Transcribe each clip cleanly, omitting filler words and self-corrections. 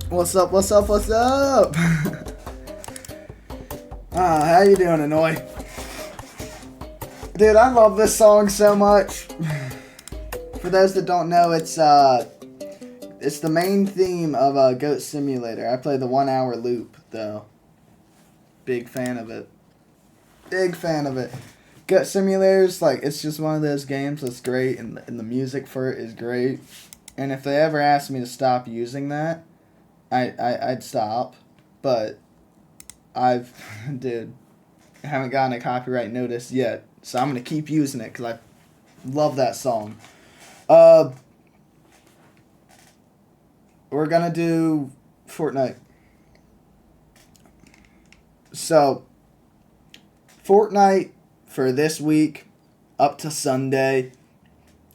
What's up, what's up, what's up? How you doing, Hanoi? Dude, I love this song so much. For those that don't know, it's the main theme of Goat Simulator. I play the 1 hour loop, though. Big fan of it. Big fan of it. Goat Simulator's, like, it's just one of those games that's great, and the music for it is great. And if they ever asked me to stop using that, I'd stop. But dude, I haven't gotten a copyright notice yet, so I'm gonna keep using it because I love that song. We're gonna do Fortnite. So, Fortnite for this week, up to Sunday,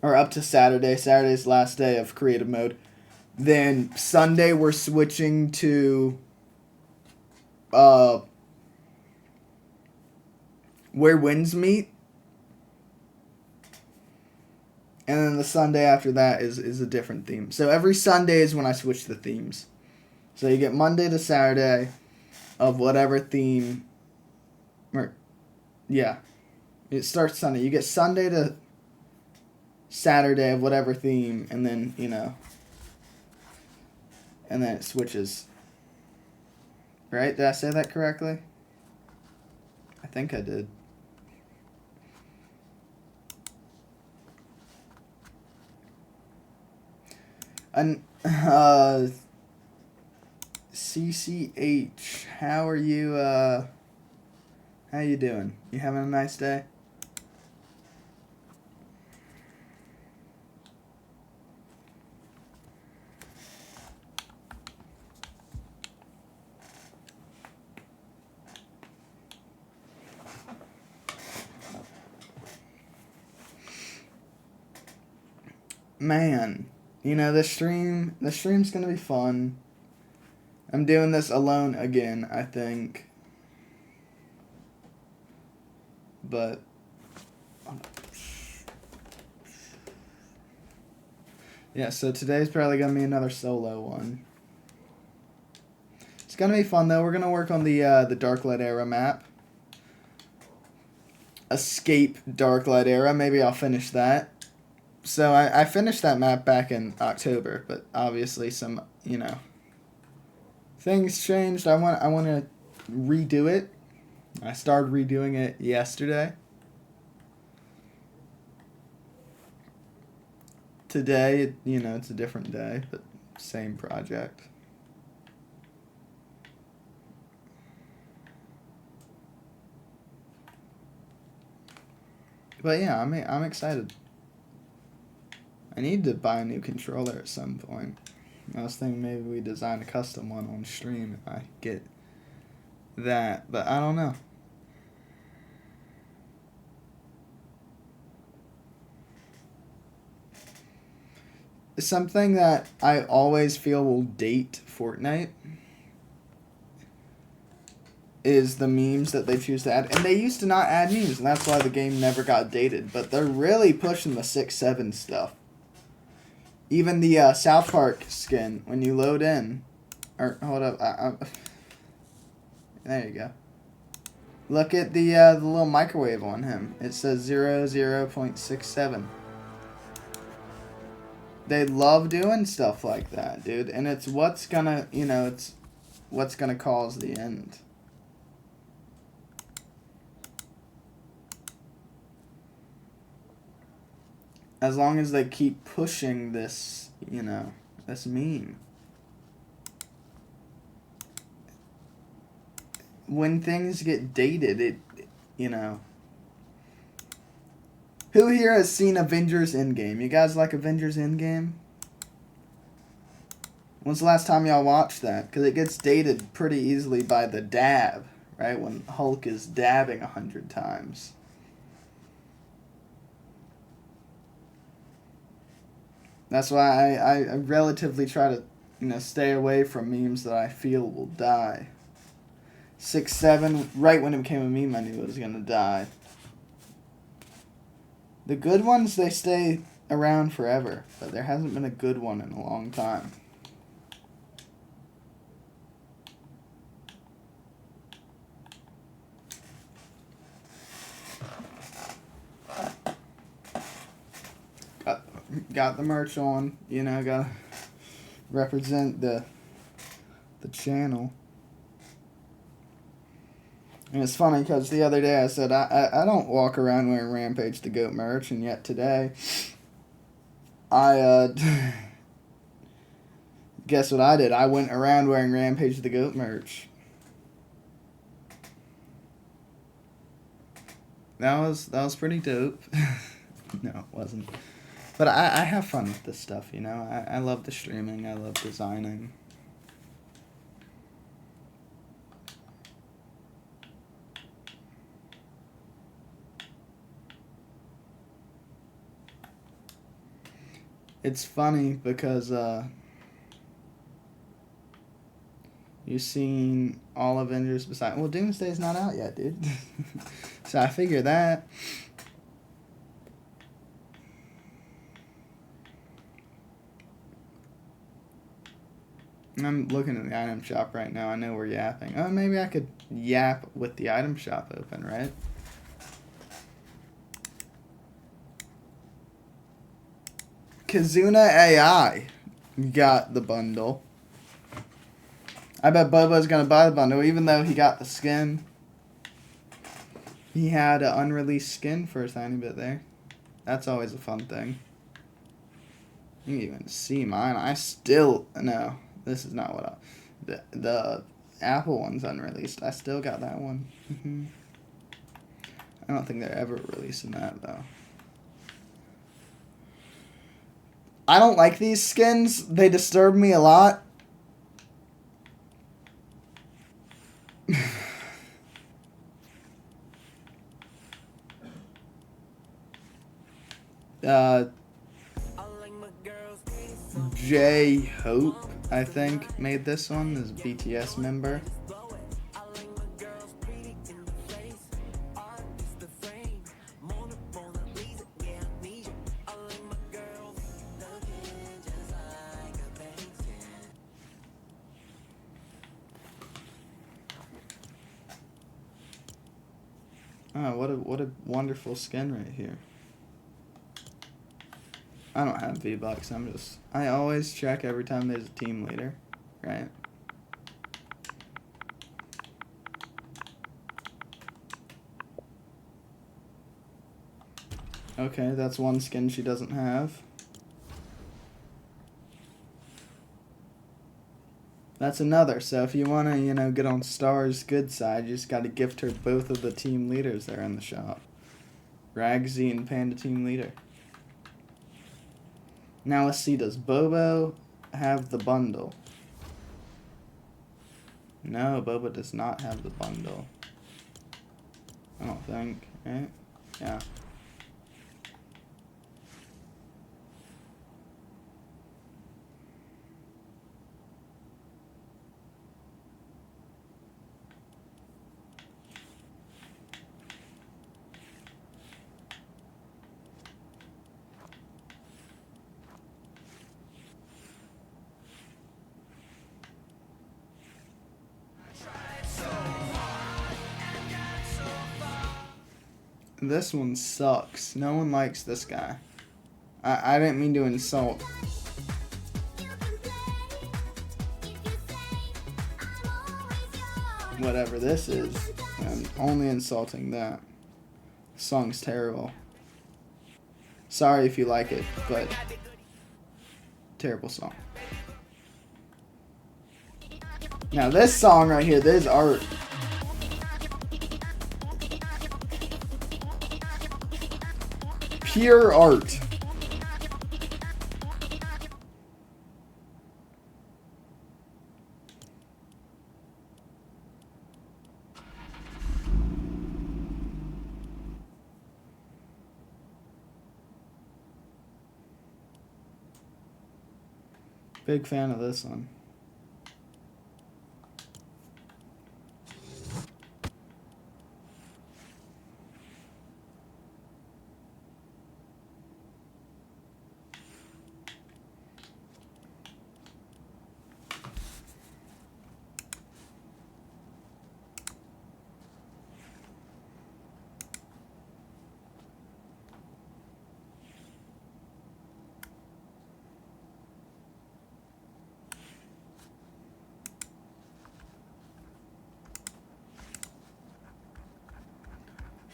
or up to Saturday. Saturday's the last day of creative mode. Then Sunday we're switching to Where Winds Meet. And then the Sunday after that is a different theme. So every Sunday is when I switch the themes. So you get Monday to Saturday of whatever theme. Or, yeah. It starts Sunday. You get Sunday to Saturday of whatever theme, and then, and then it switches. Right? Did I say that correctly? I think I did. And CCH, how are you? How you doing? You having a nice day? Man, the stream's gonna be fun. I'm doing this alone again, I think. But yeah, so today's probably gonna be another solo one. It's gonna be fun though. We're gonna work on the Darklight Era map. Escape Darklight Era. Maybe I'll finish that. So I finished that map back in October, but obviously some, things changed. I want to redo it. I started redoing it yesterday. Today, it's a different day, but same project. But yeah, I'm excited. I need to buy a new controller at some point. I was thinking maybe we design a custom one on stream if I get that, but I don't know. Something that I always feel will date Fortnite is the memes that they choose to add. And they used to not add memes, and that's why the game never got dated. But they're really pushing the 6-7 stuff. Even the South Park skin, when you load in, or hold up, there you go. Look at the little microwave on him. It says 00.67. They love doing stuff like that, dude, and it's what's gonna, it's what's gonna cause the end. As long as they keep pushing this, this meme. When things get dated, Who here has seen Avengers Endgame? You guys like Avengers Endgame? When's the last time y'all watched that? Because it gets dated pretty easily by the dab, right? When Hulk is dabbing 100 times. That's why I relatively try to, stay away from memes that I feel will die. 6-7, right when it became a meme, I knew it was going to die. The good ones, they stay around forever, but there hasn't been a good one in a long time. got the merch on. You know, gotta represent the channel. And it's funny because the other day I said I don't walk around wearing Rampage the Goat merch, and yet today I guess what I did? I went around wearing Rampage the Goat merch. That was pretty dope. No, it wasn't. But I have fun with this stuff, you know. I love the streaming. I love designing. It's funny because you've seen all Avengers besides... Well, Doomsday's not out yet, dude. So I figure that... I'm looking at the item shop right now. I know we're yapping. Oh, maybe I could yap with the item shop open, right? Kazuna AI got the bundle. I bet Bobo's gonna buy the bundle, even though he got the skin. He had an unreleased skin for a tiny bit there. That's always a fun thing. You can even see mine. I still... No, this is not what I... The Apple one's unreleased. I still got that one. I don't think they're ever releasing that, though. I don't like these skins. They disturb me a lot. J Hope, I think, made this one. This BTS member. Oh, what a wonderful skin right here. I don't have V-Bucks, I always check every time there's a team leader, right? Okay, that's one skin she doesn't have. That's another. So if you want to, you know, get on Star's good side, you just got to gift her both of the team leaders there in the shop. Ragsy and Panda team leader. Now let's see, does Bobo have the bundle? No, Bobo does not have the bundle. I don't think, right? Yeah. This one sucks. No one likes this guy. I didn't mean to insult. Whatever this is, I'm only insulting that. The song's terrible. Sorry if you like it, but terrible song. Now this song right here, this art. Pure art. Big fan of this one.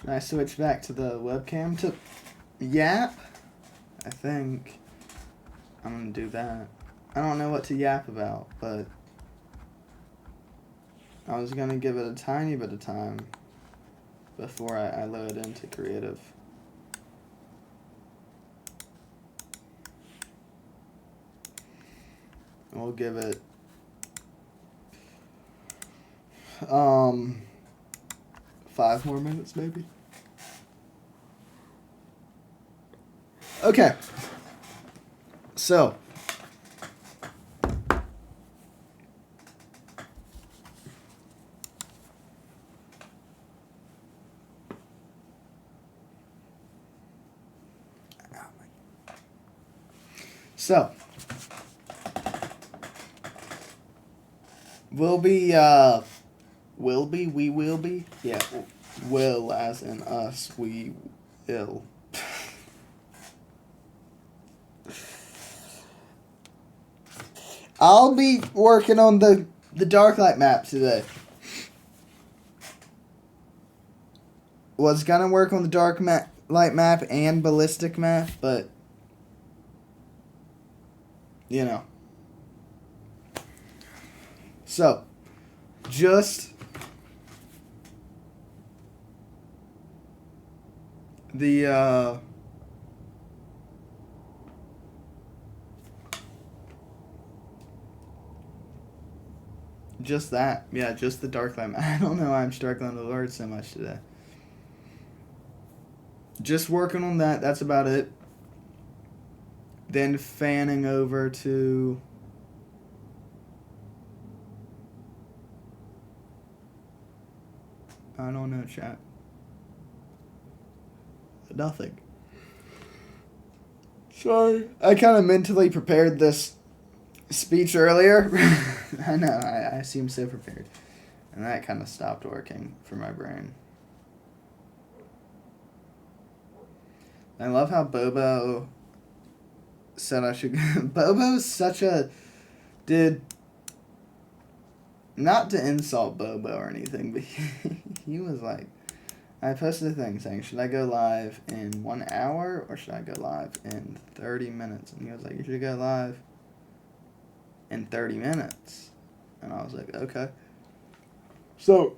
Should I switch back to the webcam to yap? I think I'm gonna do that. I don't know what to yap about, but I was gonna give it a tiny bit of time before I load into creative. We'll give it 5 more minutes maybe. Okay. So we will be? Yeah, will as in us, we will. I'll be working on the Darklight map today. Was gonna work on the Darklight map and Ballistic map, but you know. So, just the just that. Yeah, just the Darklight map. I don't know why I'm struggling with words so much today. Just working on that. That's about it. Then fanning over to I don't know, chat. Nothing. Sorry. I kind of mentally prepared this speech earlier. I know, I seem so prepared. And that kind of stopped working for my brain. I love how Bobo said I should... Bobo's such a... Dude, not to insult Bobo or anything, but he was like... I posted a thing saying, should I go live in 1 hour or should I go live in 30 minutes? And he was like, you should go live in 30 minutes. And I was like, okay. So,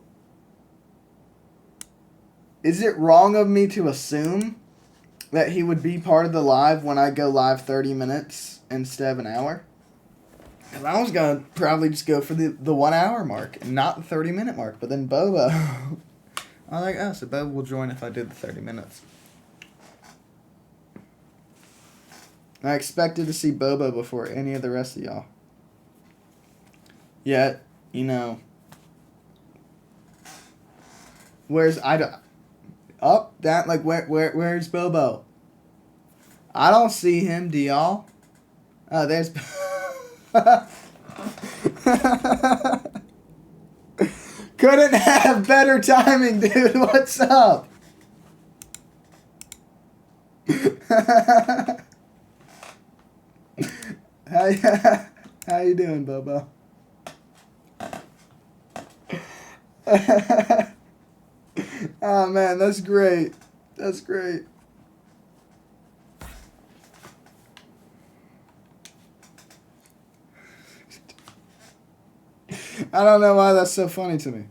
is it wrong of me to assume that he would be part of the live when I go live 30 minutes instead of an hour? Because I was going to probably just go for the 1 hour mark and not the 30 minute mark. But then Bobo... I was like, oh, so Bobo will join if I did the 30 minutes. I expected to see Bobo before any of the rest of y'all. Yet, you know... Where's... Up? That, like, where's Bobo? I don't see him, do y'all? Oh, there's... Couldn't have better timing, dude. What's up? How you doing, Bobo? Oh, man, that's great. That's great. I don't know why that's so funny to me.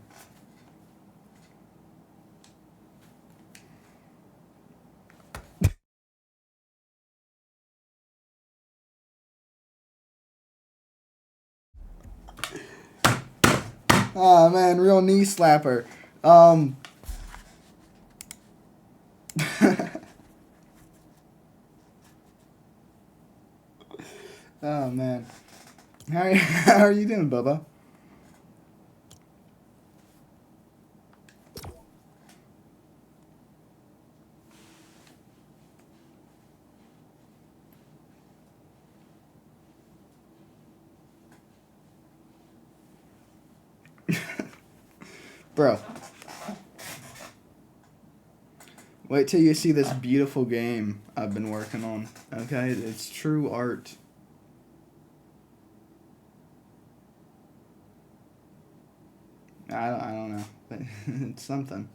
Oh, man, real knee slapper. Oh, man. How are you doing, Bubba? Bro. Wait till you see this beautiful game I've been working on. Okay? It's true art. I don't know. It's something.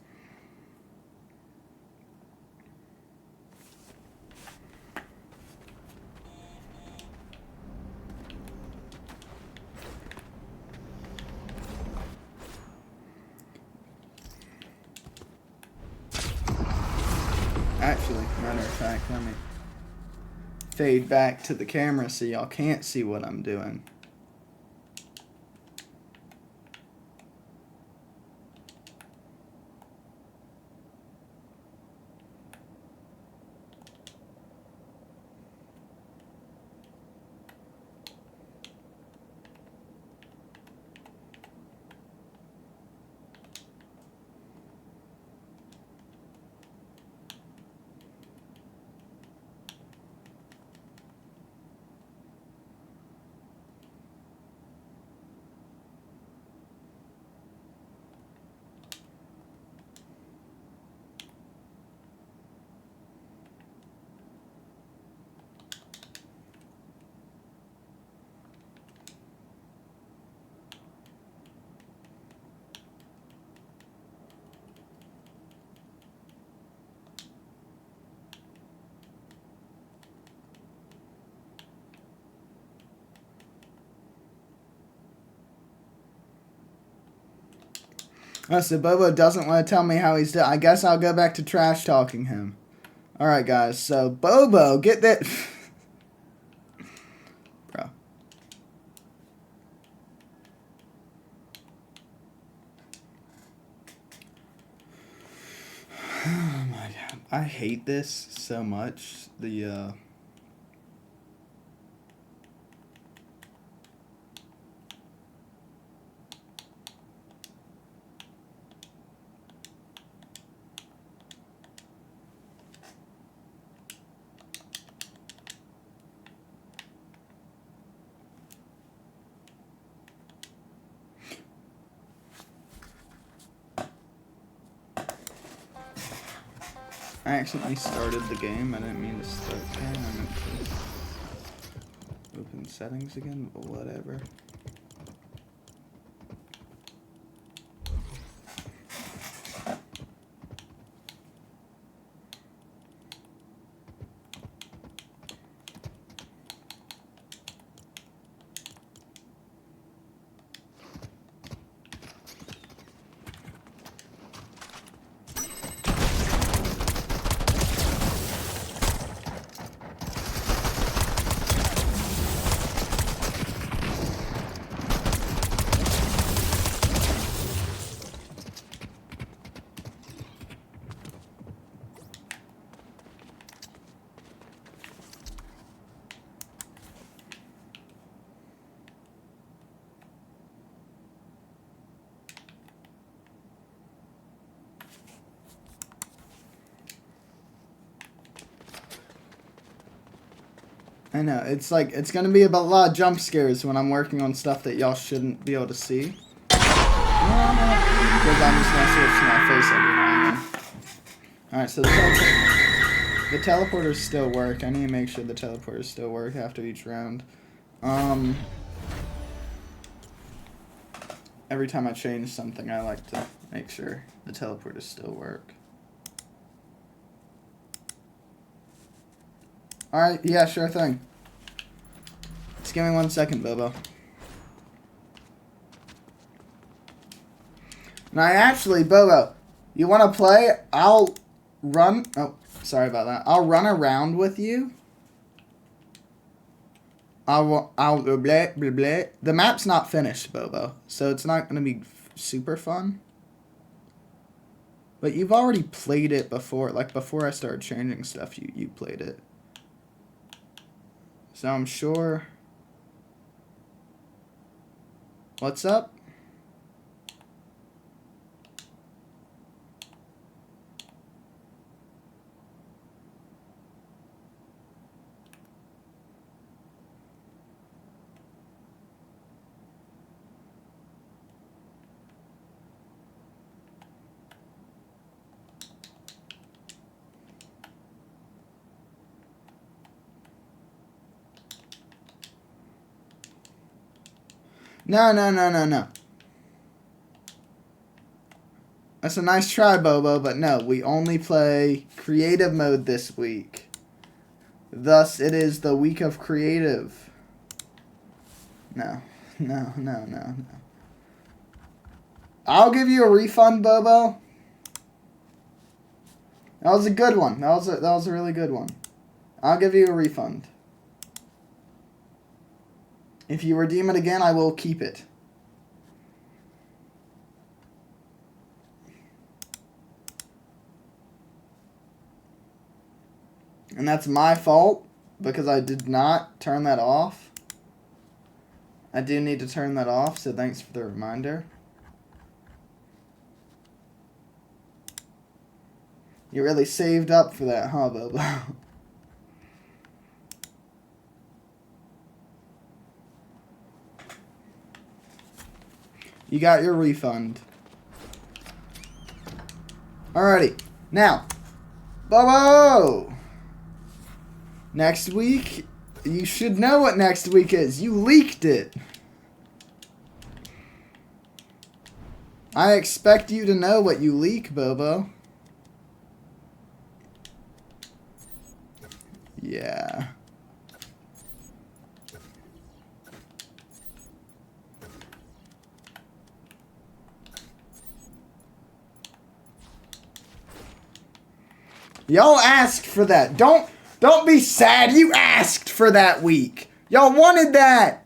Matter of fact, let me fade back to the camera so y'all can't see what I'm doing. Oh, so Bobo doesn't want to tell me how he's doing. I guess I'll go back to trash talking him. Alright, guys. So, Bobo, get that... Bro. Oh, my God. I hate this so much. I accidentally started the game. I didn't mean to start the game. I meant to open settings again, but whatever. I know, it's like, it's gonna be about a lot of jump scares when I'm working on stuff that y'all shouldn't be able to see. Because I'm just gonna switch to my face every now and then. Alright, so the teleporters still work. I need to make sure the teleporters still work after each round. Every time I change something, I like to make sure the teleporters still work. Alright, yeah, sure thing. Just give me 1 second, Bobo. And I actually, Bobo, you want to play? I'll run... Oh, sorry about that. I'll run around with you. I'll blah, blah, blah. The map's not finished, Bobo, so it's not going to be super fun. But you've already played it before. Like, before I started changing stuff, you played it. So I'm sure... What's up? No. That's a nice try, Bobo, but no, we only play creative mode this week. Thus, it is the week of creative. No. I'll give you a refund, Bobo. That was a good one. That was a really good one. I'll give you a refund. If you redeem it again, I will keep it. And that's my fault because I did not turn that off. I do need to turn that off, so thanks for the reminder. You really saved up for that, huh, Bobo? You got your refund. Alrighty. Now, Bobo! Next week, you should know what next week is. You leaked it. I expect you to know what you leak, Bobo. Yeah. Y'all asked for that. Don't be sad. You asked for that week. Y'all wanted that.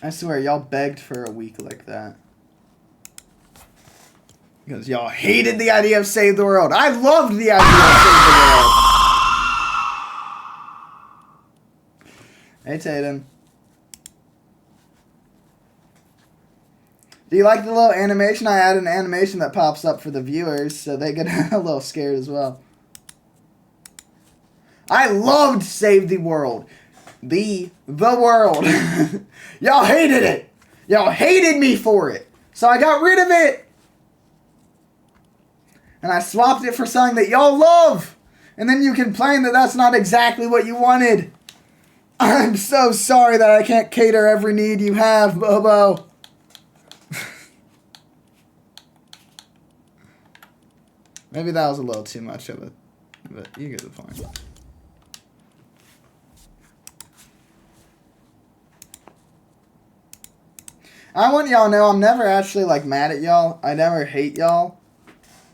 I swear, y'all begged for a week like that. Because y'all hated the idea of Save the World. I loved the idea of Save the World. Hey, Tatum. Do you like the little animation? I added an animation that pops up for the viewers, so they get a little scared as well. I loved Save the World. The world. Y'all hated it. Y'all hated me for it. So I got rid of it. And I swapped it for something that y'all love. And then you complain that that's not exactly what you wanted. I'm so sorry that I can't cater every need you have, Bobo. Maybe that was a little too much of it. But you get the point. I want y'all to know I'm never actually, like, mad at y'all. I never hate y'all.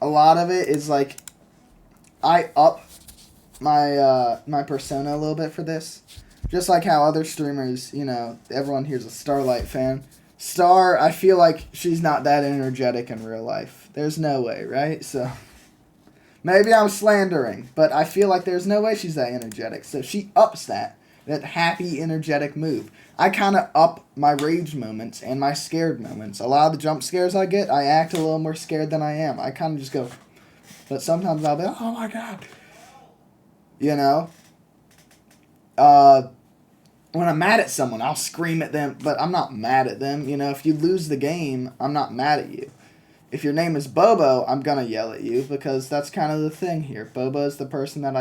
A lot of it is, like, I up my my persona a little bit for this. Just like how other streamers, you know, everyone here's a Starlight fan. Star, I feel like she's not that energetic in real life. There's no way, right? So, maybe I'm slandering, but I feel like there's no way she's that energetic. So she ups that happy, energetic move. I kind of up my rage moments and my scared moments. A lot of the jump scares I get, I act a little more scared than I am. I kind of just go, but sometimes I'll be like, oh my god. You know? When I'm mad at someone, I'll scream at them, but I'm not mad at them. You know, if you lose the game, I'm not mad at you. If your name is Bobo, I'm gonna yell at you because that's kind of the thing here. Bobo is the person that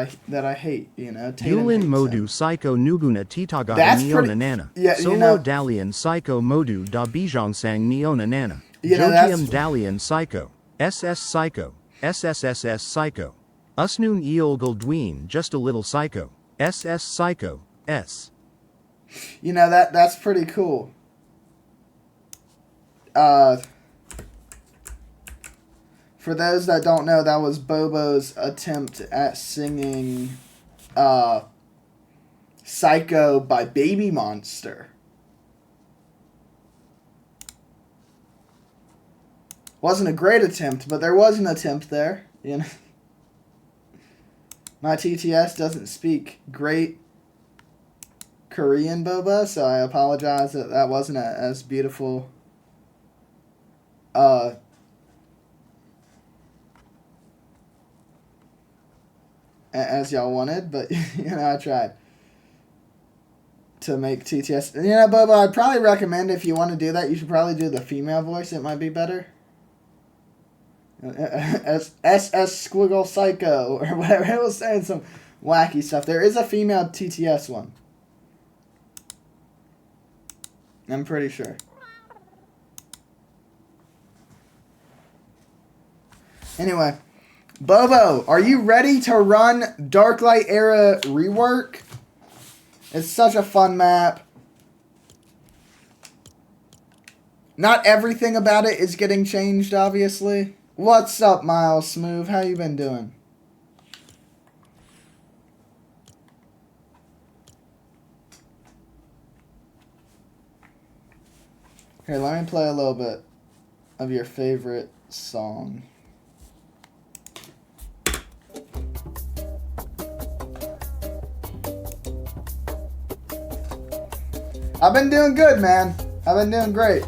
I hate, you know. Yulin Modu Psycho Nuguna Titaga Neona Nana. Yeah, Solo you know, Dalian Psycho Modu Da Bijong Sang Neona Nana. You know, Jojium Dalian Psycho. SS Psycho. SSSS Psycho. Usnoon Eolgul Dween Just a Little Psycho. SS Psycho. S. You know, that's pretty cool. For those that don't know, that was Bobo's attempt at singing Psycho by Baby Monster. Wasn't a great attempt, but there was an attempt there. You know, my TTS doesn't speak great Korean, Boba, so I apologize that that wasn't as beautiful as y'all wanted, but you know, I tried to make TTS. You know, Boba, I'd probably recommend if you want to do that, you should probably do the female voice. It might be better. SS Squiggle Psycho or whatever. It was saying some wacky stuff. There is a female TTS one. I'm pretty sure. Anyway, Bobo, are you ready to run Darklight Era rework? It's such a fun map. Not everything about it is getting changed, obviously. What's up, Miles Smooth? How you been doing? Here, let me play a little bit of your favorite song. I've been doing good, man. I've been doing great.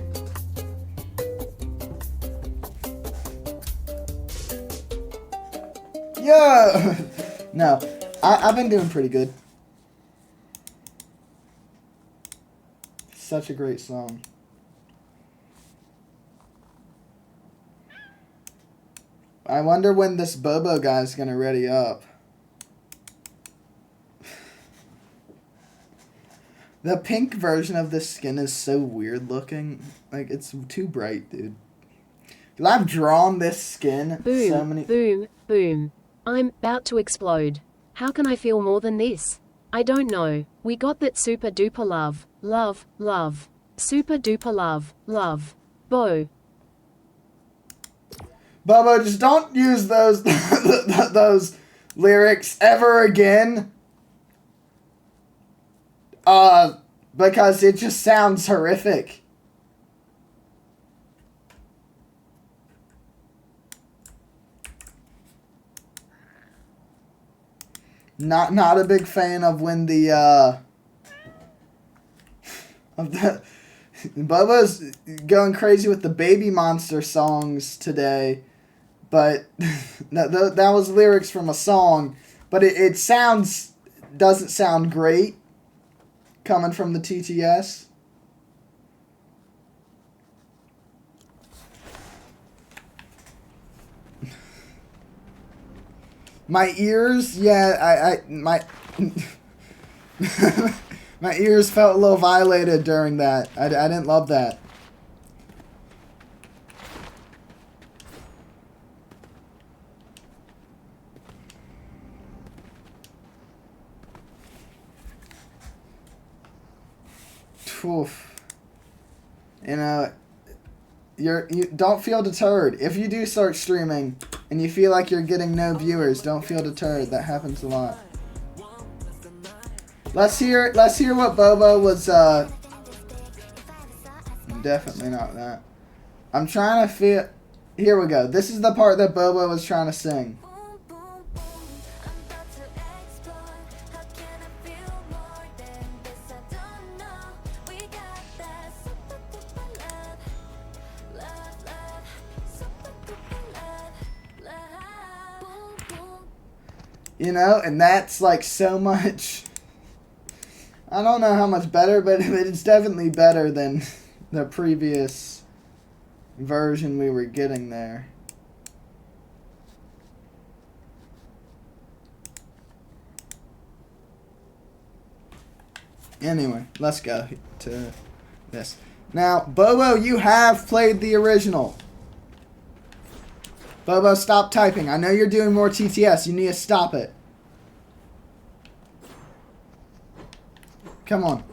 Yeah. No, I've been doing pretty good. Such a great song. I wonder when this Bobo guy's gonna ready up. The pink version of this skin is so weird looking. Like, it's too bright, dude. I've drawn this skin boom, so many... Boom, boom. I'm about to explode. How can I feel more than this? I don't know. We got that super duper love. Love, love. Super duper love, love. Bo. Bobo, just don't use those those lyrics ever again. Because it just sounds horrific. Not a big fan of when the Bobo's going crazy with the Baby Monster songs today, but that was lyrics from a song, but it doesn't sound great coming from the TTS. My ears, yeah, my my ears felt a little violated during that. I didn't love that. Oof. You know, you don't feel deterred. If you do start streaming and you feel like you're getting no viewers, don't feel deterred. That happens a lot. Let's hear what Bobo was definitely not that. I'm trying to feel. Here we go. This is the part that Bobo was trying to sing. You know, and that's like so much. I don't know how much better, but it's definitely better than the previous version we were getting there. Anyway, let's go to this. Now, Bobo, you have played the original. Bobo, stop typing. I know you're doing more TTS. You need to stop it. Come on.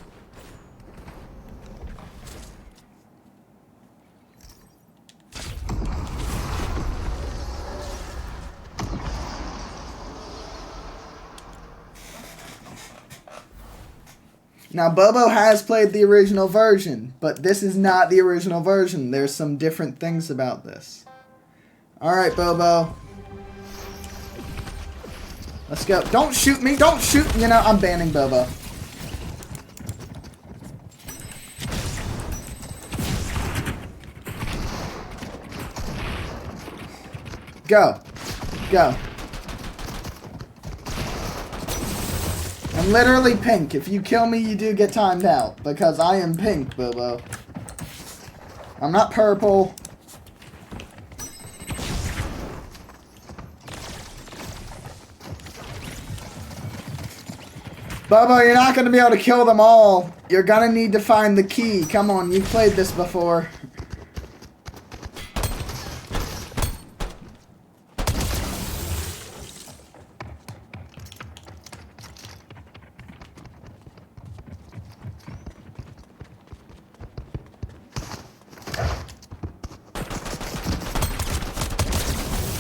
Now, Bobo has played the original version, but this is not the original version. There's some different things about this. Alright, Bobo. Let's go. Don't shoot me. Don't shoot. You know, I'm banning Bobo. Go. Go. I'm literally pink. If you kill me, you do get timed out. Because I am pink, Bobo. I'm not purple. Bobo, you're not going to be able to kill them all. You're gonna need to find the key. Come on, you've played this before.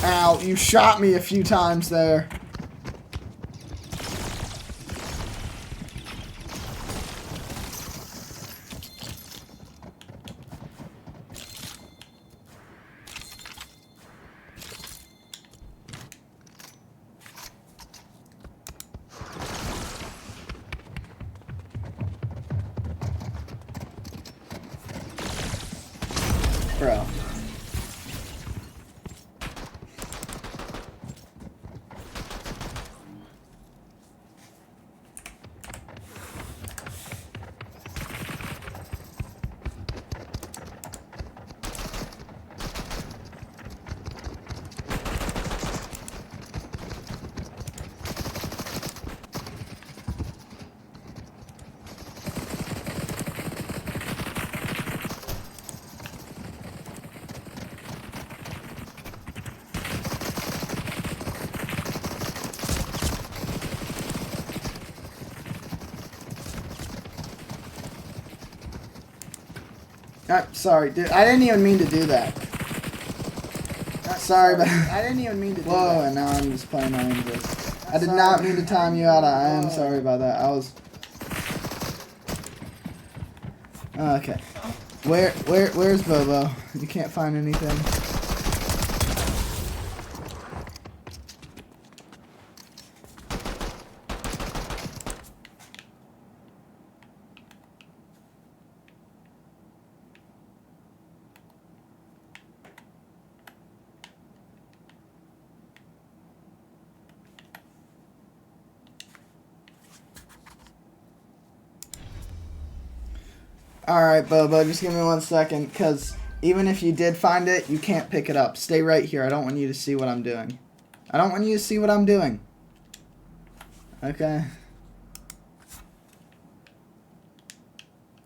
Ow, you shot me a few times there. Bro. Sorry, dude. I didn't even mean to do that. Sorry, but I didn't even mean to do that. Whoa, and now I'm just playing on this. I did not mean to time you out. I am sorry about that. I was... Okay. Where's Bobo? You can't find anything. Alright, Bobo, just give me 1 second, because even if you did find it, you can't pick it up. Stay right here. I don't want you to see what I'm doing. I don't want you to see what I'm doing. Okay?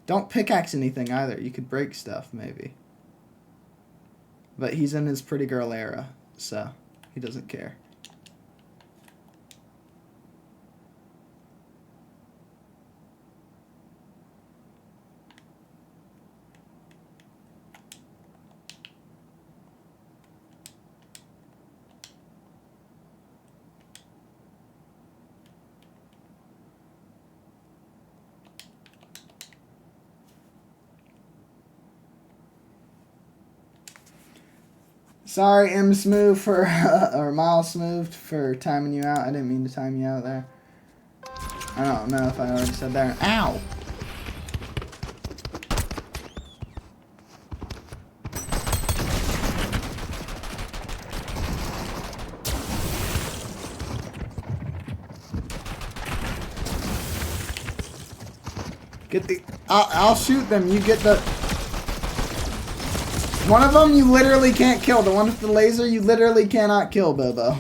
Don't pickaxe anything either. You could break stuff, maybe. But he's in his pretty girl era, so he doesn't care. Sorry, M Smooth for or Miles Smooth for timing you out. I didn't mean to time you out there. I don't know if I already said that. Ow! Get the... I'll shoot them. You get the... One of them you literally can't kill. The one with the laser you literally cannot kill, Bobo.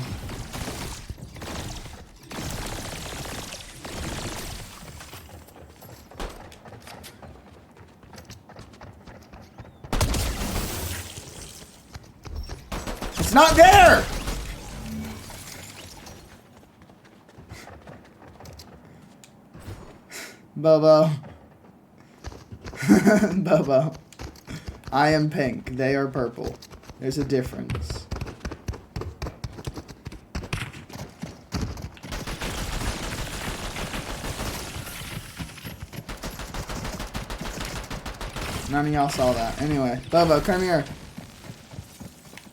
It's not there! Bobo. Bobo. I am pink. They are purple. There's a difference. None of y'all saw that. Anyway, Bobo, come here.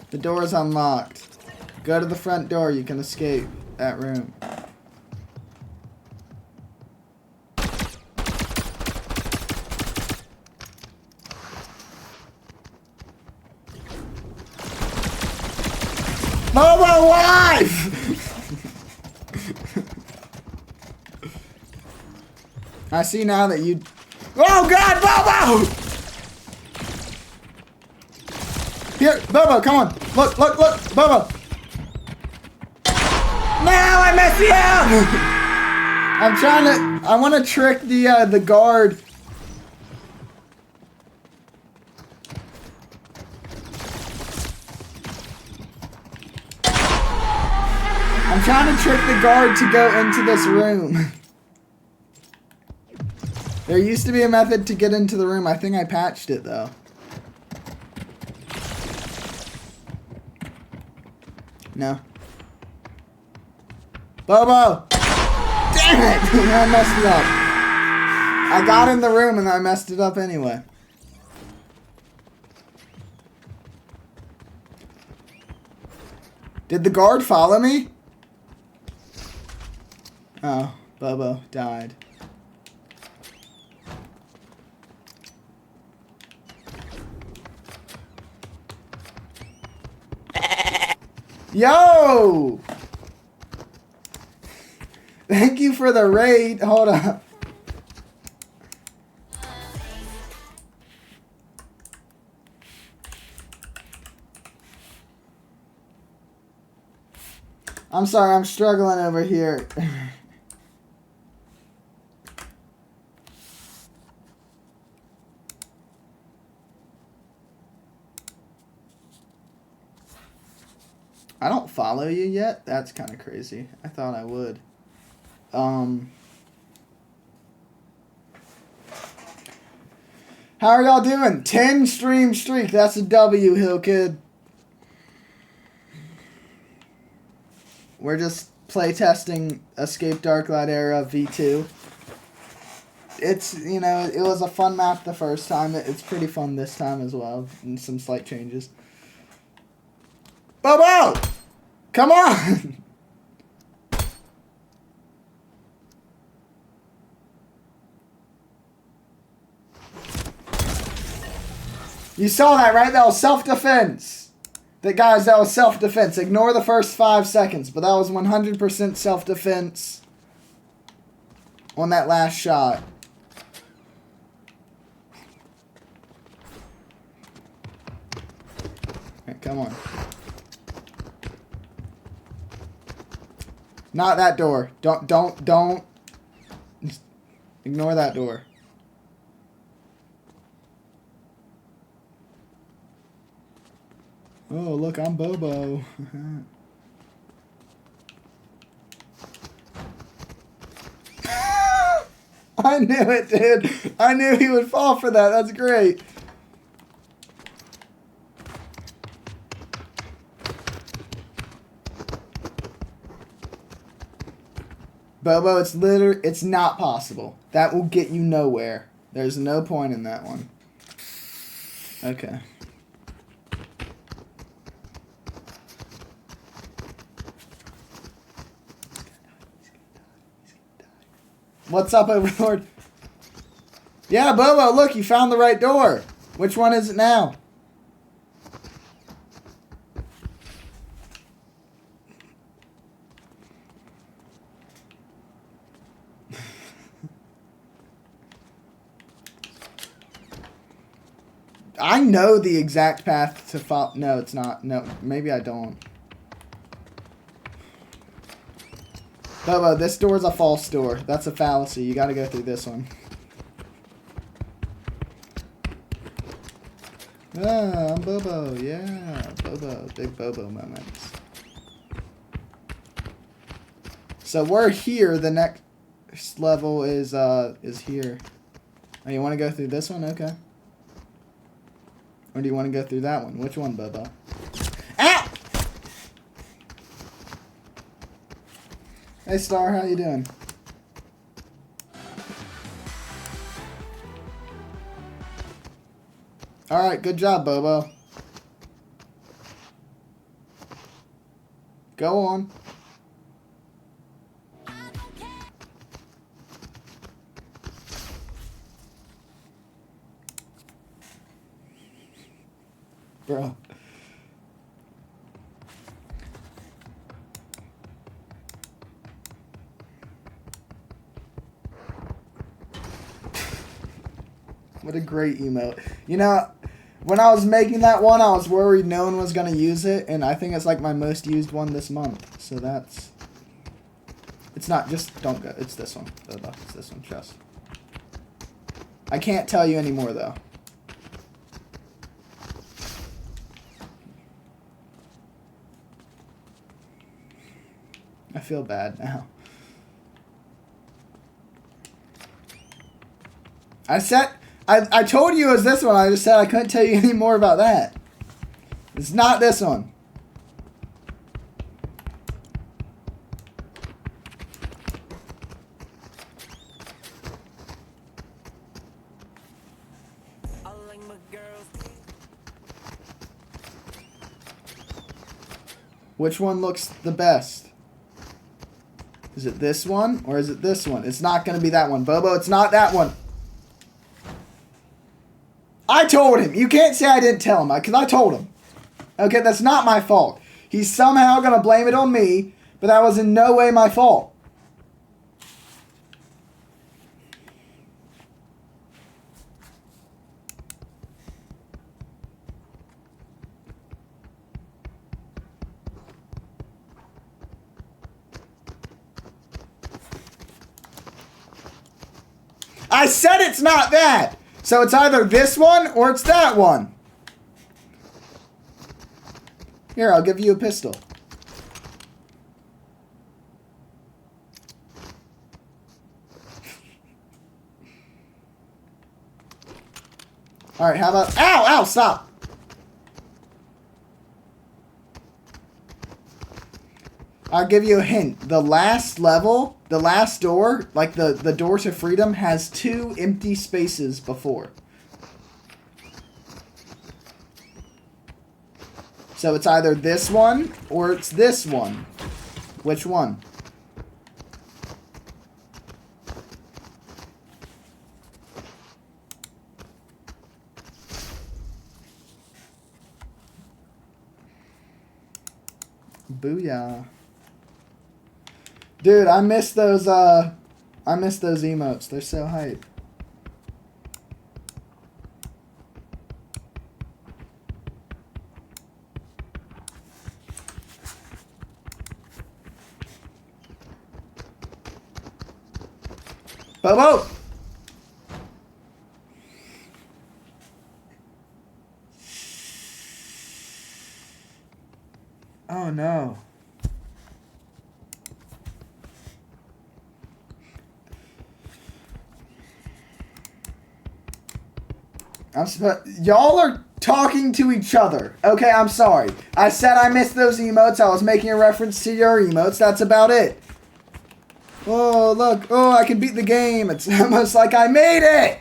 The door is unlocked. Go to the front door. You can escape that room. Bobo, live! I see now that you... Oh God, Bobo! Here, Bobo, come on. Look, look, look, Bobo. Now I messed you up! I'm trying to... I want to trick the guard I'm trying to trick the guard to go into this room. There used to be a method to get into the room. I think I patched it, though. No. Bobo! Damn it! I messed it up. I got in the room and I messed it up anyway. Did the guard follow me? Oh, Bobo died. Yo! Thank you for the raid. Hold up. I'm sorry, I'm struggling over here. I don't follow you yet? That's kind of crazy. I thought I would. How are y'all doing? 10 stream streak. That's a W, Hill Kid. We're just playtesting Escape Darklight Era V2. It's, you know, it was a fun map the first time. It's pretty fun this time as well. And some slight changes. Bobo! Come on! You saw that, right? That was self-defense. Guys, that was self-defense. Ignore the first 5 seconds, but that was 100% self-defense on that last shot. Alright, come on. Not that door. Don't. Ignore that door. Oh, look, I'm Bobo. I knew it, dude. I knew he would fall for that. That's great. Bobo, it's not possible. That will get you nowhere. There's no point in that one. Okay. What's up, Overlord? Yeah, Bobo, look, you found the right door. Which one is it now? I know the exact path to follow. No, it's not. No, maybe I don't. Bobo, this door's a false door. That's a fallacy. You gotta go through this one. Ah, I'm Bobo. Yeah, Bobo. Big Bobo moments. So we're here. The next level is here. Oh, you want to go through this one? Okay. Or do you want to go through that one? Which one, Bobo? Ah! Hey, Star, how you doing? Alright, good job, Bobo. Go on. Bro. What a great emote. You know, when I was making that one, I was worried no one was going to use it, and I think it's like my most used one this month. So that's... It's not just... Don't go. It's this one. It's this one, trust. I can't tell you anymore, though. feel bad now. I told you it was this one. I just said I couldn't tell you any more about that. It's not this one. Which one looks the best? Is it this one or is it this one? It's not going to be that one. Bobo, it's not that one. I told him. You can't say I didn't tell him because I told him. Okay, that's not my fault. He's somehow going to blame it on me, but that was in no way my fault. I said it's not that. So it's either this one or it's that one. Here, I'll give you a pistol. Alright, how about... Ow! Ow! Stop! I'll give you a hint. The last level, the last door, like the door to freedom, has 2 empty spaces before. So it's either this one or it's this one. Which one? Booyah. Dude, I miss those emotes. They're so hype. Bobo! Oh no. Y'all are talking to each other. Okay, I'm sorry. I said I missed those emotes. I was making a reference to your emotes. That's about it. Oh, look. Oh, I can beat the game. It's almost like I made it.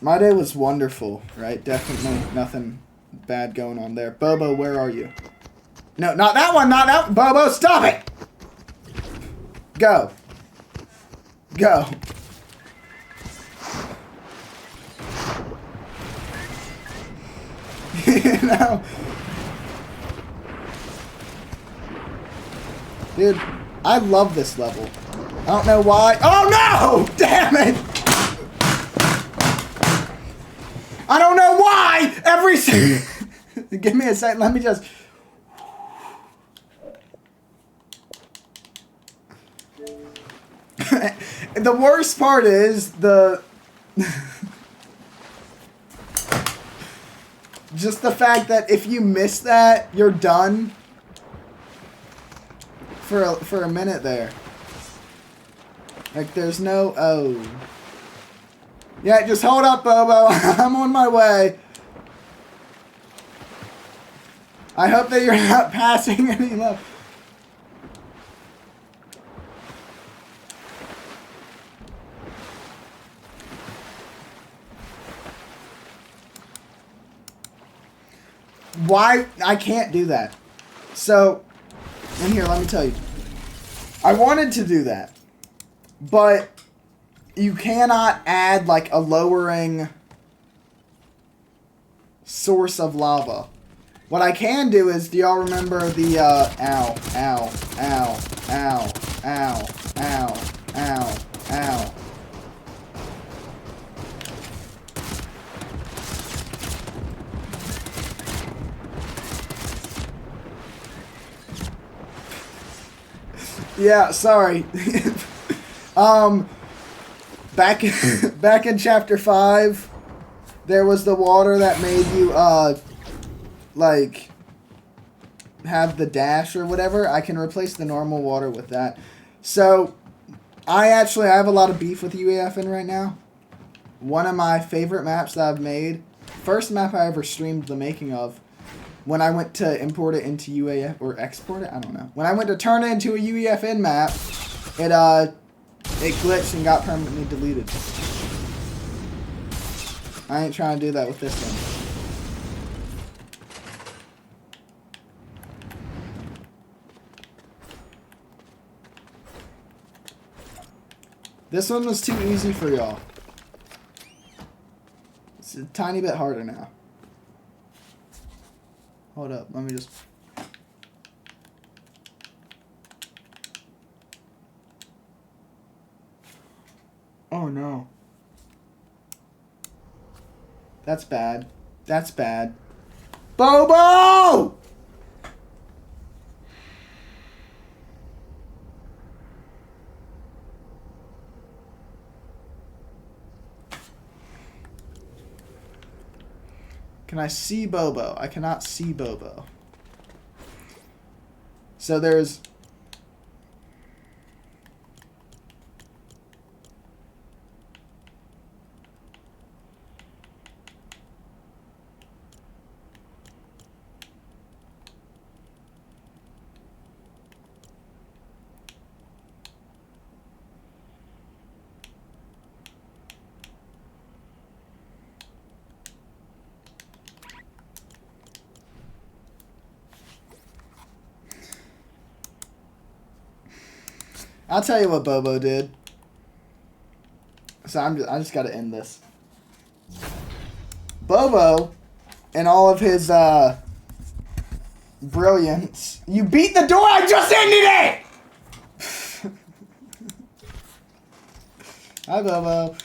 My day was wonderful, right? Definitely nothing bad going on there. Bobo, where are you? No, not that one. Not that one. Bobo, stop it. Go. Go. You know? Dude, I love this level. I don't know why. Oh no! Damn it! I don't know why! Every give me a second, let me just... The worst part is just the fact that if you miss that, you're done for a minute there. Like, there's no... Oh. Yeah, just hold up, Bobo. I'm on my way. I hope that you're not passing any love. Why? I can't do that. So, and here, let me tell you. I wanted to do that, but you cannot add, like, a lowering source of lava. What I can do is, do y'all remember the, ow, ow, ow, ow, ow, ow, ow, ow. Yeah, sorry. Back in chapter 5, there was the water that made you like have the dash or whatever, I can replace the normal water with that. So, I have a lot of beef with UEFN right now. One of my favorite maps that I've made, first map I ever streamed the making of, when I went to import it into UEF, or export it, I don't know. When I went to turn it into a UEFN map, it glitched and got permanently deleted. I ain't trying to do that with this one. This one was too easy for y'all. It's a tiny bit harder now. Hold up, let me just... Oh no. That's bad. That's bad. Bobo! Can I see Bobo? I cannot see Bobo. So there's... I'll tell you what Bobo did. So I just gotta end this. Bobo, and all of his brilliance. You beat the door. I just ended it. Hi, Bobo.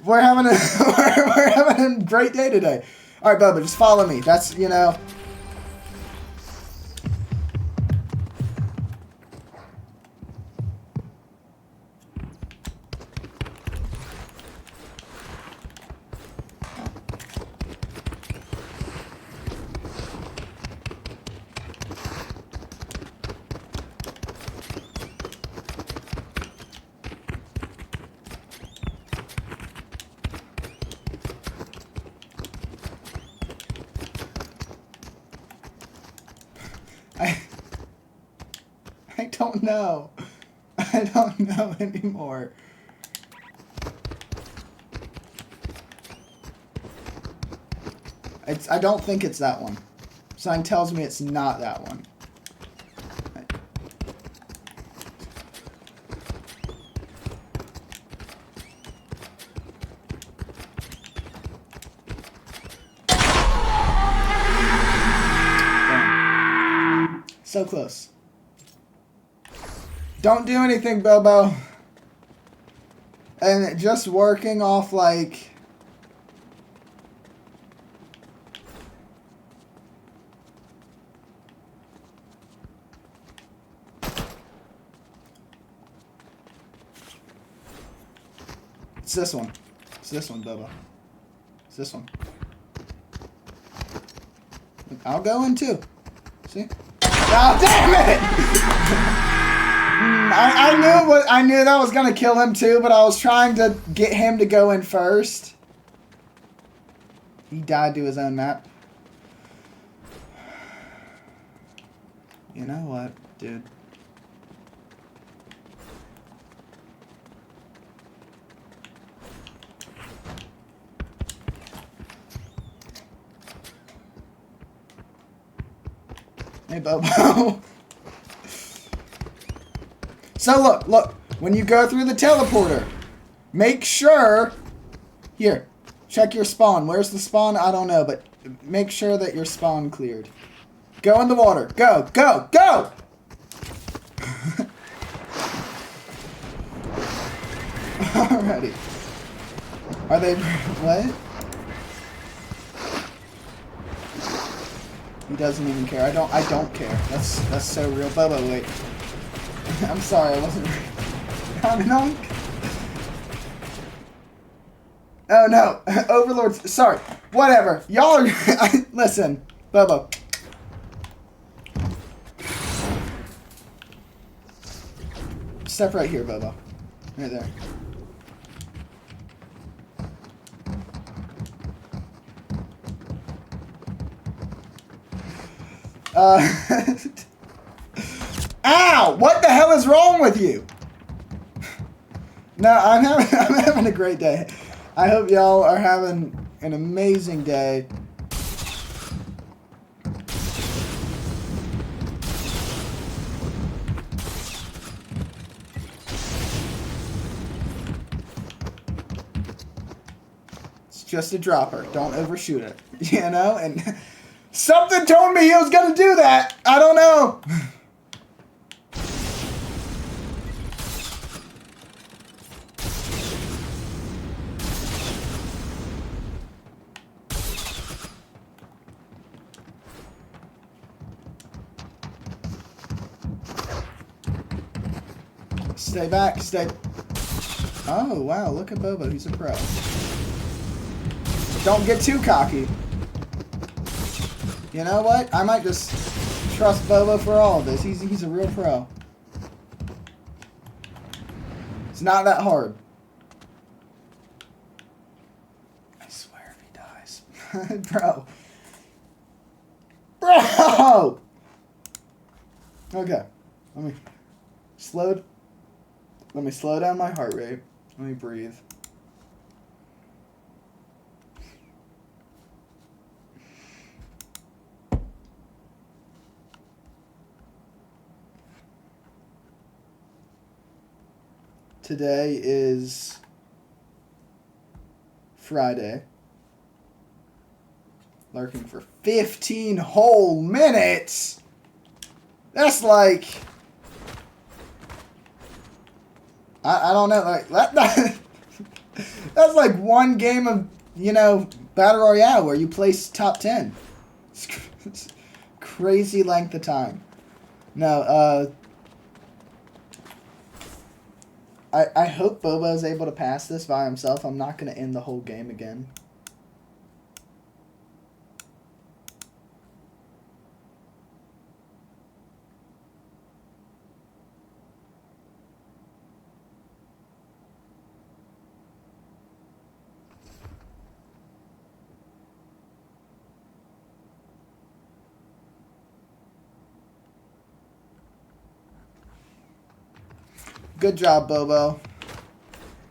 We're having a great day today. All right, Bobo, just follow me. That's, you know. I don't know. I don't know anymore. I don't think it's that one. Sign tells me it's not that one. So close. Don't do anything, Bobo. And just working off, like... It's this one. It's this one, Bobo. It's this one. I'll go in too. See? Oh, damn it! I knew that was gonna kill him too, but I was trying to get him to go in first. He died to his own map. You know what, dude? Hey, Bobo. So look, when you go through the teleporter, make sure, here, check your spawn. Where's the spawn? I don't know, but make sure that your spawn cleared. Go in the water. Go, go, go! Alrighty. Are they, what? He doesn't even care. I don't care. That's so real. Bobo, wait. I'm sorry, I wasn't... Oh no! Overlord, sorry. Whatever. Y'all are... Listen, Bobo. Step right here, Bobo. Right there. Ow! What the hell is wrong with you? No, I'm having a great day. I hope y'all are having an amazing day. It's just a dropper. Don't overshoot it. You know? And something told me he was gonna do that. I don't know. Stay back, stay... Oh, wow, look at Bobo, he's a pro. Don't get too cocky. You know what? I might just trust Bobo for all of this. He's a real pro. It's not that hard. I swear if he dies. Bro. Bro! Okay. Let me slow down my heart rate. Let me breathe. Today is Friday. Lurking for 15 whole minutes. That's like... I don't know, like that's like one game of, you know, Battle Royale where you place top 10. It's crazy length of time. No, I hope Bobo's able to pass this by himself. I'm not going to end the whole game again. Good job, Bobo.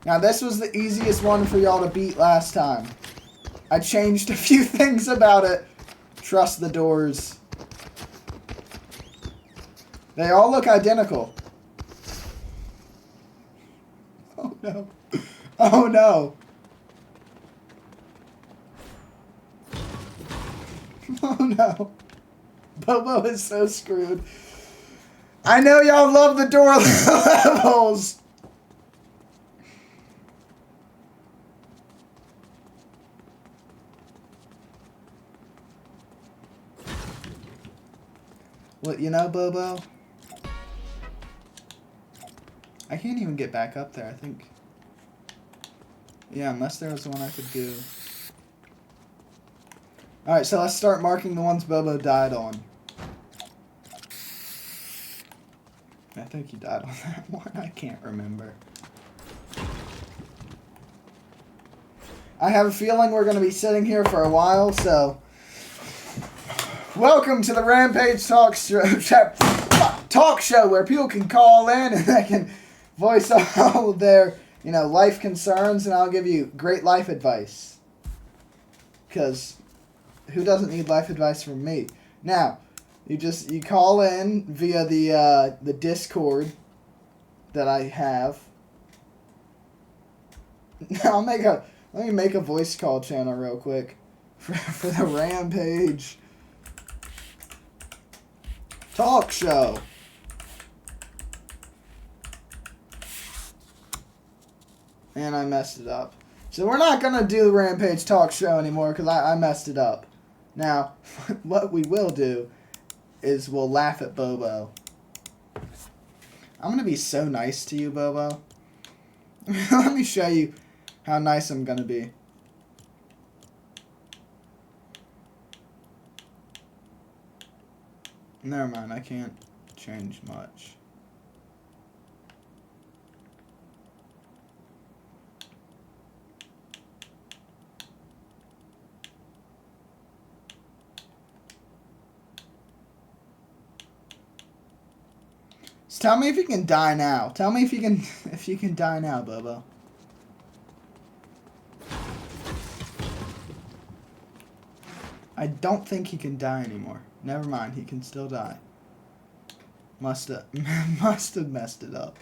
Now, this was the easiest one for y'all to beat last time. I changed a few things about it. Trust the doors. They all look identical. Oh, no. Oh, no. Oh, no. Bobo is so screwed. I know y'all love the door levels. Well, you know, Bobo, I can't even get back up there, I think. Yeah, unless there was one I could do. Alright, so let's start marking the ones Bobo died on. I think he died on that one. I can't remember. I have a feeling we're going to be sitting here for a while, so... Welcome to the Rampage talk show where people can call in and they can voice all of their, you know, life concerns, and I'll give you great life advice. Because who doesn't need life advice from me? Now... You call in via the Discord that I have. Now let me make a voice call channel real quick for the Rampage talk show. And I messed it up. So we're not gonna do the Rampage talk show anymore because I messed it up. Now, what we will do is we'll laugh at Bobo. I'm gonna be so nice to you, Bobo. Let me show you how nice I'm gonna be. Never mind, I can't change much. Just tell me if you can die now. Tell me if you can die now, Bobo. I don't think he can die anymore. Never mind, he can still die. Must have messed it up.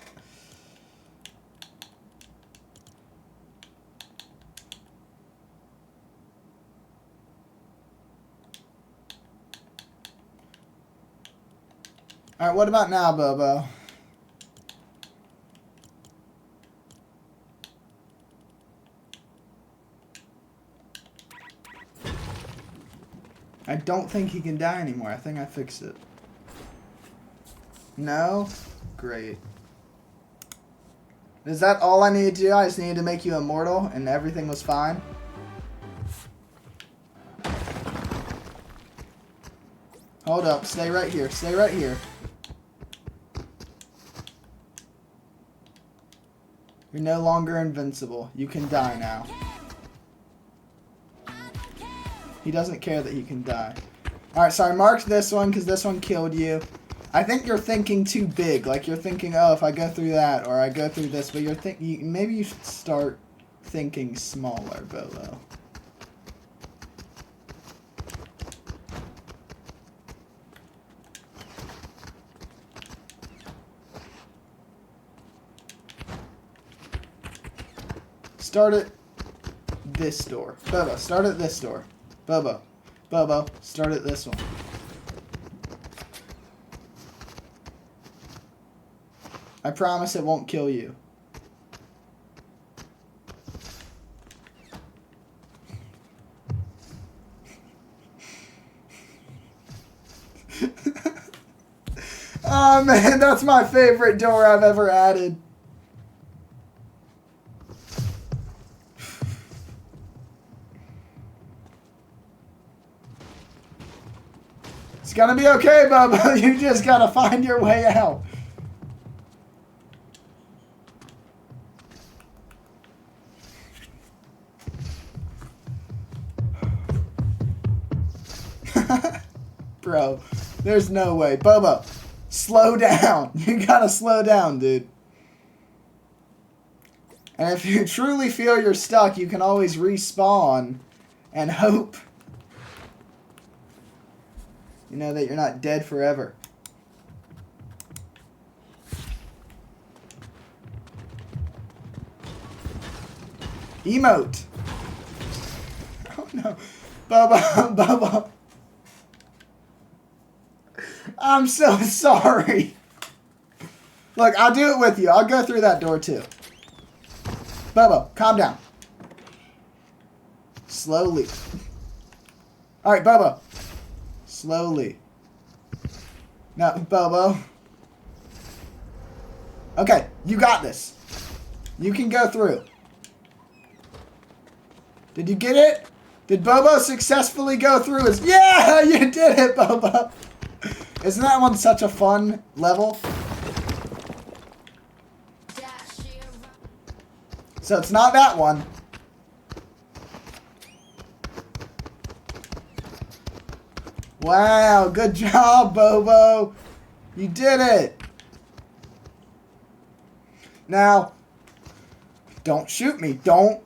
Alright, what about now, Bobo? I don't think he can die anymore. I think I fixed it. No? Great. Is that all I needed to do? I just needed to make you immortal and everything was fine? Hold up. Stay right here. Stay right here. You're no longer invincible. You can die now. He doesn't care that he can die. Alright, so I marked this one because this one killed you. I think you're thinking too big. Like, you're thinking, oh, if I go through that or I go through this. But maybe you should start thinking smaller, Bobo. Start at this door. Bobo, start at this door. Bobo. Bobo, start at this one. I promise it won't kill you. Oh man, that's my favorite door I've ever added. It's gonna be okay, Bobo. You just gotta find your way out. Bro, there's no way. Bobo, slow down. You gotta slow down, dude. And if you truly feel you're stuck, you can always respawn and hope, you know, that you're not dead forever. Emote. Oh no. Bobo, Bobo. I'm so sorry. Look, I'll do it with you. I'll go through that door too. Bobo, calm down. Slowly. Alright, Bobo. Slowly. No, Bobo. Okay, you got this. You can go through. Did you get it? Did Bobo successfully go through his... Yeah, you did it, Bobo. Isn't that one such a fun level? So it's not that one. Wow, good job, Bobo. You did it. Now, don't shoot me. Don't.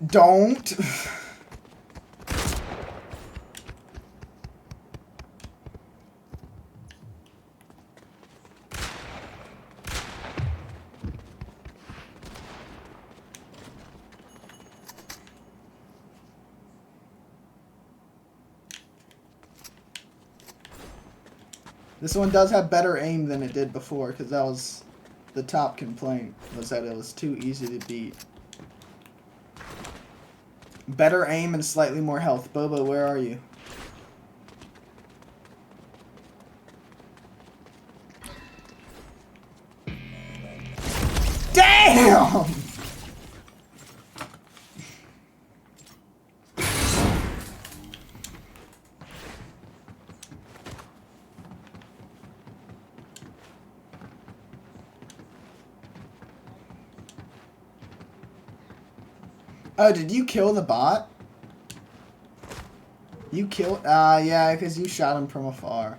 This one does have better aim than it did before, because that was the top complaint, was that it was too easy to beat. Better aim and slightly more health. Bobo, where are you? Damn! Oh, did you kill the bot? You killed... yeah, because you shot him from afar.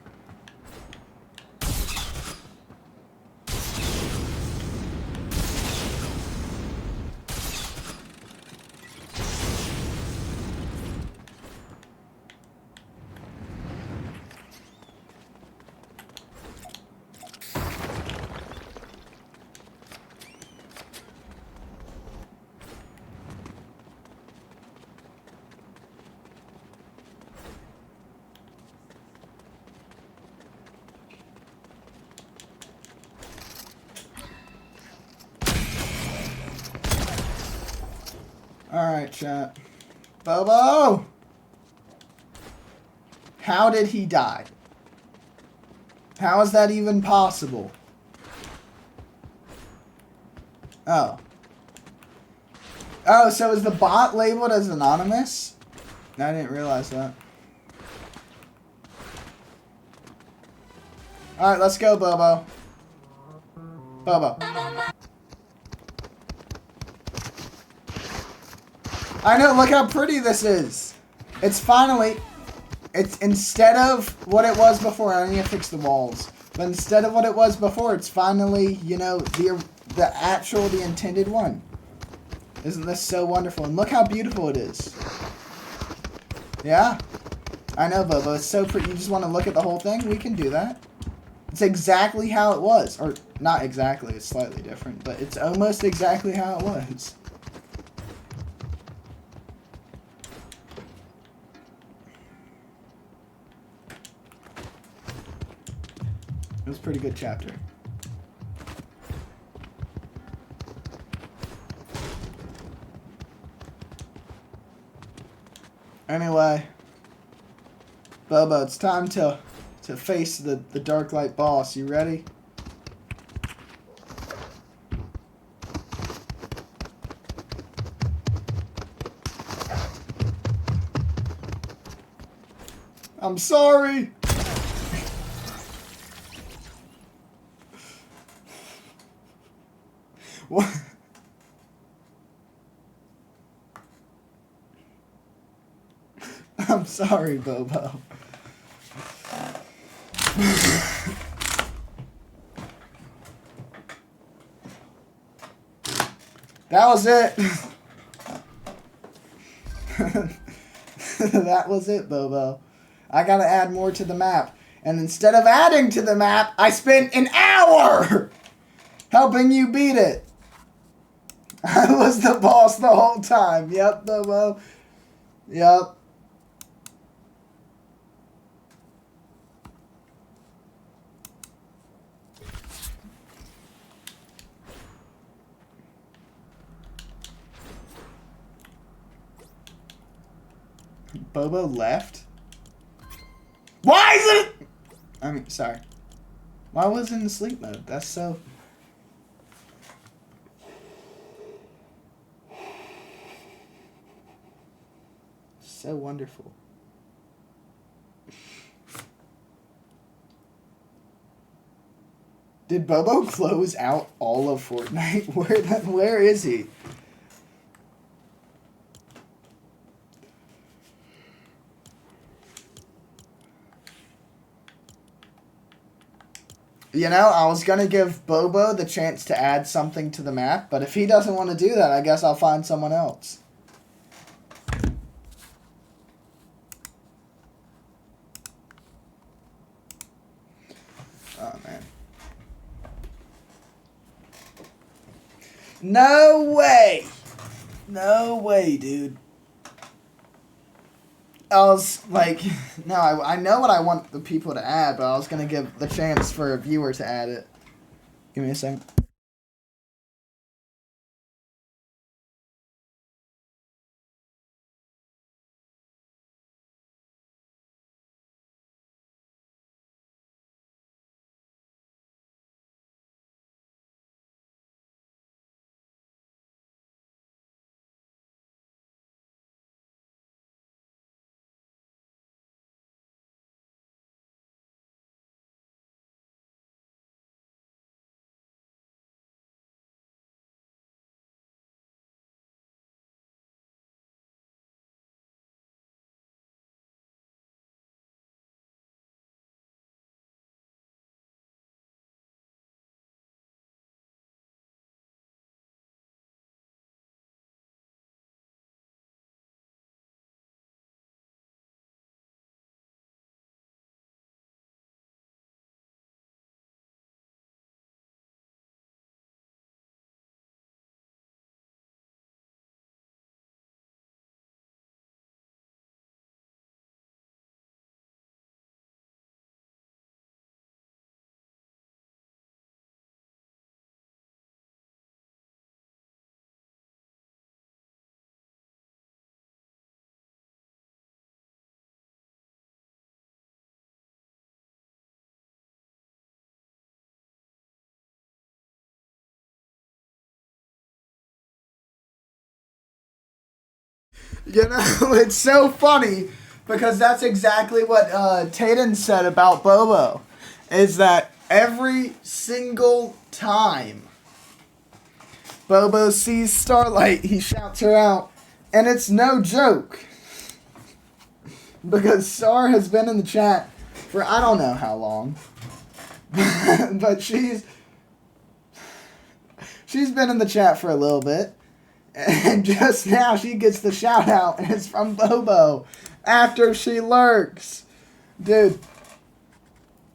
Alright, chat. Bobo! How did he die? How is that even possible? Oh. Oh, so is the bot labeled as anonymous? I didn't realize that. Alright, let's go, Bobo. Bobo. I know, look how pretty this is. It's finally... It's instead of what it was before, I need to fix the walls. But instead of what it was before, it's finally, you know, the intended one. Isn't this so wonderful? And look how beautiful it is. Yeah? I know, Bobo. It's so pretty. You just want to look at the whole thing? We can do that. It's exactly how it was. Or, not exactly. It's slightly different. But it's almost exactly how it was. It was a pretty good chapter. Anyway, Bobo, it's time to face the Dark Light boss. You ready? I'm sorry. What? I'm sorry, Bobo. That was it. That was it, Bobo. I gotta add more to the map. And instead of adding to the map, I spent an hour helping you beat it. I was the boss the whole time. Yep, Bobo. Yep. Bobo left? Why is it? I mean, sorry. Why was it in sleep mode? That's so... So wonderful. Did Bobo close out all of Fortnite? Where is he? You know, I was gonna give Bobo the chance to add something to the map, but if he doesn't want to do that, I guess I'll find someone else. Oh, man. No way! No way, dude. I was like, no, I know what I want the people to add, but I was going to give the chance for a viewer to add it. Give me a second. You know, it's so funny because that's exactly what Tayden said about Bobo. Is that every single time Bobo sees Starlight, he shouts her out. And it's no joke. Because Star has been in the chat for I don't know how long. But she's been in the chat for a little bit. And just now she gets the shout out, and it's from Bobo after she lurks. Dude,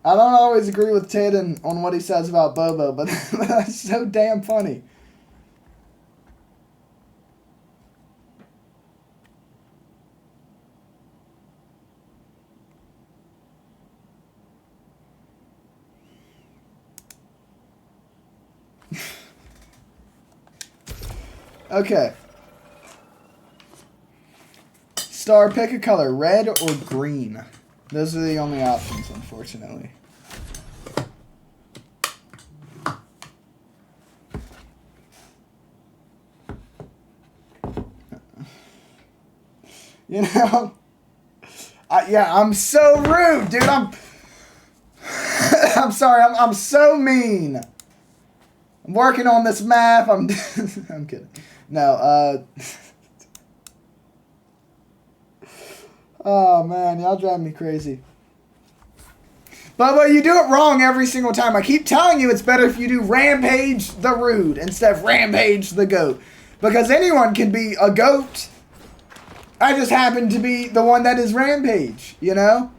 I don't always agree with Tayden on what he says about Bobo, but that's so damn funny. Okay. Star, pick a color, red or green. Those are the only options, unfortunately. You know? Yeah, I'm so rude, dude. I'm sorry. I'm so mean. I'm working on this map. I'm kidding. No, oh, man. Y'all drive me crazy. But you do it wrong every single time. I keep telling you it's better if you do Rampage the Rude instead of Rampage the Goat. Because anyone can be a goat. I just happen to be the one that is Rampage, you know?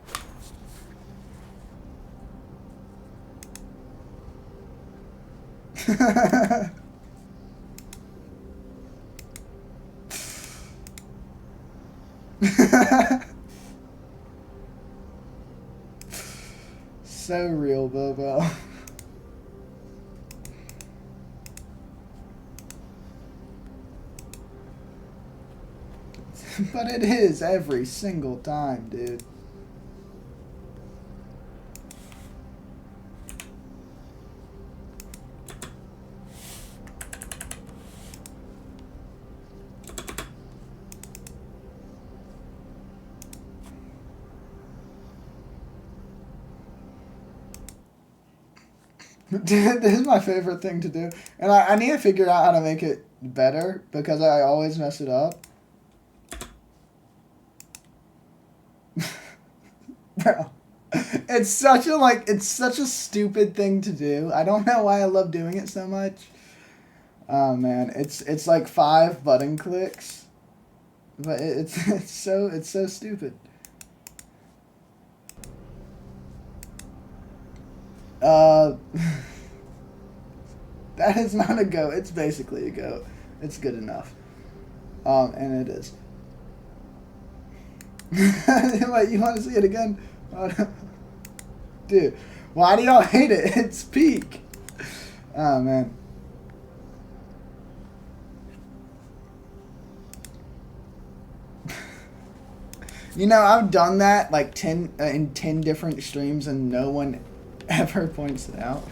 So real, Bobo. But it is every single time, dude. Dude, this is my favorite thing to do. And I need to figure out how to make it better because I always mess it up. Bro, it's such a stupid thing to do. I don't know why I love doing it so much. Oh man, it's like 5 button clicks, but it's so stupid. That is not a goat. It's basically a goat. It's good enough. And it is. Wait, you want to see it again? Oh, no. Dude, why do y'all hate it? It's peak. Oh, man. You know, I've done that like 10 in 10 different streams and no one ever points it out.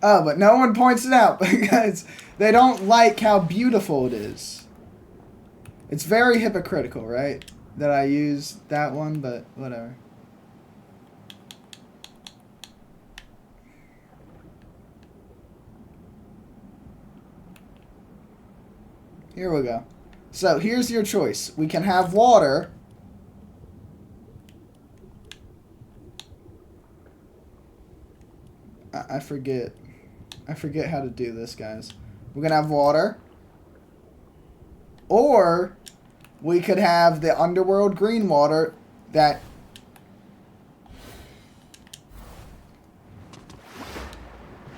Oh, but no one points it out because they don't like how beautiful it is. It's very hypocritical, right? That I use that one, but whatever. Here we go. So here's your choice. We can have water. I forget how to do this, guys. We're going to have water. Or we could have the underworld green water that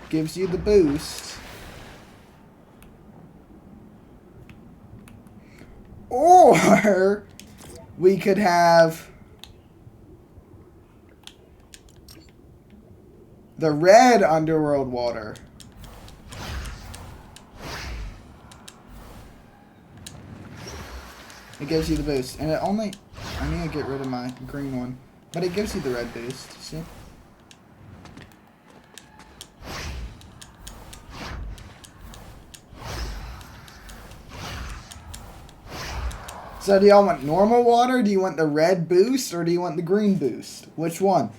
gives you the boost. Or we could have the red underworld water. It gives you the boost. And it only... I need to get rid of my green one. But it gives you the red boost, see? So do y'all want normal water? Do you want the red boost or do you want the green boost? Which one?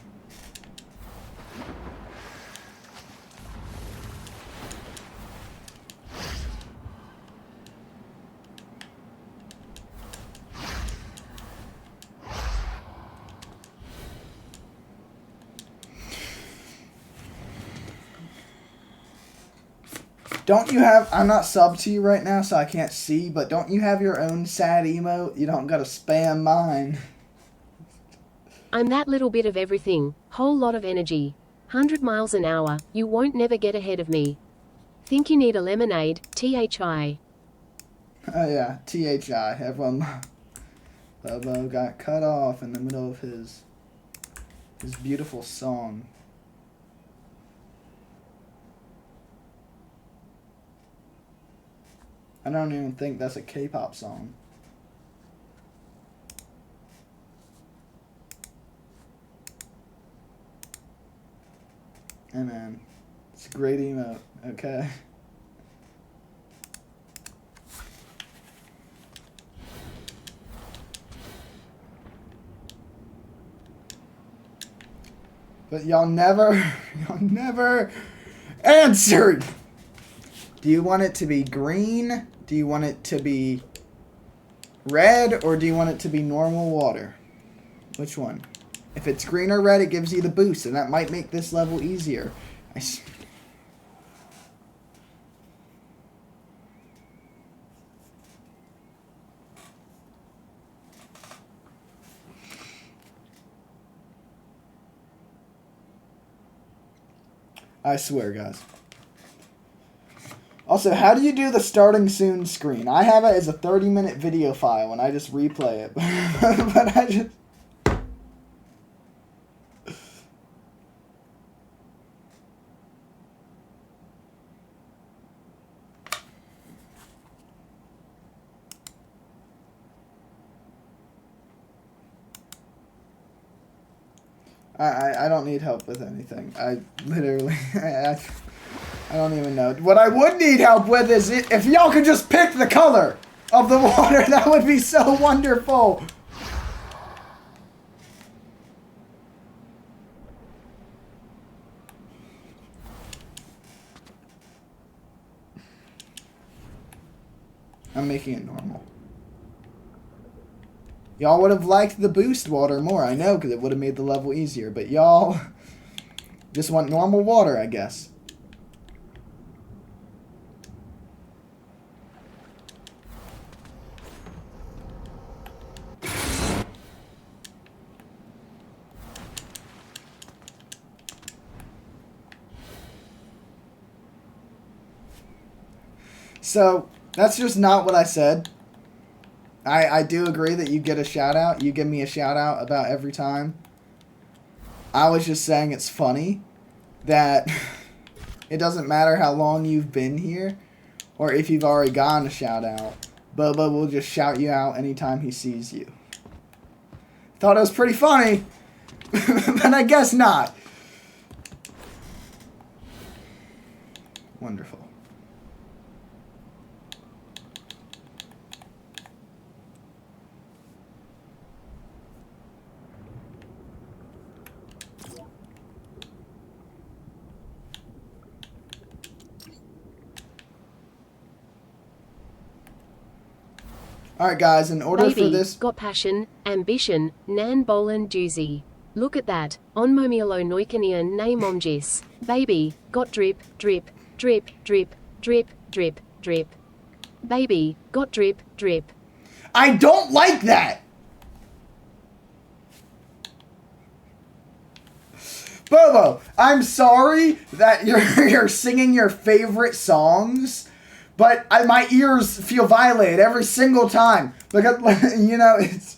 Don't you have, I'm not subbed to you right now, so I can't see, but don't you have your own sad emote? You don't gotta spam mine. I'm that little bit of everything, whole lot of energy. 100 miles an hour, you won't never get ahead of me. Think you need a lemonade, THI. Oh yeah, THI. Everyone, Bobo got cut off in the middle of his beautiful song. I don't even think that's a K-pop song. Hey man, it's a great emote, okay? But y'all never answered! Do you want it to be green? Do you want it to be red? Or do you want it to be normal water? Which one? If it's green or red, it gives you the boost, and that might make this level easier. I swear, guys. Also, how do you do the starting soon screen? I have it as a 30-minute video file, and I just replay it. But I just... I don't need help with anything. I literally... I don't even know. What I would need help with is if y'all could just pick the color of the water. That would be so wonderful. I'm making it normal. Y'all would have liked the boost water more, I know, because it would have made the level easier. But y'all just want normal water, I guess. So, that's just not what I said. I do agree that you get a shout out. You give me a shout out about every time. I was just saying it's funny that it doesn't matter how long you've been here or if you've already gotten a shout out. Bobo will just shout you out anytime he sees you. Thought it was pretty funny, but I guess not. Wonderful. Alright guys, in order Baby, for this... got passion, ambition, nan bolan doozy. Look at that, on momiolo noikanian name omjis. Baby, got drip, drip, drip, drip, drip, drip, drip. Baby, got drip, drip. I don't like that! Bobo, I'm sorry that you're singing your favorite songs, but my ears feel violated every single time. Because, you know, it's...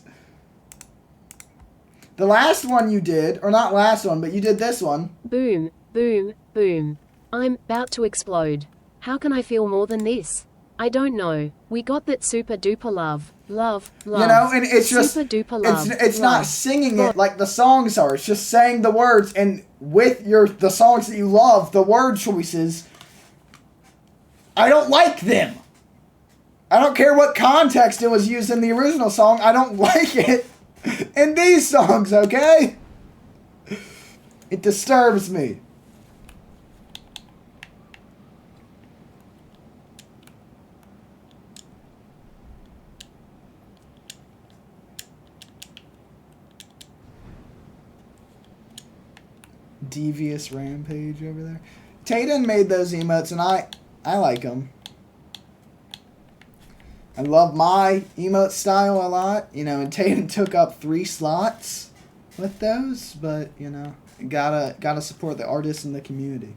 The last one you did, or not last one, but you did this one. Boom, boom, boom. I'm about to explode. How can I feel more than this? I don't know. We got that super duper love. Love, love. You know, and it's just super duper love. it's love. not singing it like the songs are. It's just saying the words, and with the songs that you love, the word choices, I don't like them. I don't care what context it was used in the original song. I don't like it in these songs, okay? It disturbs me. Devious Rampage over there. Tayden made those emotes, and I like them. I love my emote style a lot, you know, and Tayden took up 3 slots with those, but, you know, gotta support the artists in the community.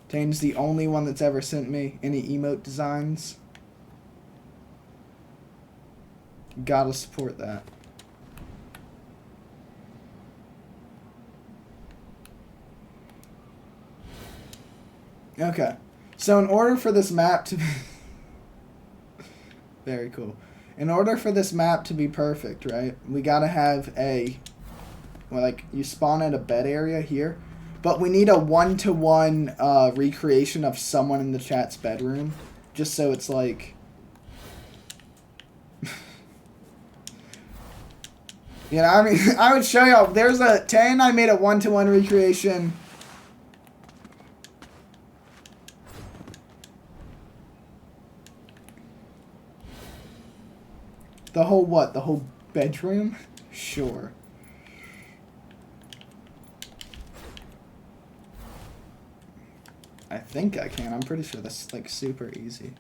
Tayden's the only one that's ever sent me any emote designs. Gotta support that. Okay, so in order for this map to be very cool. In order for this map to be perfect, right, we gotta have like, you spawn at a bed area here, but we need a 1-to-1 recreation of someone in the chat's bedroom, just so it's like, you know, I mean, I would show y'all, Tay and I made a 1-to-1 recreation. The whole what? The whole bedroom? Sure. I think I can. I'm pretty sure that's like super easy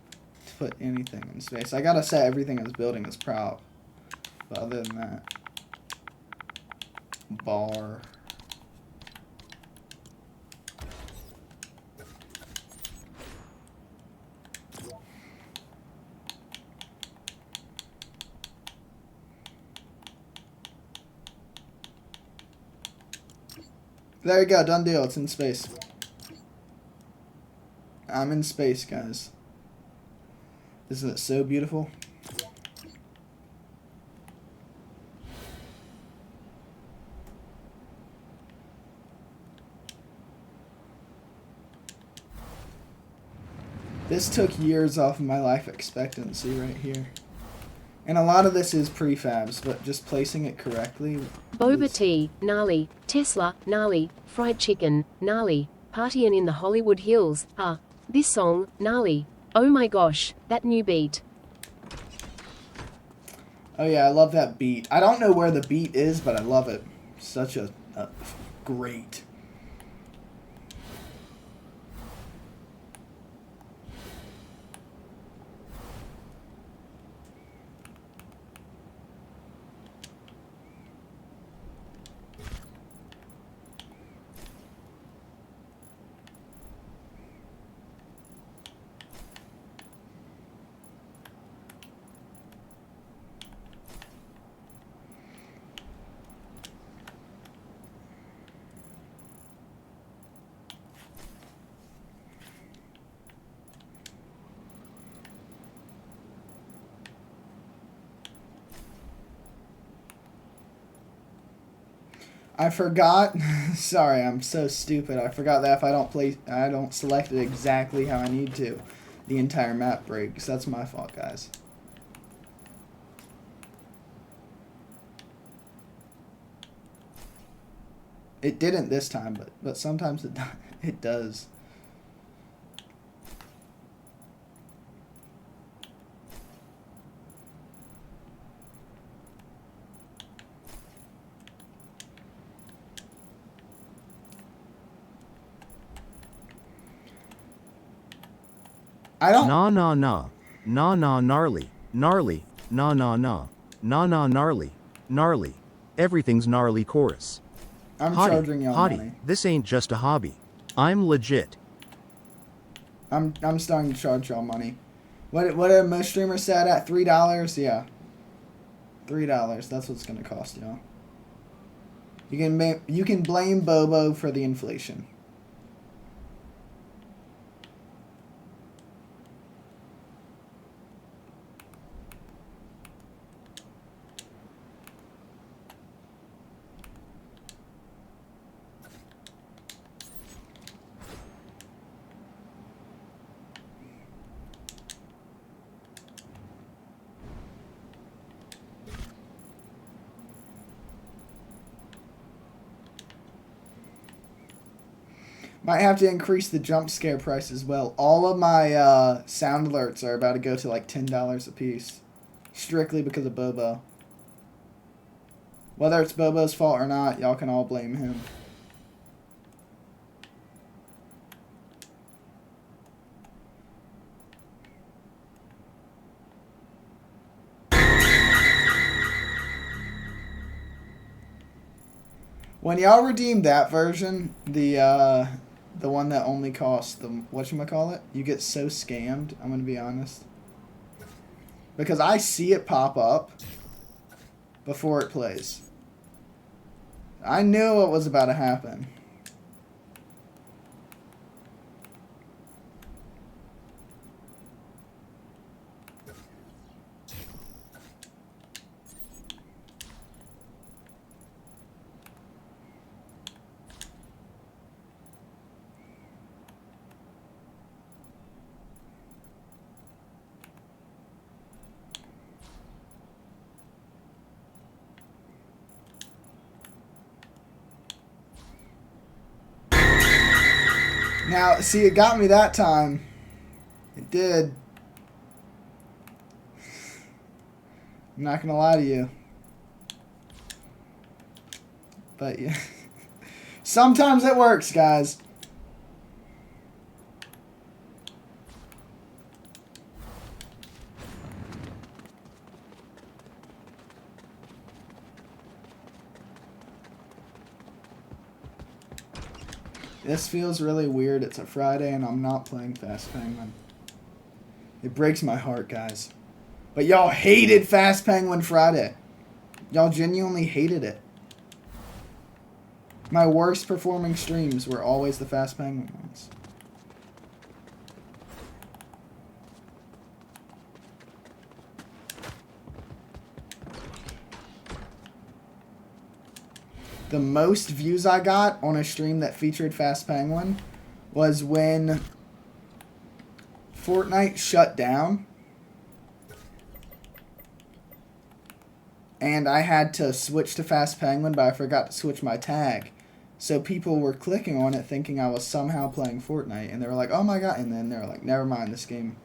to put anything in space. I gotta set everything in this building as prop. But other than that, bar. There you go, done deal. It's in space. I'm in space, guys. Isn't it so beautiful? This took years off of my life expectancy right here. And a lot of this is prefabs, but just placing it correctly. Boba tea, gnarly. Tesla, gnarly. Fried chicken, gnarly. Partyin' in the Hollywood Hills, this song, gnarly. Oh my gosh, that new beat. Oh yeah, I love that beat. I don't know where the beat is, but I love it. Such a great. I forgot. Sorry, I'm so stupid. I forgot that if I don't select it exactly how I need to, the entire map breaks. That's my fault, guys. It didn't this time, but sometimes it does. I don't. Nah nah nah. Nah nah gnarly. Gnarly. Nah nah nah. Nah nah gnarly. Gnarly. Everything's gnarly chorus. I'm charging y'all money. This ain't just a hobby. I'm legit. I'm starting to charge y'all money. What did most streamers said at $3? Yeah. $3. That's what's gonna cost y'all. You can blame Bobo for the inflation. Might have to increase the jump scare price as well. All of my sound alerts are about to go to like $10 a piece. Strictly because of Bobo. Whether it's Bobo's fault or not, y'all can all blame him. When y'all redeem that version, the one that only costs the whatchamacallit, you get so scammed, I'm gonna be honest. Because I see it pop up before it plays. I knew what was about to happen. Now, see, it got me that time. It did. I'm not gonna lie to you. But yeah. Sometimes it works, guys. This feels really weird. It's a Friday and I'm not playing Fast Penguin. It breaks my heart, guys. But y'all hated Fast Penguin Friday. Y'all genuinely hated it. My worst performing streams were always the Fast Penguin ones. The most views I got on a stream that featured Fast Penguin was when Fortnite shut down and I had to switch to Fast Penguin, but I forgot to switch my tag. So people were clicking on it thinking I was somehow playing Fortnite, and they were like, oh my god, and then they were like, never mind, this game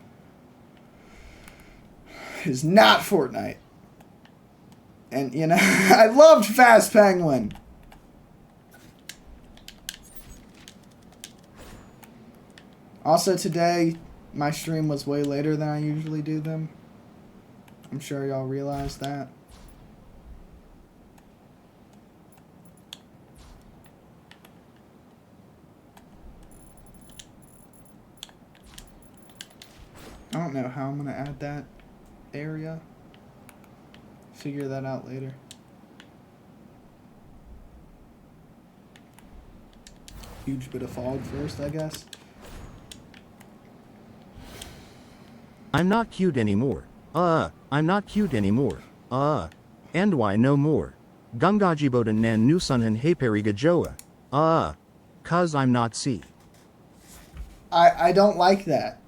is not Fortnite. And, you know, I loved Fast Penguin. Also today, my stream was way later than I usually do them. I'm sure y'all realize that. I don't know how I'm going to add that area. Figure that out later. Huge bit of fog first, I guess. I'm not cute anymore. I'm not cute anymore. And why no more? Gungajiboda nan nusunhan heperiga joa. Cause I'm not C. I don't like that.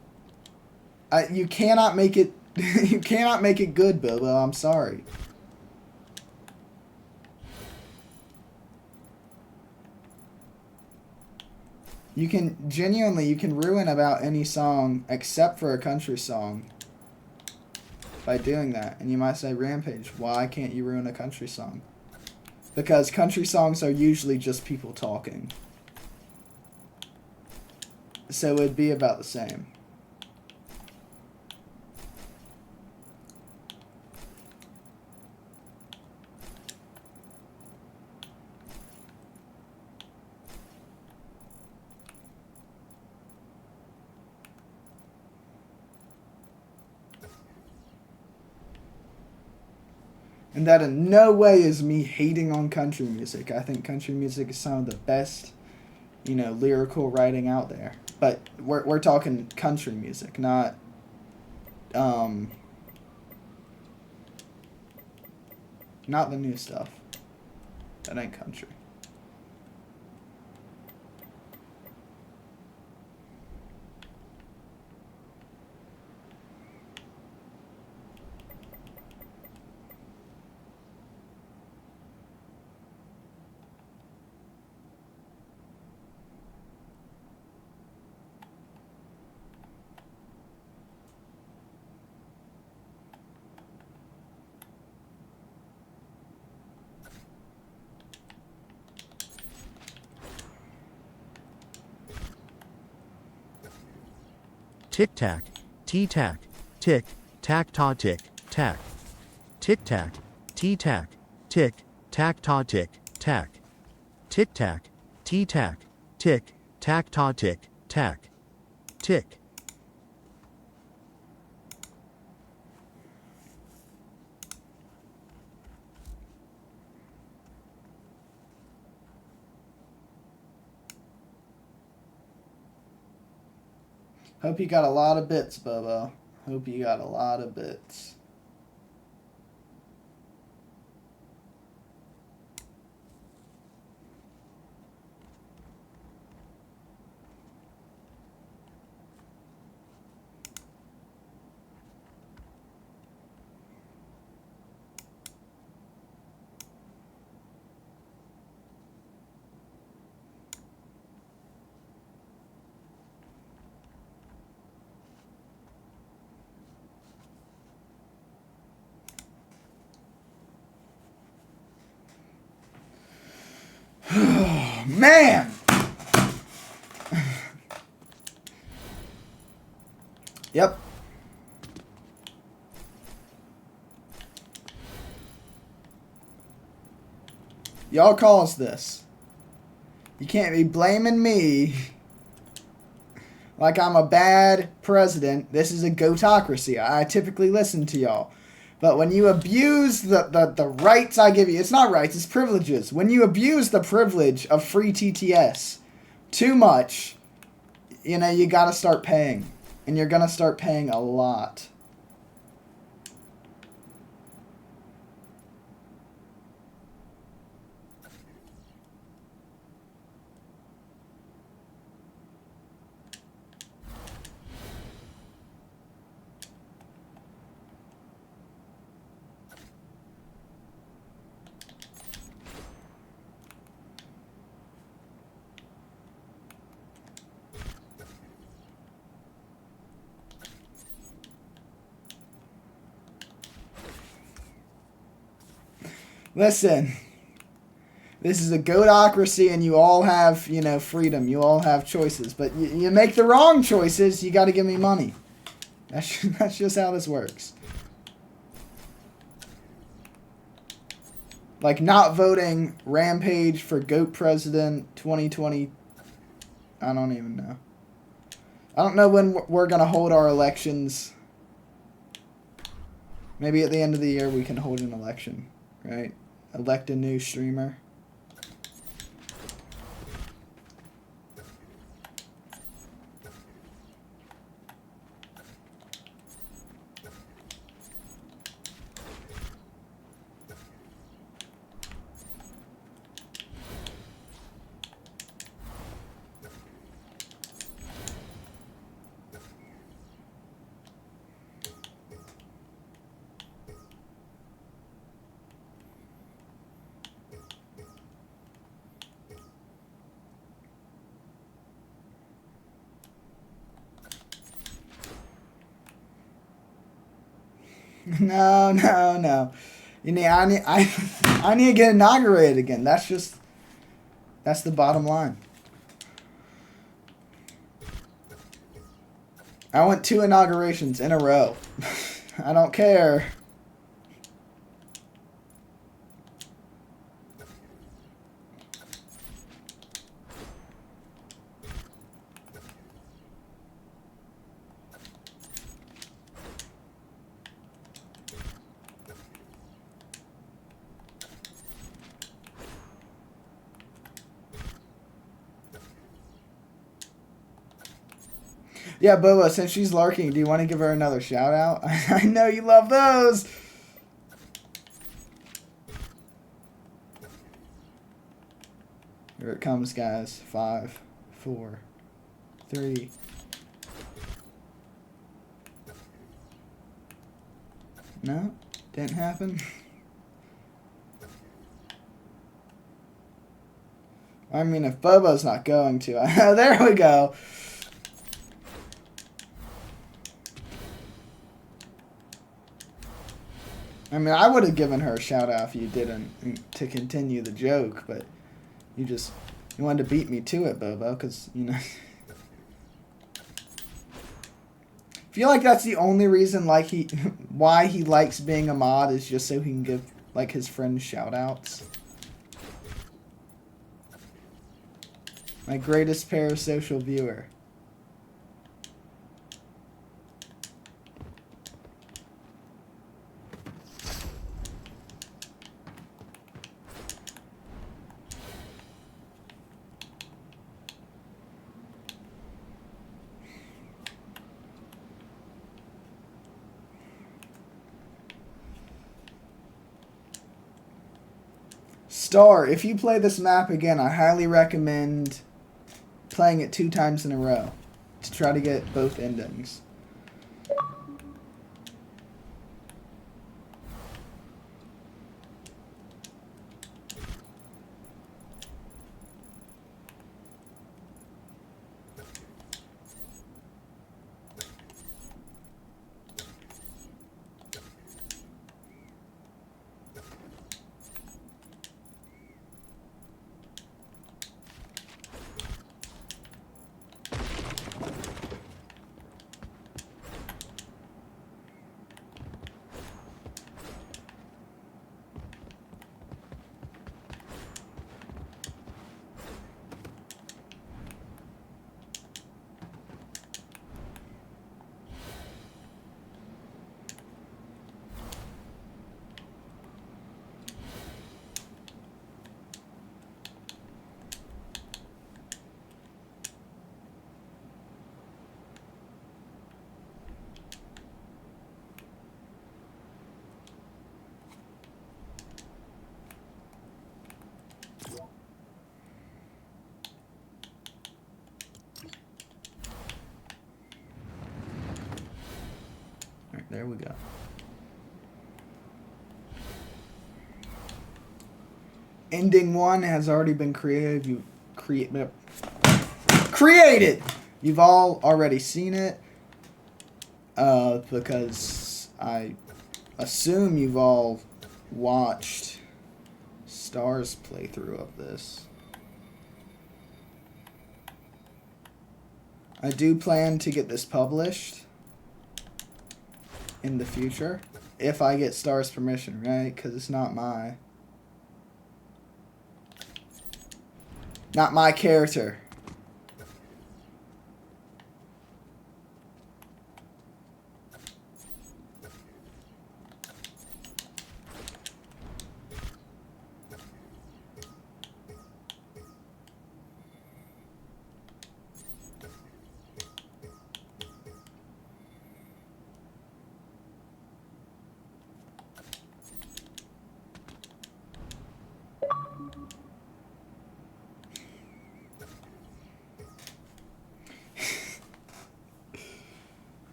You cannot make it you cannot make it good, Bobo. I'm sorry. You can genuinely, you can ruin about any song except for a country song by doing that. And you might say, Rampage, why can't you ruin a country song? Because country songs are usually just people talking. So it'd be about the same. And that in no way is me hating on country music. I think country music is some of the best, you know, lyrical writing out there. But we're talking country music, not not the new stuff. That ain't country. Tic tac, tea tac, tick, tac ta tick, tac. Tic tac, tea tac, tick, tac ta tick, tac. Tic tac, tea tac, tick, tac ta tick, tac. Tick. Hope you got a lot of bits, Bobo. Hope you got a lot of bits. Man! Yep. Y'all caused this. You can't be blaming me like I'm a bad president. This is a gotocracy. I typically listen to y'all. But when you abuse the rights I give you, it's not rights, it's privileges. When you abuse the privilege of free TTS too much, you know, you gotta start paying. And you're gonna start paying a lot. Listen, this is a godocracy and you all have, you know, freedom. You all have choices. But you make the wrong choices, you got to give me money. That's just how this works. Like not voting Rampage for GOAT President 2020. I don't even know. I don't know when we're going to hold our elections. Maybe at the end of the year we can hold an election, right? Elect a new streamer. No. I need to get inaugurated again. That's the bottom line. I went 2 inaugurations in a row. I don't care. Yeah, Boba, since she's lurking, do you want to give her another shout out? I know you love those. Here it comes, guys. 5, 4, 3. No? Didn't happen? I mean, if Bobo's not going to. There we go. I mean, I would have given her a shout out if you didn't, to continue the joke, but you wanted to beat me to it, Bobo, because, you know. I feel like that's the only reason like why he likes being a mod is just so he can give like his friends shout outs. My greatest parasocial viewer. Star, if you play this map again, I highly recommend playing it 2 times in a row to try to get both endings. Alright, there we go. Ending 1 has already been created. Created! You've all already seen it. Because I assume you've all watched Star's playthrough of this. I do plan to get this published in the future. If I get Star's permission, right? Because it's not my character.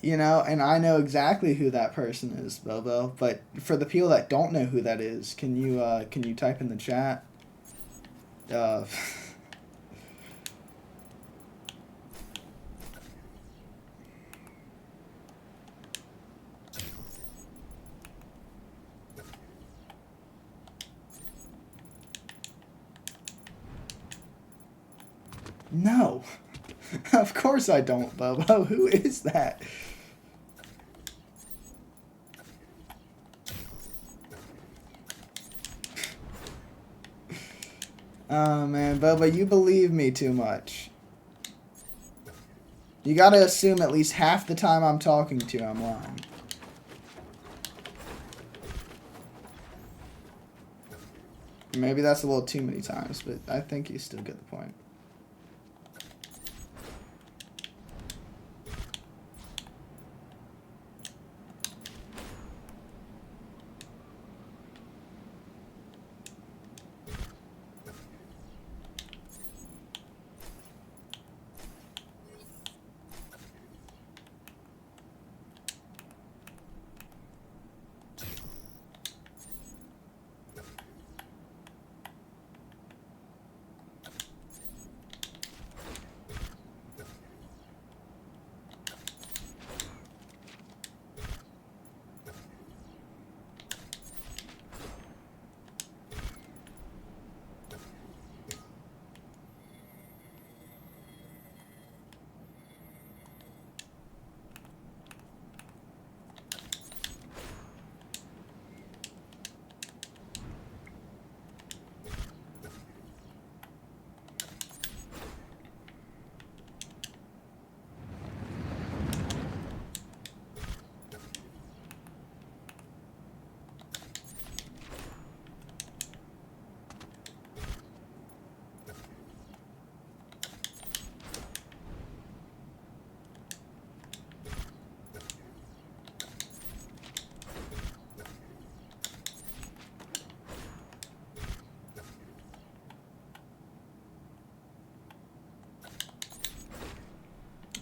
You know, and I know exactly who that person is, Bobo. But for the people that don't know who that is, can you type in the chat? No, of course I don't, Bobo. Who is that? Oh man, Boba, you believe me too much. You gotta assume at least half the time I'm talking to you, I'm lying. Maybe that's a little too many times, but I think you still get the point.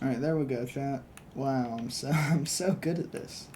Alright, there we go, chat. Wow, I'm so good at this.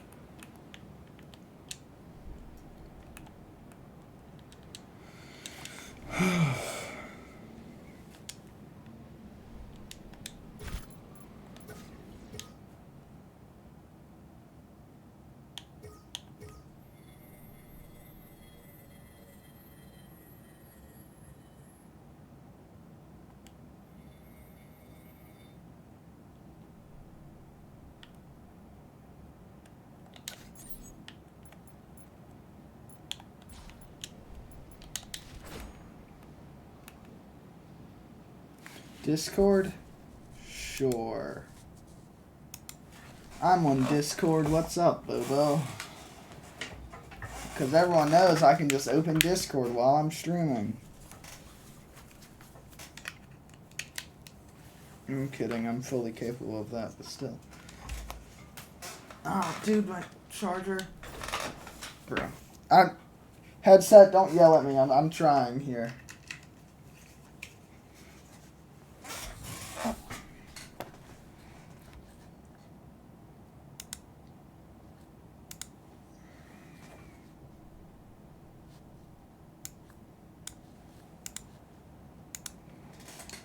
Discord? Sure. I'm on Discord. What's up, Bobo? Because everyone knows I can just open Discord while I'm streaming. I'm kidding. I'm fully capable of that, but still. Oh, dude, my charger. Bro. Headset, don't yell at me. I'm trying here.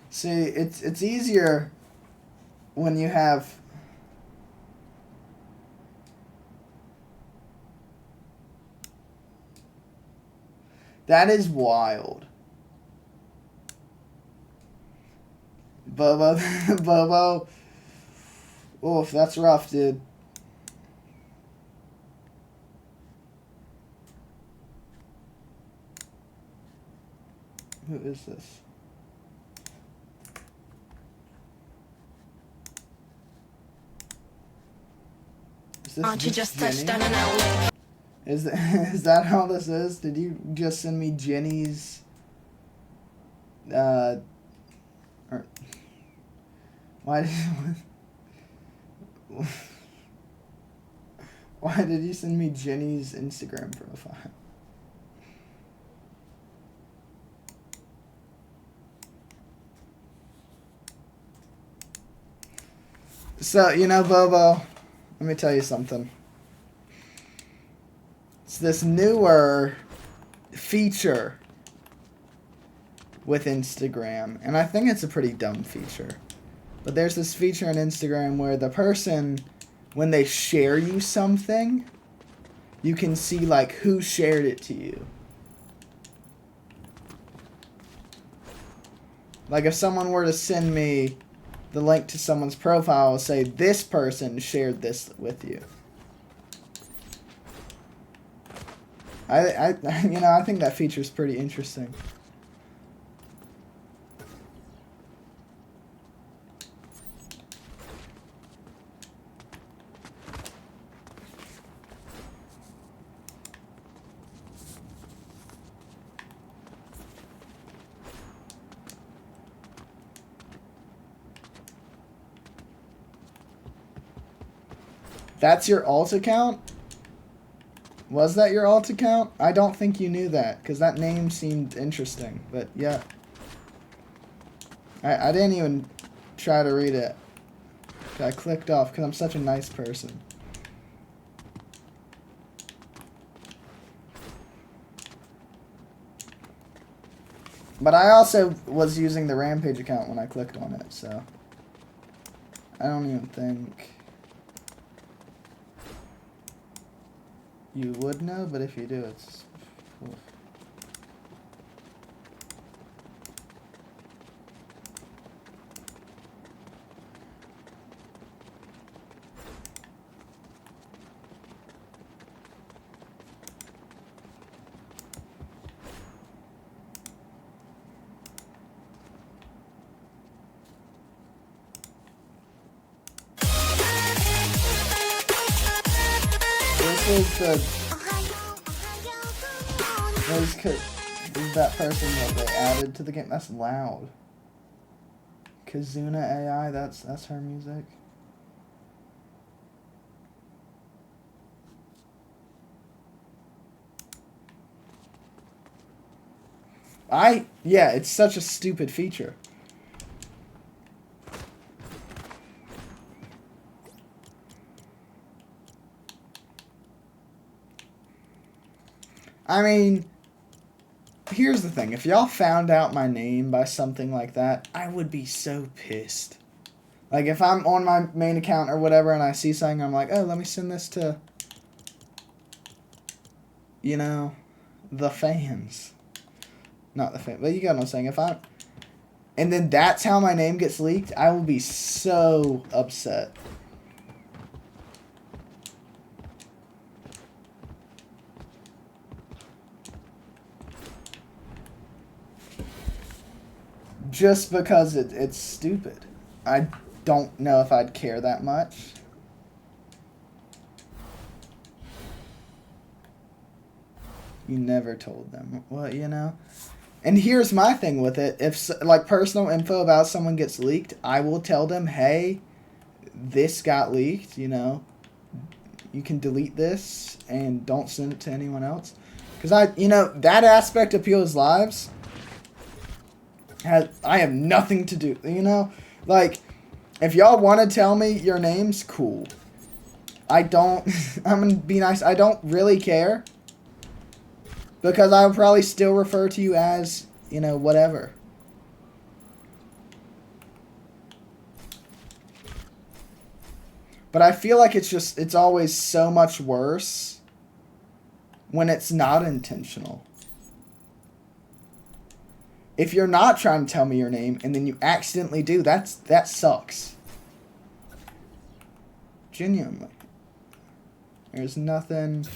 See, it's easier when you have that is wild. Bobo Bobo. Oof, that's rough, dude. Who is this? Aren't you just touched down an outlet? Is that all this is? Did you just send me Jenny's or why did why did you send me Jenny's Instagram profile? So, you know, Bobo, let me tell you something. It's this newer feature with Instagram, and I think it's a pretty dumb feature. But there's this feature on Instagram where the person, when they share you something, you can see, like, who shared it to you. Like, if someone were to send me the link to someone's profile, will say, this person shared this with you. I you know, I think that feature is pretty interesting. That's your alt account? Was that your alt account? I don't think you knew that, because that name seemed interesting. But, yeah. I didn't even try to read it. I clicked off, because I'm such a nice person. But I also was using the Rampage account when I clicked on it, so I don't even think you would know, but if you do, it's cool. This is that person that they added to the game. That's loud. Kazuna AI, that's her music. Yeah, it's such a stupid feature. I mean, here's the thing. If y'all found out my name by something like that, I would be so pissed. Like, if I'm on my main account or whatever and I see something, I'm like, oh, let me send this to, you know, the fans. Not the fans, but you get what I'm saying. If I'm... And then that's how my name gets leaked, I will be so upset. Just because it's stupid. I don't know if I'd care that much. You never told them. Well, you know. And here's my thing with it. If, like, personal info about someone gets leaked, I will tell them, hey, this got leaked, you know. You can delete this and don't send it to anyone else. Because you know, that aspect of people's lives, I have nothing to do, you know. Like, if y'all want to tell me your names, cool. I don't, I'm going to be nice, I don't really care. Because I would probably still refer to you as, you know, whatever. But I feel like it's always so much worse when it's not intentional. If you're not trying to tell me your name and then you accidentally do, that sucks. Genuinely. There's nothing...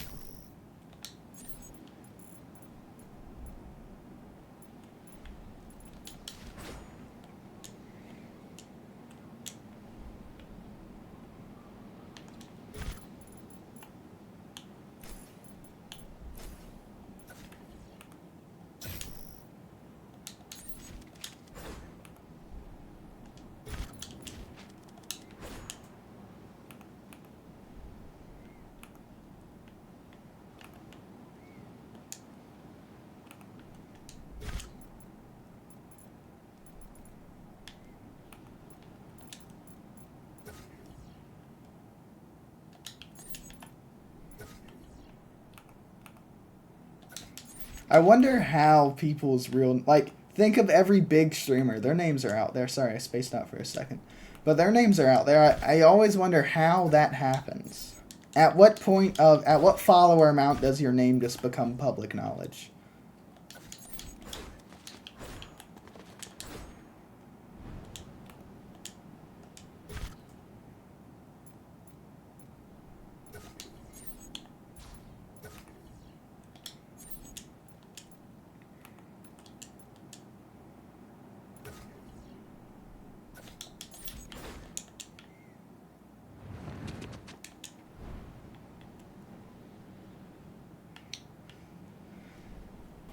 I wonder how people's real... Like, think of every big streamer. Their names are out there. Sorry, I spaced out for a second. But their names are out there. I always wonder how that happens. At what point of... At what follower amount does your name just become public knowledge?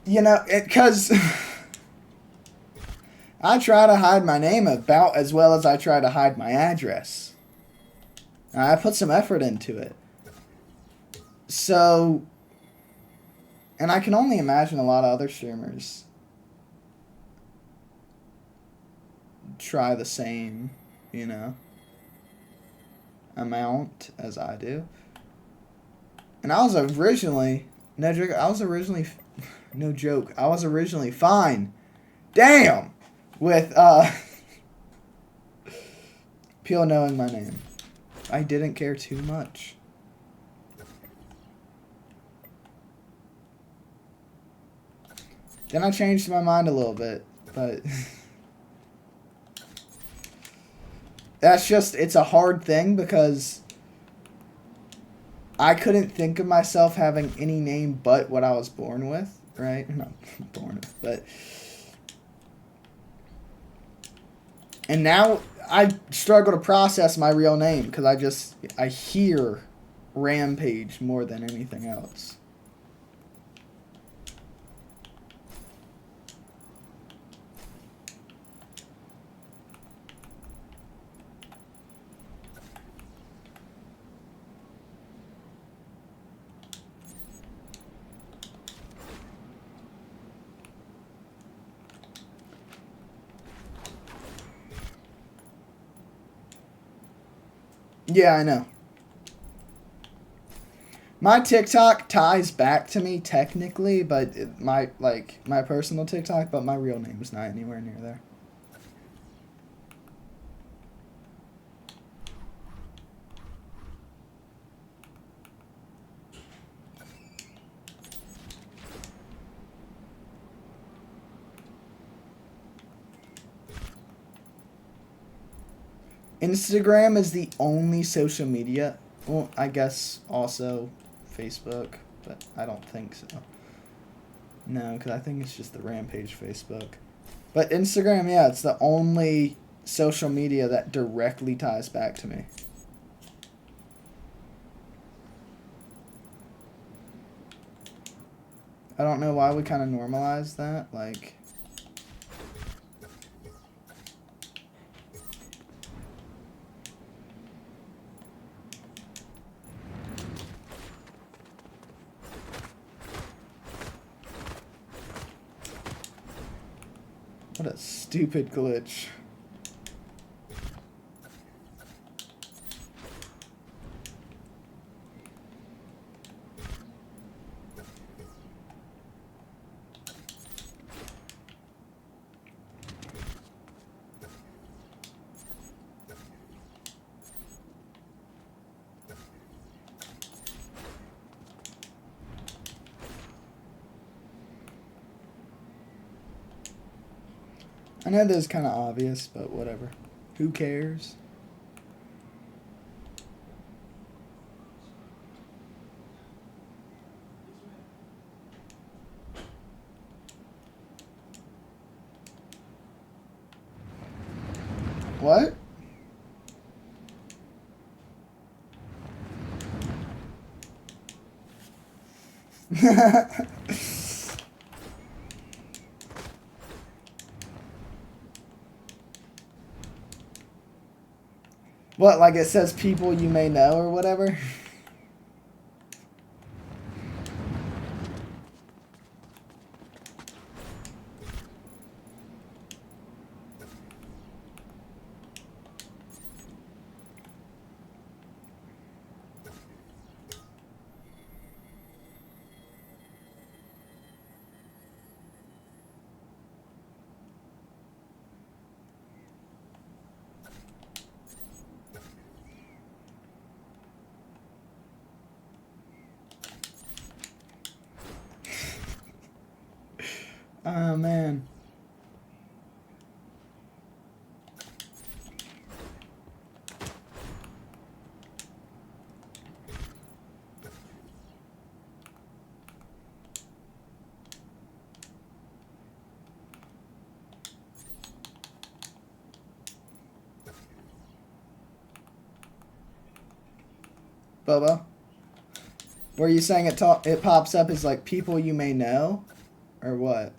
You know, because I try to hide my name about as well as I try to hide my address. I put some effort into it. So, and I can only imagine a lot of other streamers try the same, you know, amount as I do. And I was originally, no joke, no joke, I was originally fine. Damn! With, people knowing my name. I didn't care too much. Then I changed my mind a little bit, but... That's just, it's a hard thing because... I couldn't think of myself having any name but what I was born with, right? Not born with, but... And now I struggle to process my real name because I hear Rampage more than anything else. Yeah, I know. My TikTok ties back to me technically, but my personal TikTok, but my real name's not anywhere near there. Instagram is the only social media. Well, I guess also Facebook, but I don't think so. No, because I think it's just the Rampage Facebook. But Instagram, yeah, it's the only social media that directly ties back to me. I don't know why we kind of normalize that, like... What a stupid glitch. I know this is kind of obvious, but whatever. Who cares? What? What, like it says people you may know or whatever? Oh, man. Bubba? Were you saying it pops up as like people you may know? Or what?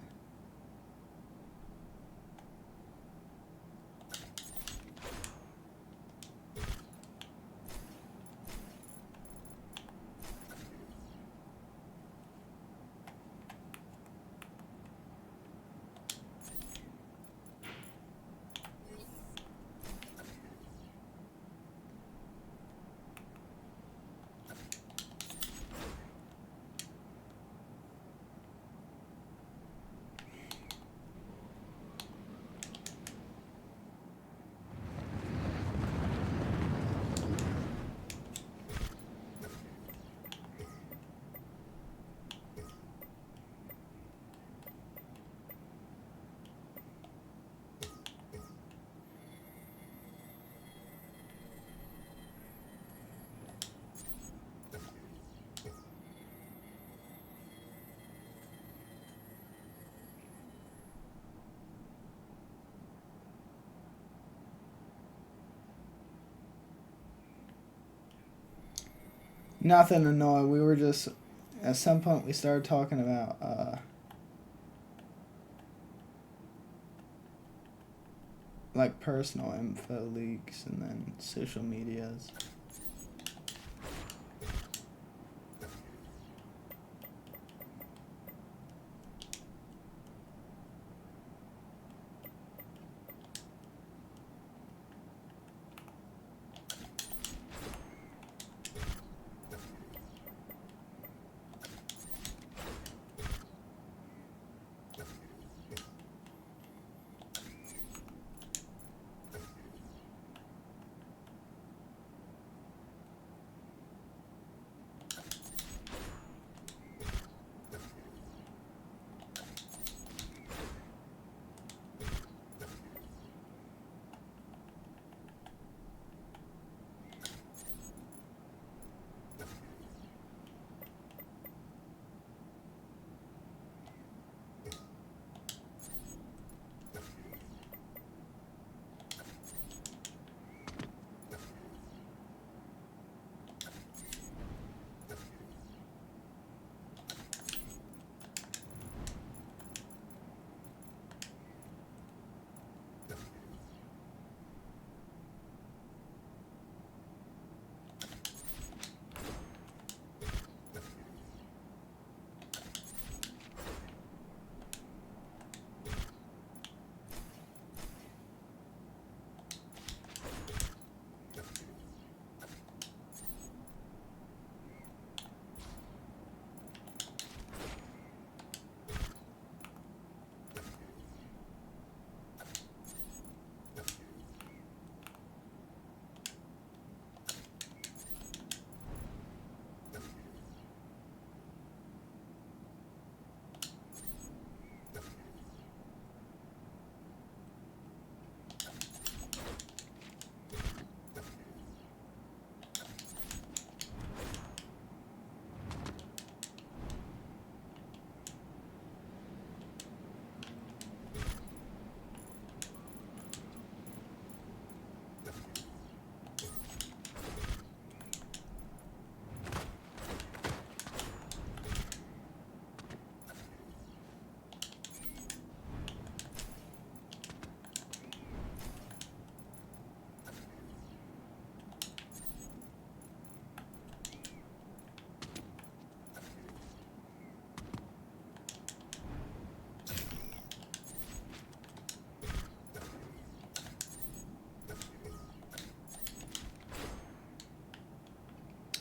Nothing annoying. We were just... At some point we started talking about... like personal info leaks and then social medias.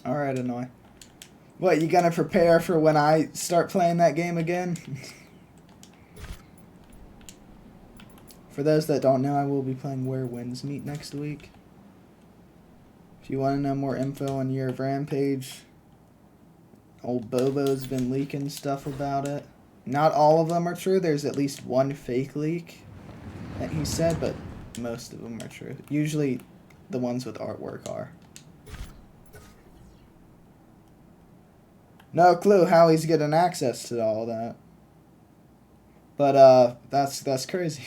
Alright, Annoy. What, you gonna prepare for when I start playing that game again? For those that don't know, I will be playing Where Winds Meet next week. If you want to know more info on Year of Rampage, old Bobo's been leaking stuff about it. Not all of them are true. There's at least one fake leak that he said, but most of them are true. Usually the ones with artwork are. No clue how he's getting access to all that. But that's crazy.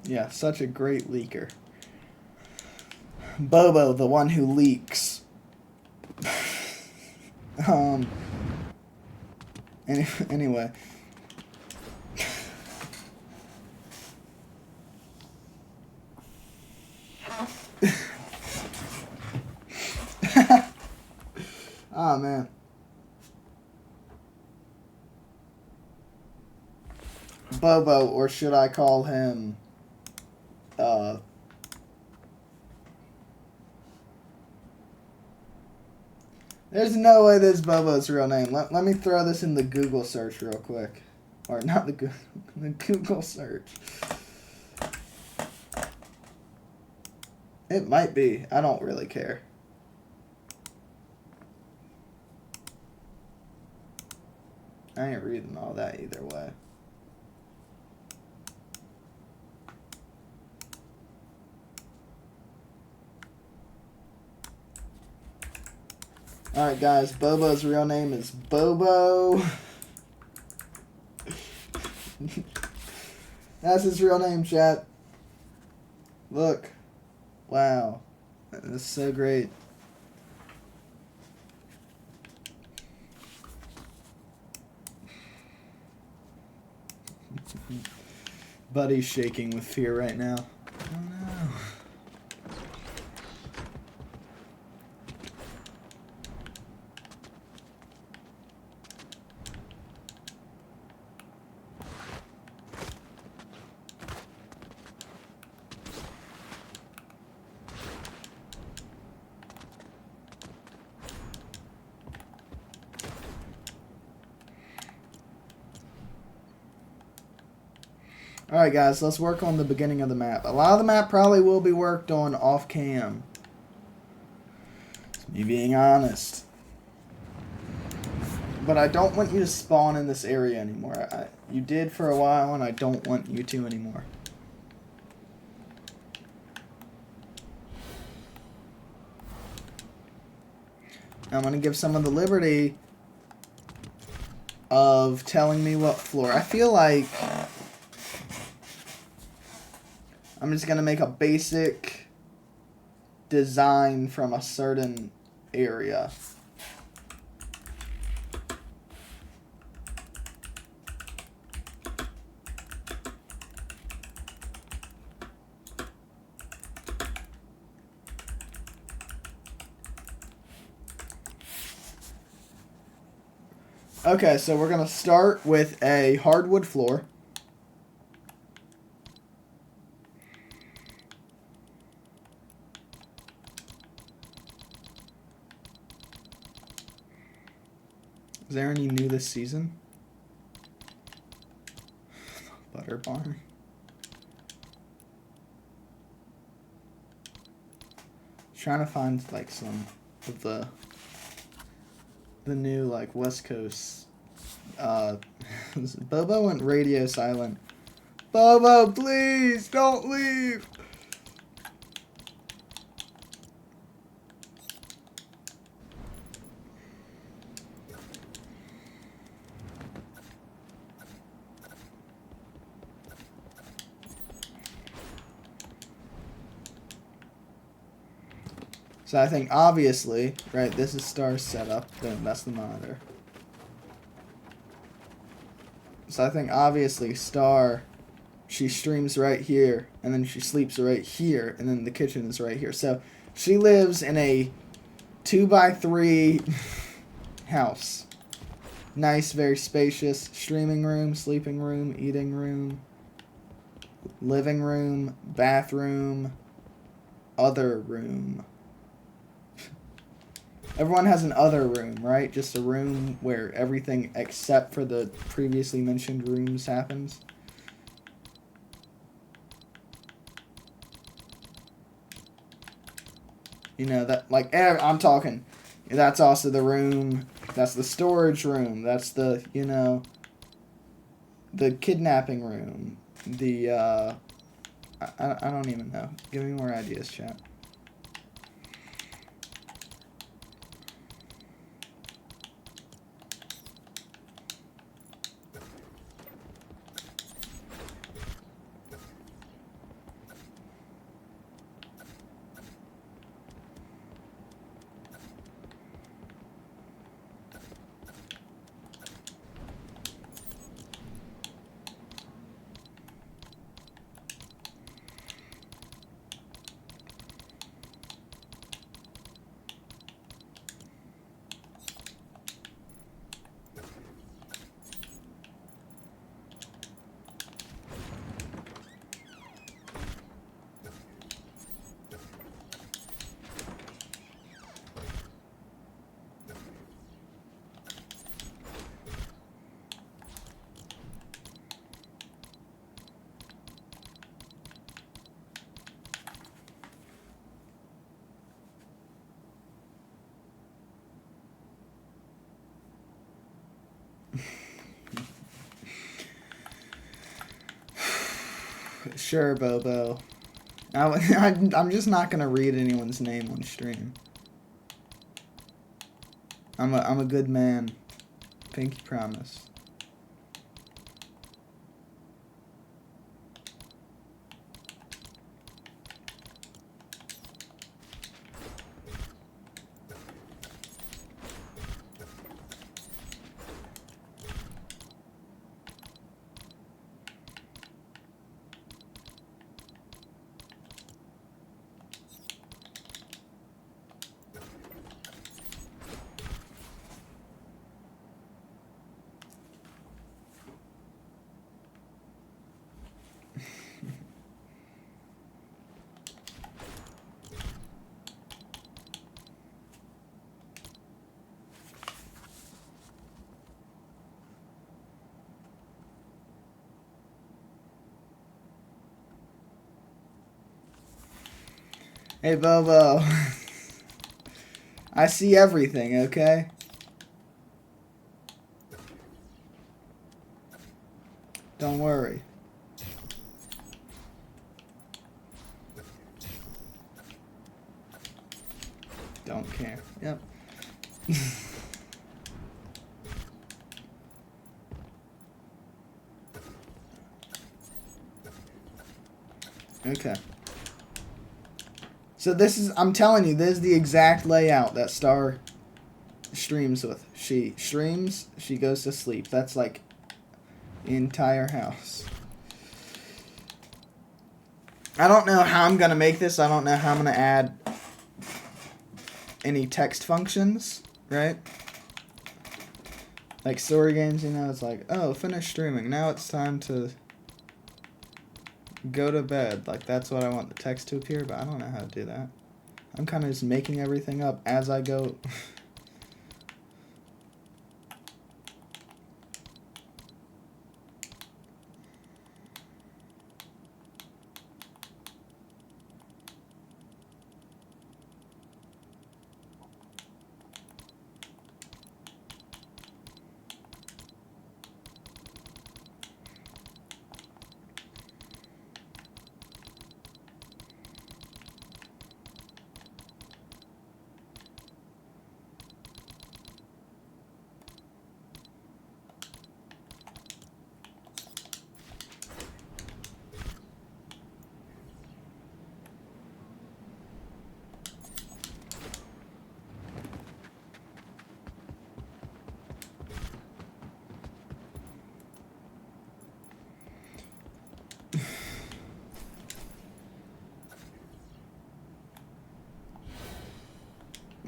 Yeah, such a great leaker. Bobo, the one who leaks. Anyway. Oh, man. Bobo, or should I call him... There's no way this is Bobo's real name. Let me throw this in the Google search real quick. Or not the Google search. It might be. I don't really care. I ain't reading all that either way. Alright guys, Bobo's real name is Bobo. That's his real name, chat. Look. Wow. That's so great. Buddy's shaking with fear right now. Oh no. Alright guys, let's work on the beginning of the map. A lot of the map probably will be worked on off cam. It's me being honest. But I don't want you to spawn in this area anymore. You did for a while and I don't want you to anymore. I'm going to give someone the liberty of telling me what floor. I feel like I'm just going to make a basic design from a certain area. Okay, so we're going to start with a hardwood floor. Is there any new this season? Butter barn. Trying to find like some of the new like West Coast. Bobo went radio silent. Bobo, please don't leave. So I think obviously, right, this is Star's setup, then that's the monitor. So I think obviously Star, she streams right here, and then she sleeps right here, and then the kitchen is right here. So she lives in a 2x3 house. Nice, very spacious streaming room, sleeping room, eating room, living room, bathroom, other room. Everyone has an other room, right? Just a room where everything except for the previously mentioned rooms happens. You know, that, like, I'm talking, that's also the room, that's the storage room, that's the, you know, the kidnapping room, the, I don't even know. Give me more ideas, chat. Sure, Bobo. I'm just not gonna read anyone's name on stream. I'm a good man. Pinky promise. Hey, Bobo. I see everything, okay? Don't worry. Don't care. Yep. Okay. So this is, I'm telling you, this is the exact layout that Star streams with. She streams, she goes to sleep. That's like the entire house. I don't know how I'm going to make this. I don't know how I'm going to add any text functions, right? Like story games, you know, it's like, oh, finish streaming. Now it's time to go to bed. Like, that's what I want the text to appear, but I don't know how to do that. I'm kind of just making everything up as I go.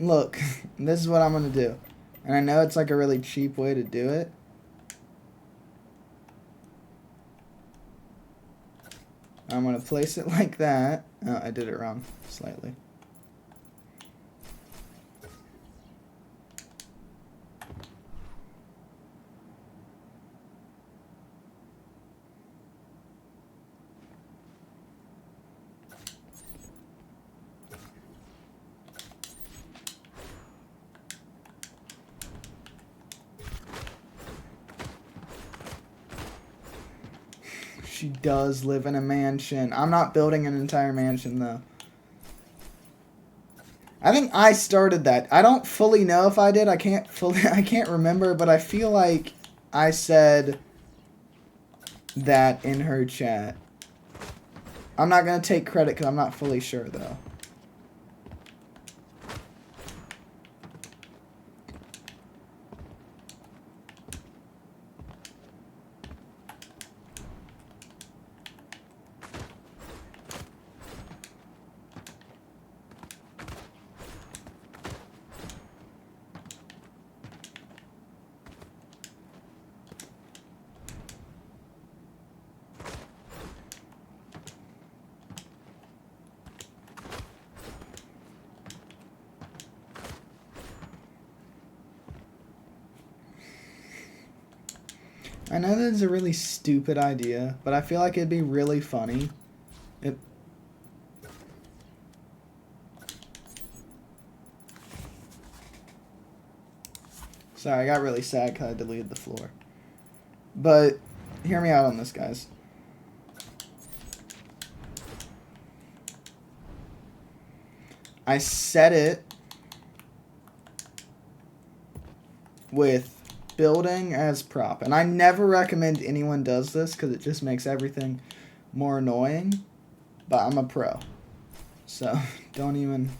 Look, this is what I'm gonna do. And I know it's like a really cheap way to do it. I'm gonna place it like that. Oh, I did it wrong slightly. She does live in a mansion. I'm not building an entire mansion, though. I think I started that. I don't fully know if I did. I can't remember, but I feel like I said that in her chat. I'm not going to take credit because I'm not fully sure, though. I know that is a really stupid idea, but I feel like it'd be really funny. Sorry, I got really sad because I deleted the floor. But, hear me out on this, guys. I set it with building as prop. And I never recommend anyone does this because it just makes everything more annoying. But I'm a pro. So, don't even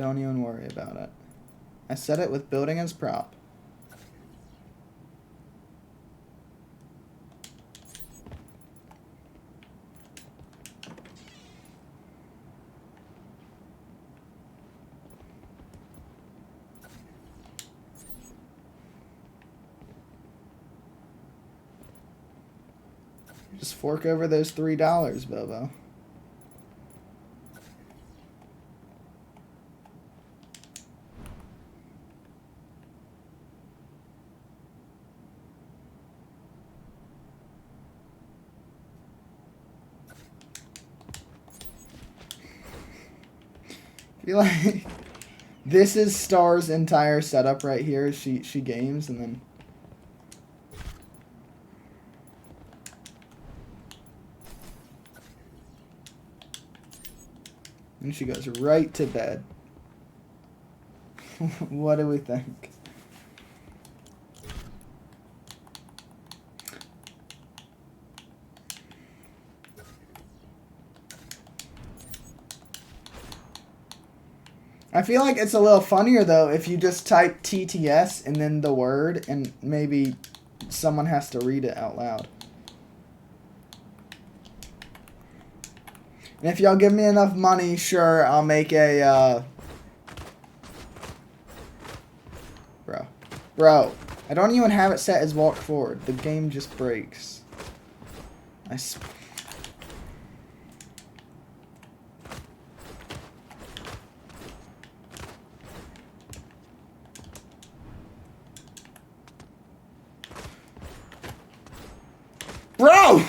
worry about it. I set it with building as prop. Just fork over those $3, Bobo. I feel like this is Star's entire setup right here. She games and then she goes right to bed. What do we think? I feel like it's a little funnier, though, if you just type TTS and then the word, and maybe someone has to read it out loud. And if y'all give me enough money, sure, I'll make a, Bro, I don't even have it set as walk forward. The game just breaks. Bro!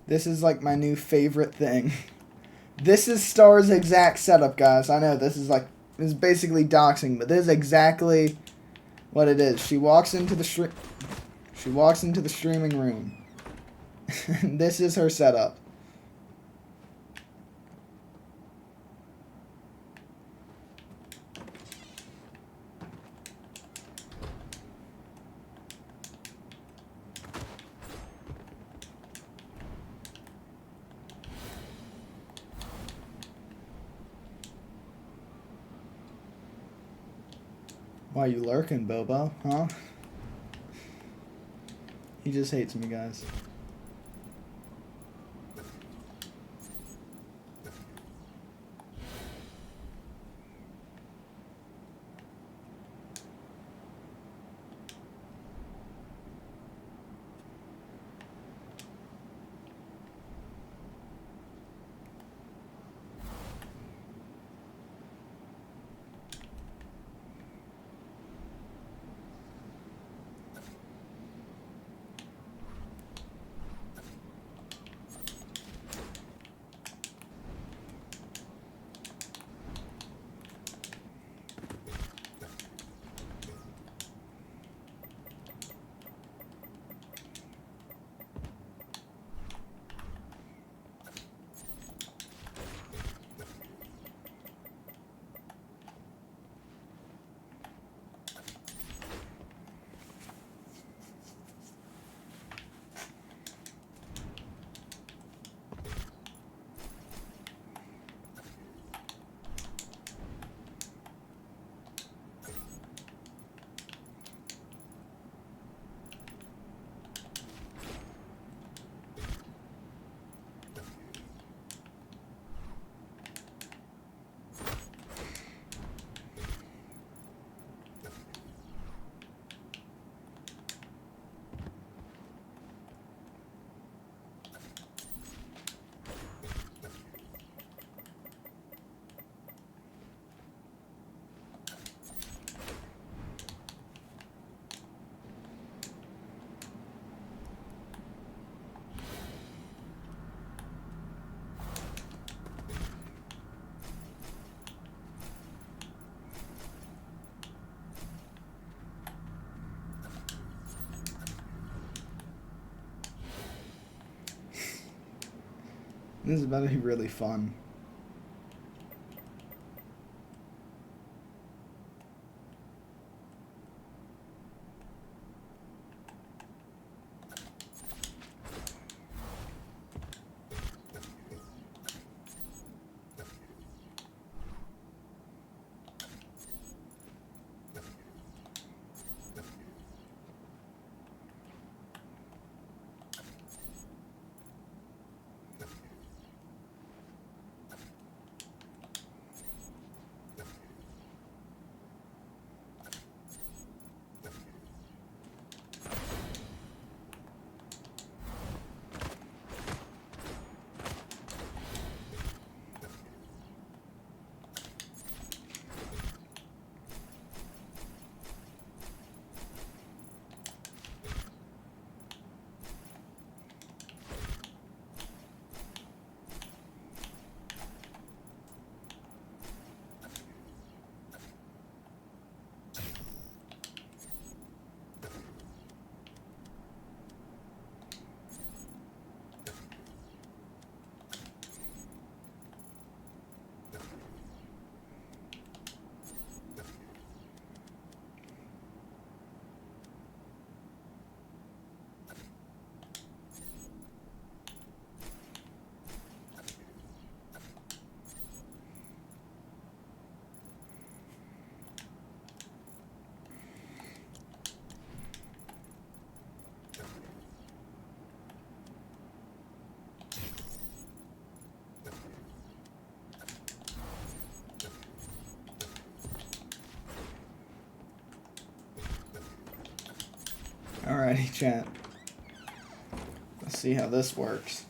This is like my new favorite thing. This is Star's exact setup, guys. I know this is basically doxing, but this is exactly what it is. She walks into the streaming room. This is her setup. Why you lurking, Bobo? Huh? He just hates me, guys. This is about to be really fun. Alrighty, chat. Let's see how this works.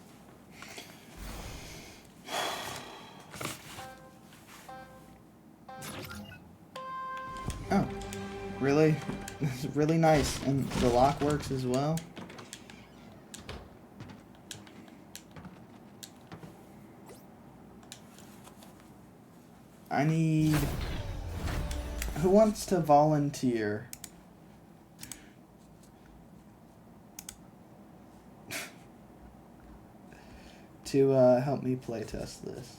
Oh, really? This is really nice. And the lock works as well? I need... Who wants to volunteer? To help me playtest this.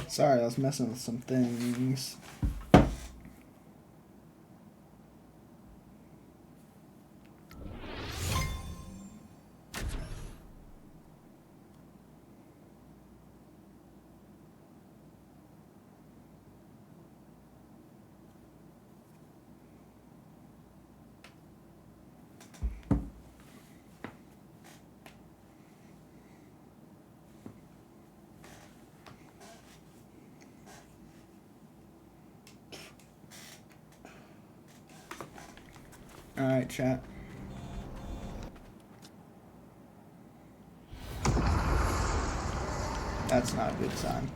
Sorry, I was messing with some things. Alright, chat. That's not a good sign.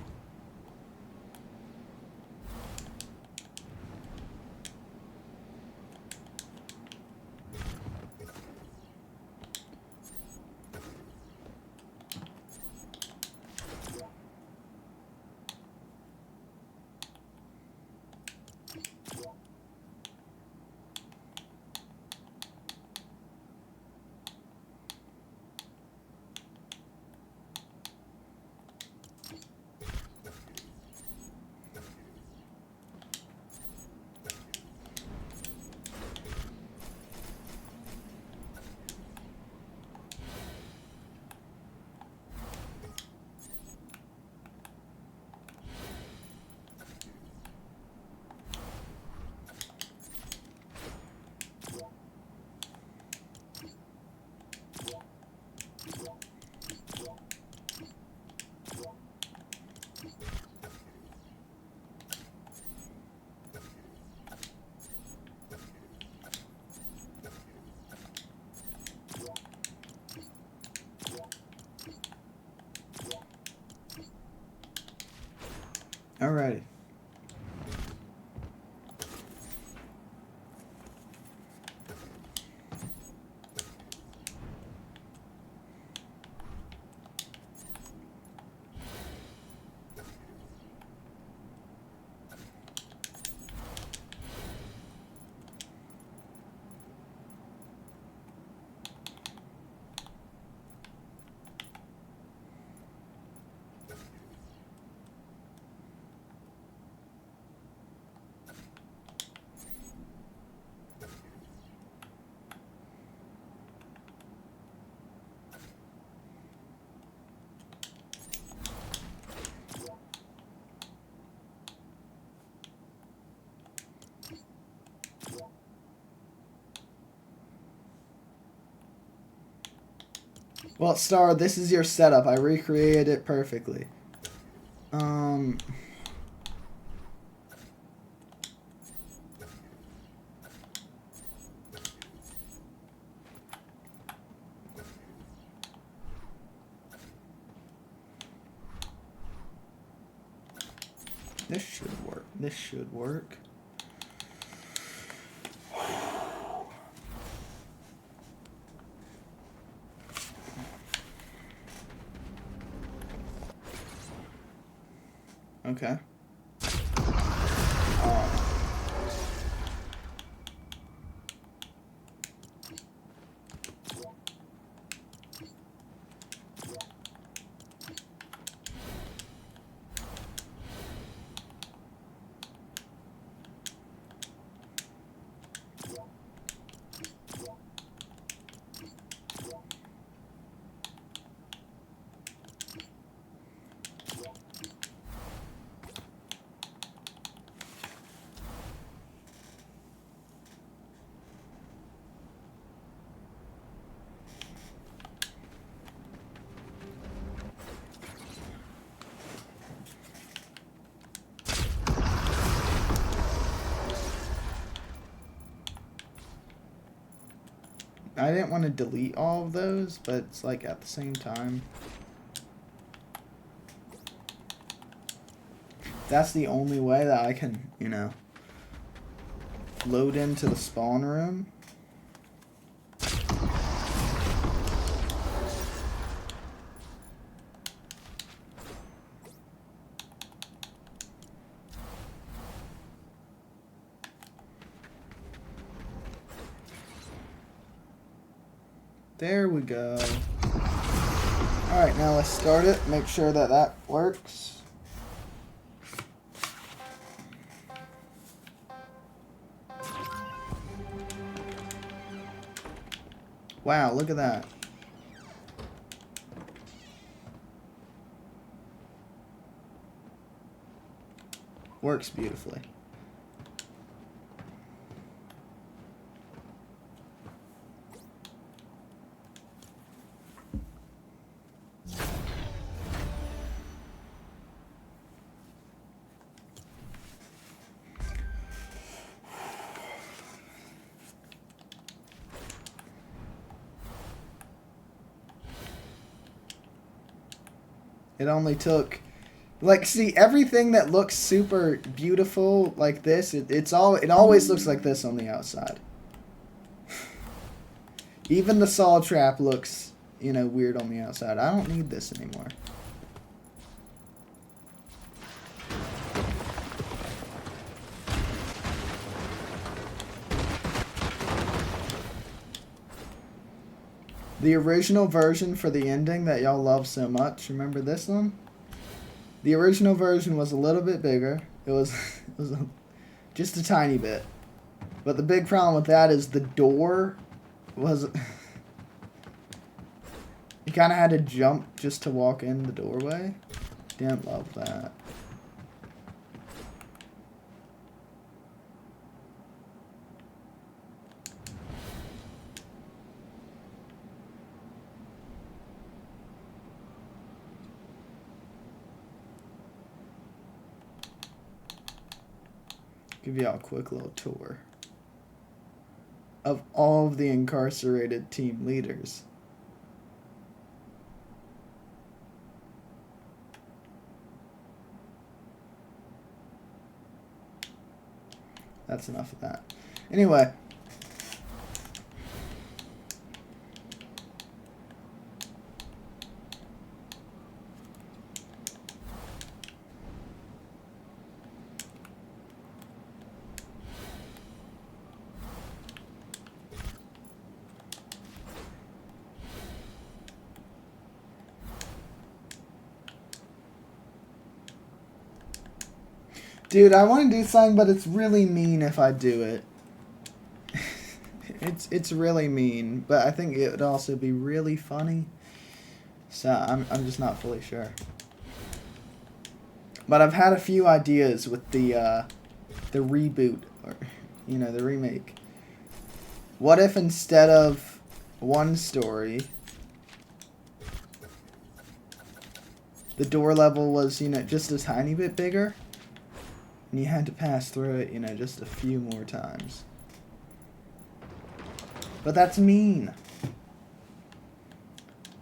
Alrighty. Well, Star, this is your setup. I recreated it perfectly. This should work. This should work. Okay. I didn't want to delete all of those, but it's like at the same time. That's the only way that I can, you know, load into the spawn room. There we go. Alright, now let's start it. Make sure that that works. Wow, look at that. Works beautifully. It only took, like, see, everything that looks super beautiful like this, it always looks like this on the outside. Even the saw trap looks, you know, weird on the outside. I don't need this anymore. The original version for the ending that y'all love so much, remember this one? The original version was a little bit bigger. It was just a tiny bit. But the big problem with that is the door was... you kind of had to jump just to walk in the doorway. Didn't love that. Give y'all a quick little tour of all of the incarcerated team leaders. That's enough of that. Anyway. Dude, I want to do something, but it's really mean if I do it. It's really mean, but I think it would also be really funny. So I'm just not fully sure. But I've had a few ideas with the reboot, or you know, the remake. What if instead of one story, the door level was, you know, just a tiny bit bigger? And you had to pass through it, you know, just a few more times. But that's mean.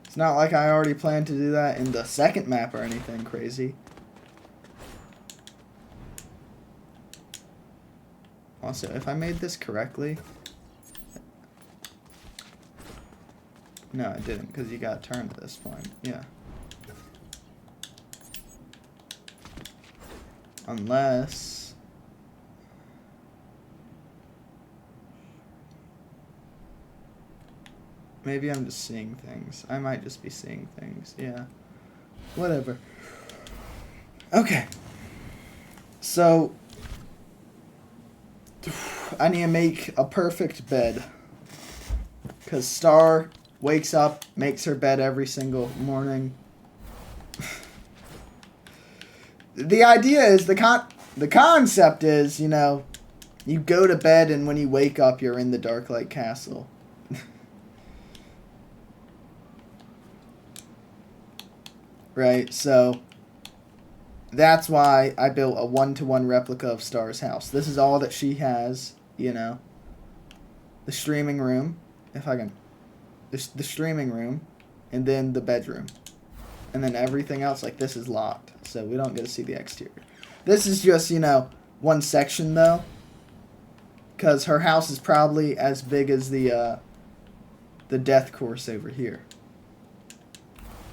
It's not like I already planned to do that in the second map or anything crazy. Also, if I made this correctly... No, I didn't, because you got to turn at this point. Yeah. Unless... Maybe I'm just seeing things. I might just be seeing things. Yeah. Whatever. Okay. So... I need to make a perfect bed. Because Star wakes up, makes her bed every single morning. The idea is, the concept is, you know, you go to bed and when you wake up, you're in the Darklight Castle. Right, so that's why I built a one-to-one replica of Star's house. This is all that she has, you know. The streaming room, if I can. The streaming room, and then the bedroom. And then everything else, like this, is locked. So we don't get to see the exterior. This is just, you know, one section, though. Because her house is probably as big as the death course over here.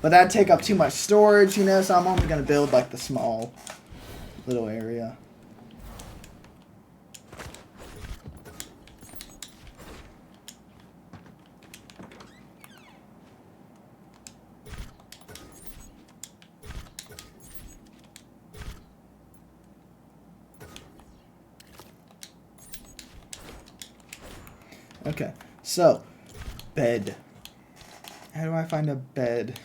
But that'd take up too much storage, you know, so I'm only going to build, like, the small little area. Okay, so, bed. How do I find a bed?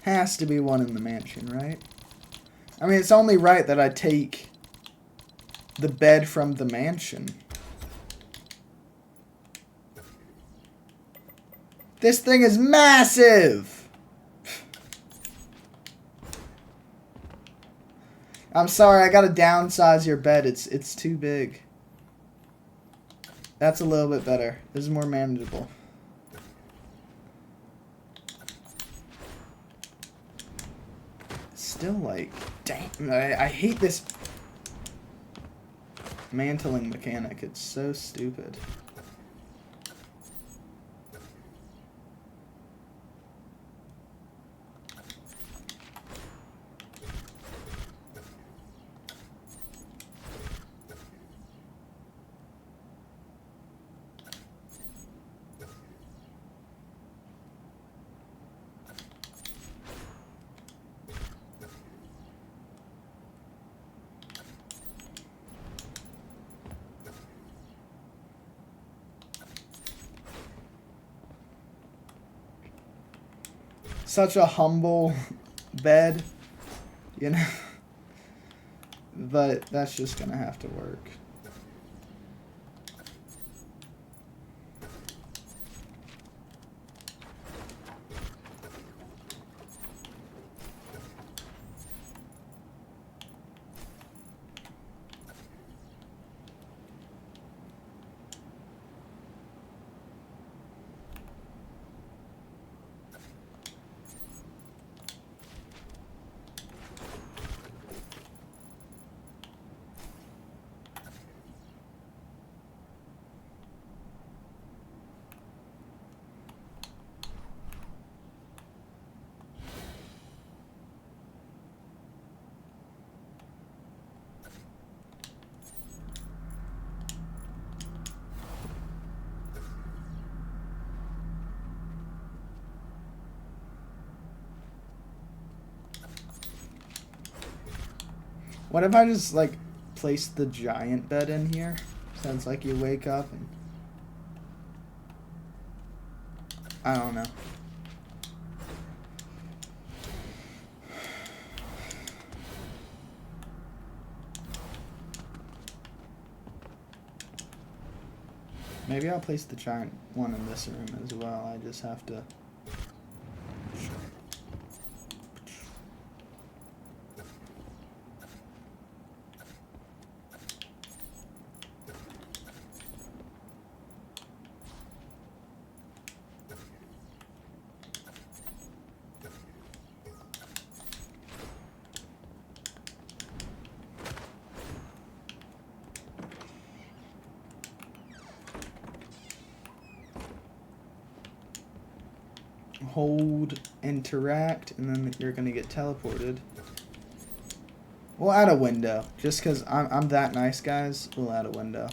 Has to be one in the mansion, right? I mean, it's only right that I take the bed from the mansion. This thing is massive! I'm sorry, I gotta downsize your bed. It's too big. That's a little bit better. This is more manageable. Still, like, dang, I hate this mantling mechanic. It's so stupid. Such a humble bed, you know. but that's just gonna have to work. What if I just, like, place the giant bed in here? Sounds like you wake up and... I don't know. Maybe I'll place the giant one in this room as well. I just have to... hold, interact, and then you're gonna get teleported. We'll add a window. Just because I'm that nice, guys, we'll add a window.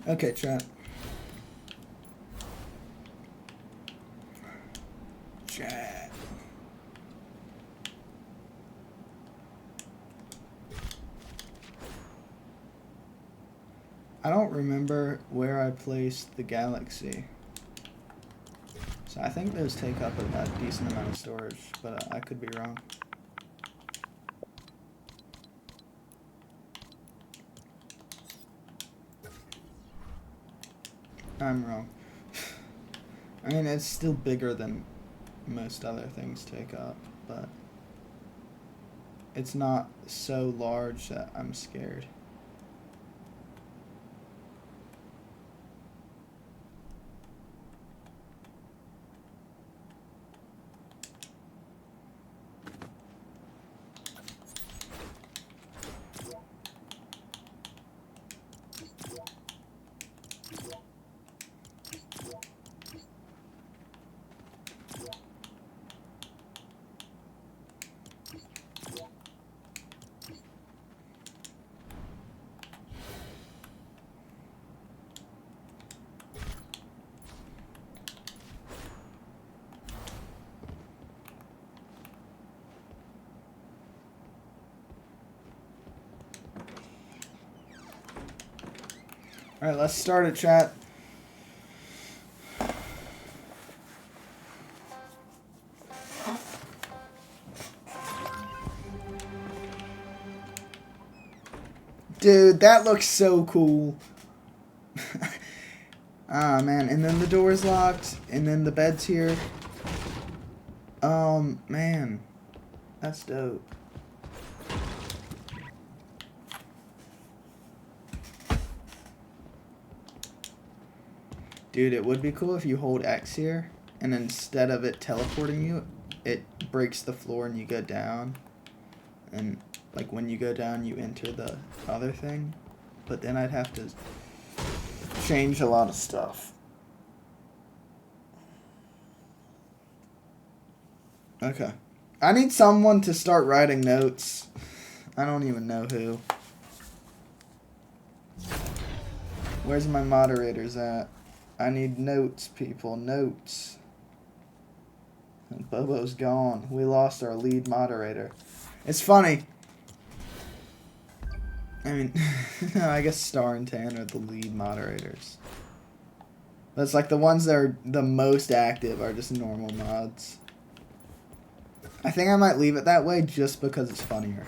Okay, chat. Chat. I don't remember where I placed the galaxy. So I think those take up a decent amount of storage, but I could be wrong. I'm wrong. I mean, it's still bigger than most other things take up, but it's not so large that I'm scared. Alright, let's start it, chat. Dude, that looks so cool. Ah, man. And then the door's locked. And then the bed's here. Man. That's dope. Dude, it would be cool if you hold X here, and instead of it teleporting you, it breaks the floor and you go down. And, like, when you go down, you enter the other thing. But then I'd have to change a lot of stuff. Okay. I need someone to start writing notes. I don't even know who. Where's my moderators at? I need notes, people. Notes. And Bobo's gone. We lost our lead moderator. It's funny. I mean, I guess Star and Tan are the lead moderators. But it's like the ones that are the most active are just normal mods. I think I might leave it that way just because it's funnier.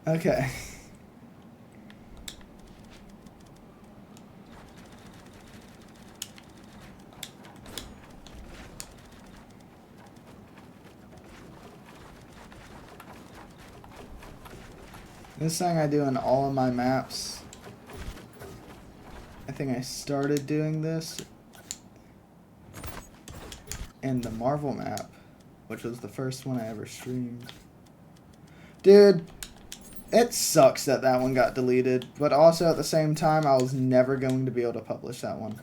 Okay. This thing I do in all of my maps. I think I started doing this in the Marvel map, which was the first one I ever streamed. Dude, it sucks that that one got deleted, but also at the same time, I was never going to be able to publish that one.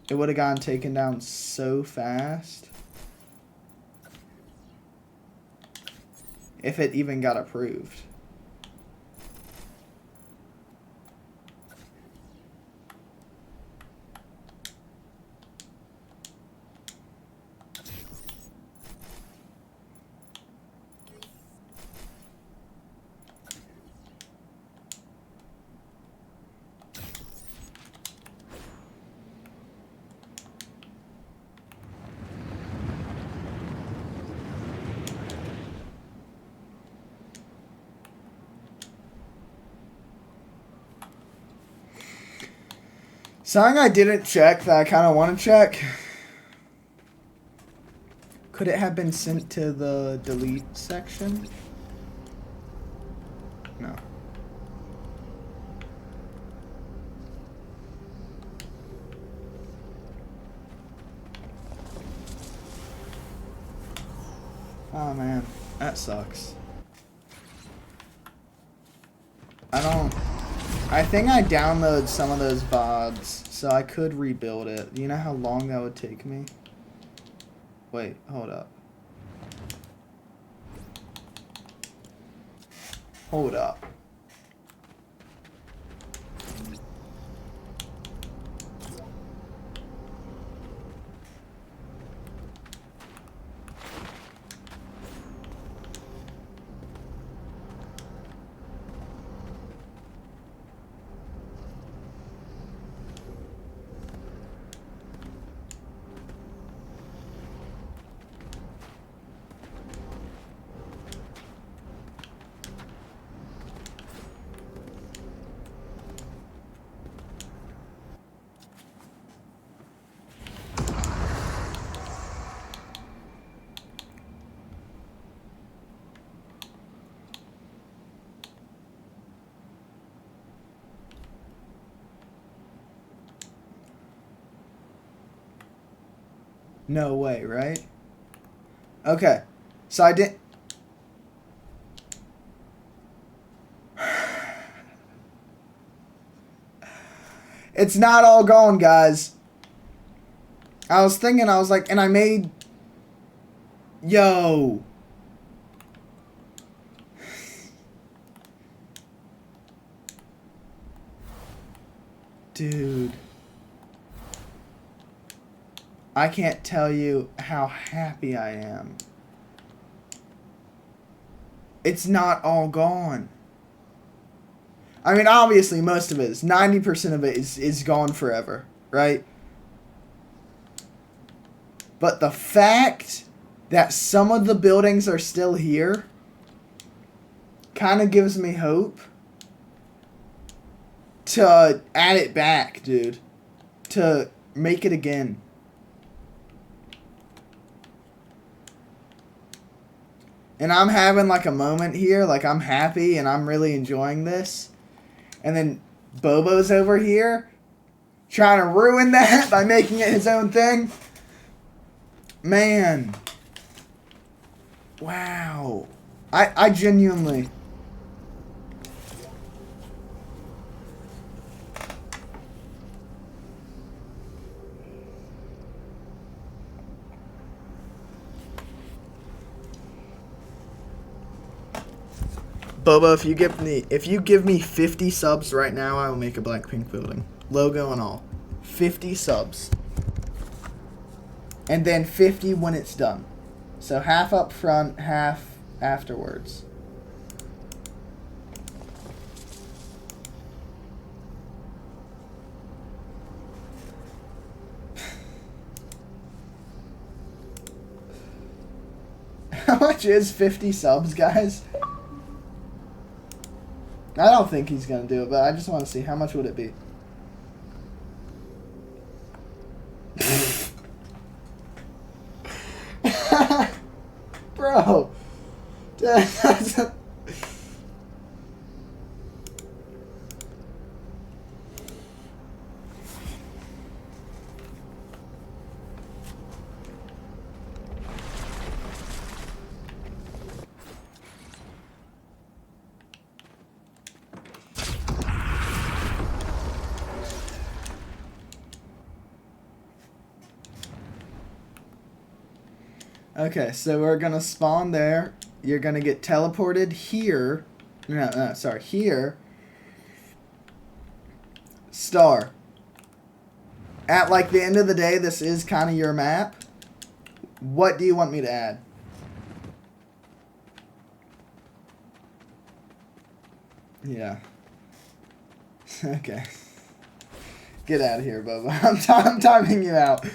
It would have gotten taken down so fast. If it even got approved. Something I didn't check that I kind of want to check. Could it have been sent to the delete section? No. Oh man, that sucks. I think I downloaded some of those VODs, so I could rebuild it. You know how long that would take me? Wait, hold up. Hold up. No way, right? Okay. So I did... It's not all gone, guys. I was thinking, I was like, and I made... Yo. Dude. I can't tell you how happy I am. It's not all gone. I mean, obviously, most of it is. 90% of it is gone forever, right? But the fact that some of the buildings are still here kind of gives me hope to add it back, dude. To make it again. And I'm having like a moment here, like I'm happy and I'm really enjoying this. And then Bobo's over here trying to ruin that by making it his own thing. Man. Wow. I genuinely... Bobo, if you give me 50 subs right now, I will make a Blackpink building. Logo and all. 50 subs. And then 50 when it's done. So half up front, half afterwards. How much is 50 subs, guys? I don't think he's going to do it, but I just want to see how much would it be. Bro. Okay, so we're gonna spawn there. You're gonna get teleported here. No, sorry, here. Star. At like the end of the day, this is kind of your map. What do you want me to add? Yeah. Okay. Get out of here, Bubba. I'm timing you out.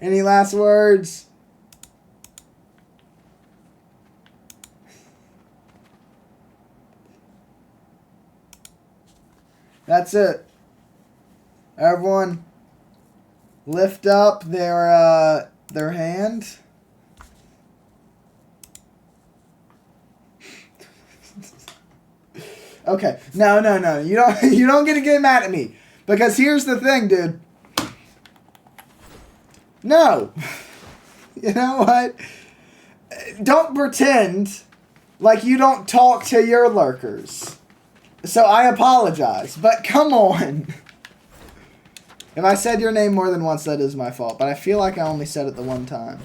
Any last words? That's it. Everyone, lift up their hand. Okay. No. You don't get to get mad at me. Because here's the thing, dude. No. You know what? Don't pretend like you don't talk to your lurkers. So I apologize, but come on. If I said your name more than once, that is my fault. But I feel like I only said it the one time.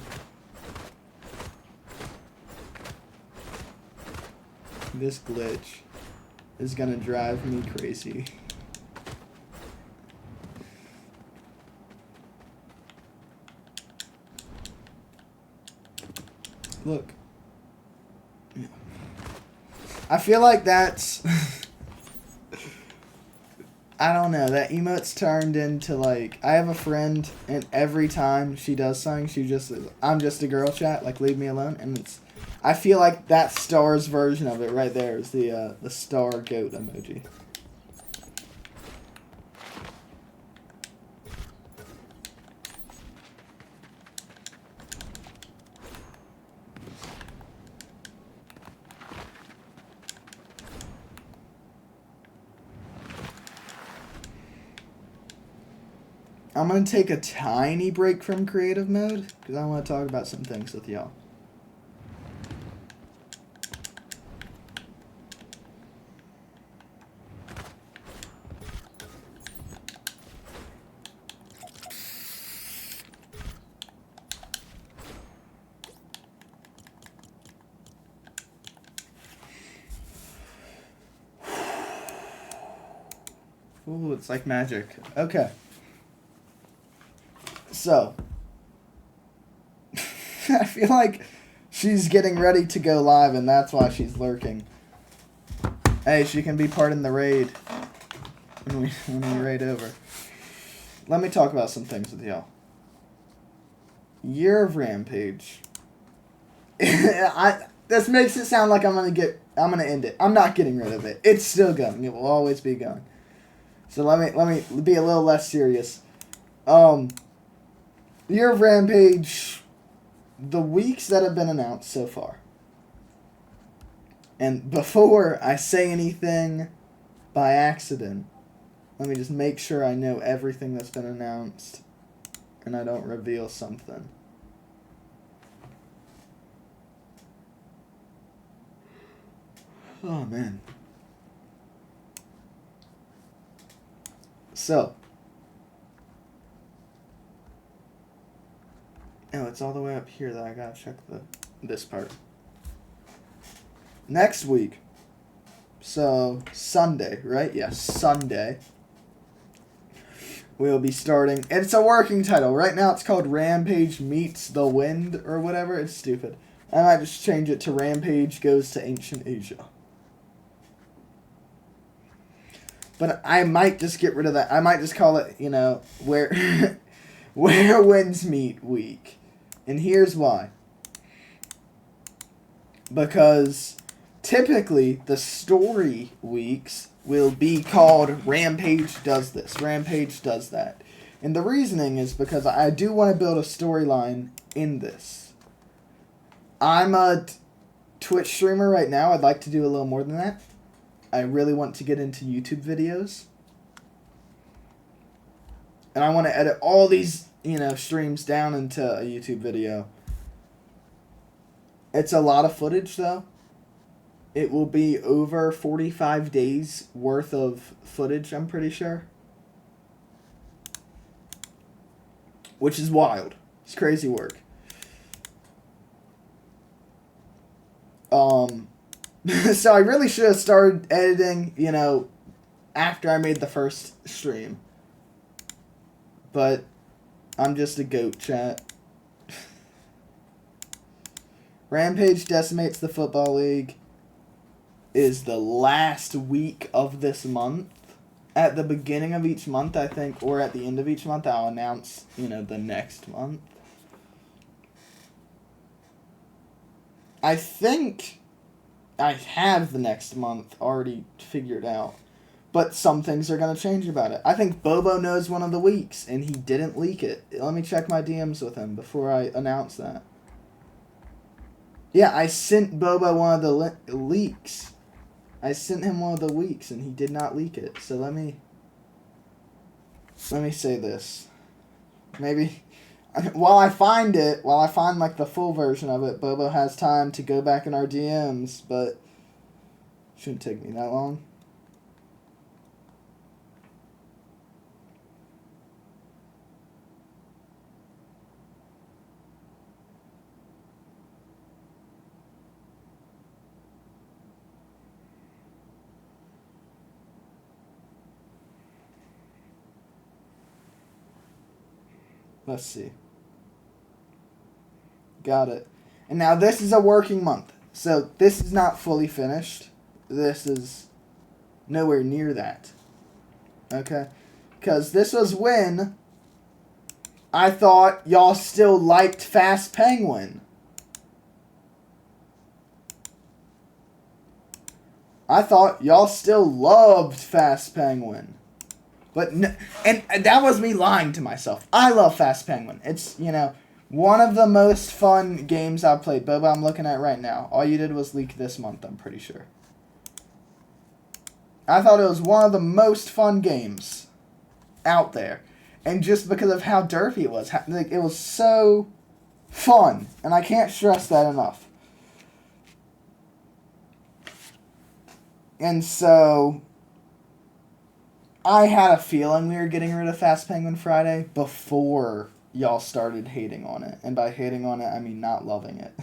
This glitch is gonna drive me crazy. Look. I feel like that's... I don't know. That emote's turned into like... I have a friend and every time she does something, she just says, I'm just a girl chat. Like, leave me alone. And it's... I feel like that Star's version of it right there is the star goat emoji. I'm going to take a tiny break from creative mode because I want to talk about some things with y'all. Ooh, it's like magic. Okay. So. I feel like she's getting ready to go live, and that's why she's lurking. Hey, she can be part in the raid when we raid over. Let me talk about some things with y'all. Year of Rampage. This makes it sound like I'm gonna end it. I'm not getting rid of it. It's still going. It will always be going. So let me be a little less serious. Year of Rampage, the weeks that have been announced so far. And before I say anything by accident, let me just make sure I know everything that's been announced and I don't reveal something. Oh, man. So. Oh, it's all the way up here that I gotta check this part. Next week. So, Sunday, right? Yes, Sunday. We'll be starting. It's a working title. Right now it's called Rampage Meets the Wind or whatever. It's stupid. I might just change it to Rampage Goes to Ancient Asia. But I might just get rid of that. I might just call it, where where winds meet week. And here's why. Because typically the story weeks will be called Rampage Does This, Rampage Does That. And the reasoning is because I do want to build a storyline in this. I'm a Twitch streamer right now. I'd like to do a little more than that. I really want to get into YouTube videos. And I want to edit all these, streams down into a YouTube video. It's a lot of footage, though. It will be over 45 days worth of footage, I'm pretty sure. Which is wild. It's crazy work. So I really should have started editing, after I made the first stream. But I'm just a goat, chat. Rampage Decimates the Football League is the last week of this month. At the beginning of each month, I think, or at the end of each month, I'll announce, the next month. I think I have the next month already figured out. But some things are going to change about it. I think Bobo knows one of the weeks, and he didn't leak it. Let me check my DMs with him before I announce that. Yeah, I sent Bobo one of the leaks. I sent him one of the weeks, and he did not leak it. So let me say this. Maybe while I find the full version of it, Bobo has time to go back in our DMs, but it shouldn't take me that long. Let's see. Got it. And now this is a working month. So this is not fully finished. This is nowhere near that. Okay? Because this was when I thought y'all still liked Fast Penguin. I thought y'all still loved Fast Penguin. But and that was me lying to myself. I love Fast Penguin. It's, one of the most fun games I've played. Boba, I'm looking at right now. All you did was leak this month, I'm pretty sure. I thought it was one of the most fun games out there. And just because of how derpy it was. It was so fun. And I can't stress that enough. And so I had a feeling we were getting rid of Fast Penguin Friday before y'all started hating on it. And by hating on it, I mean not loving it.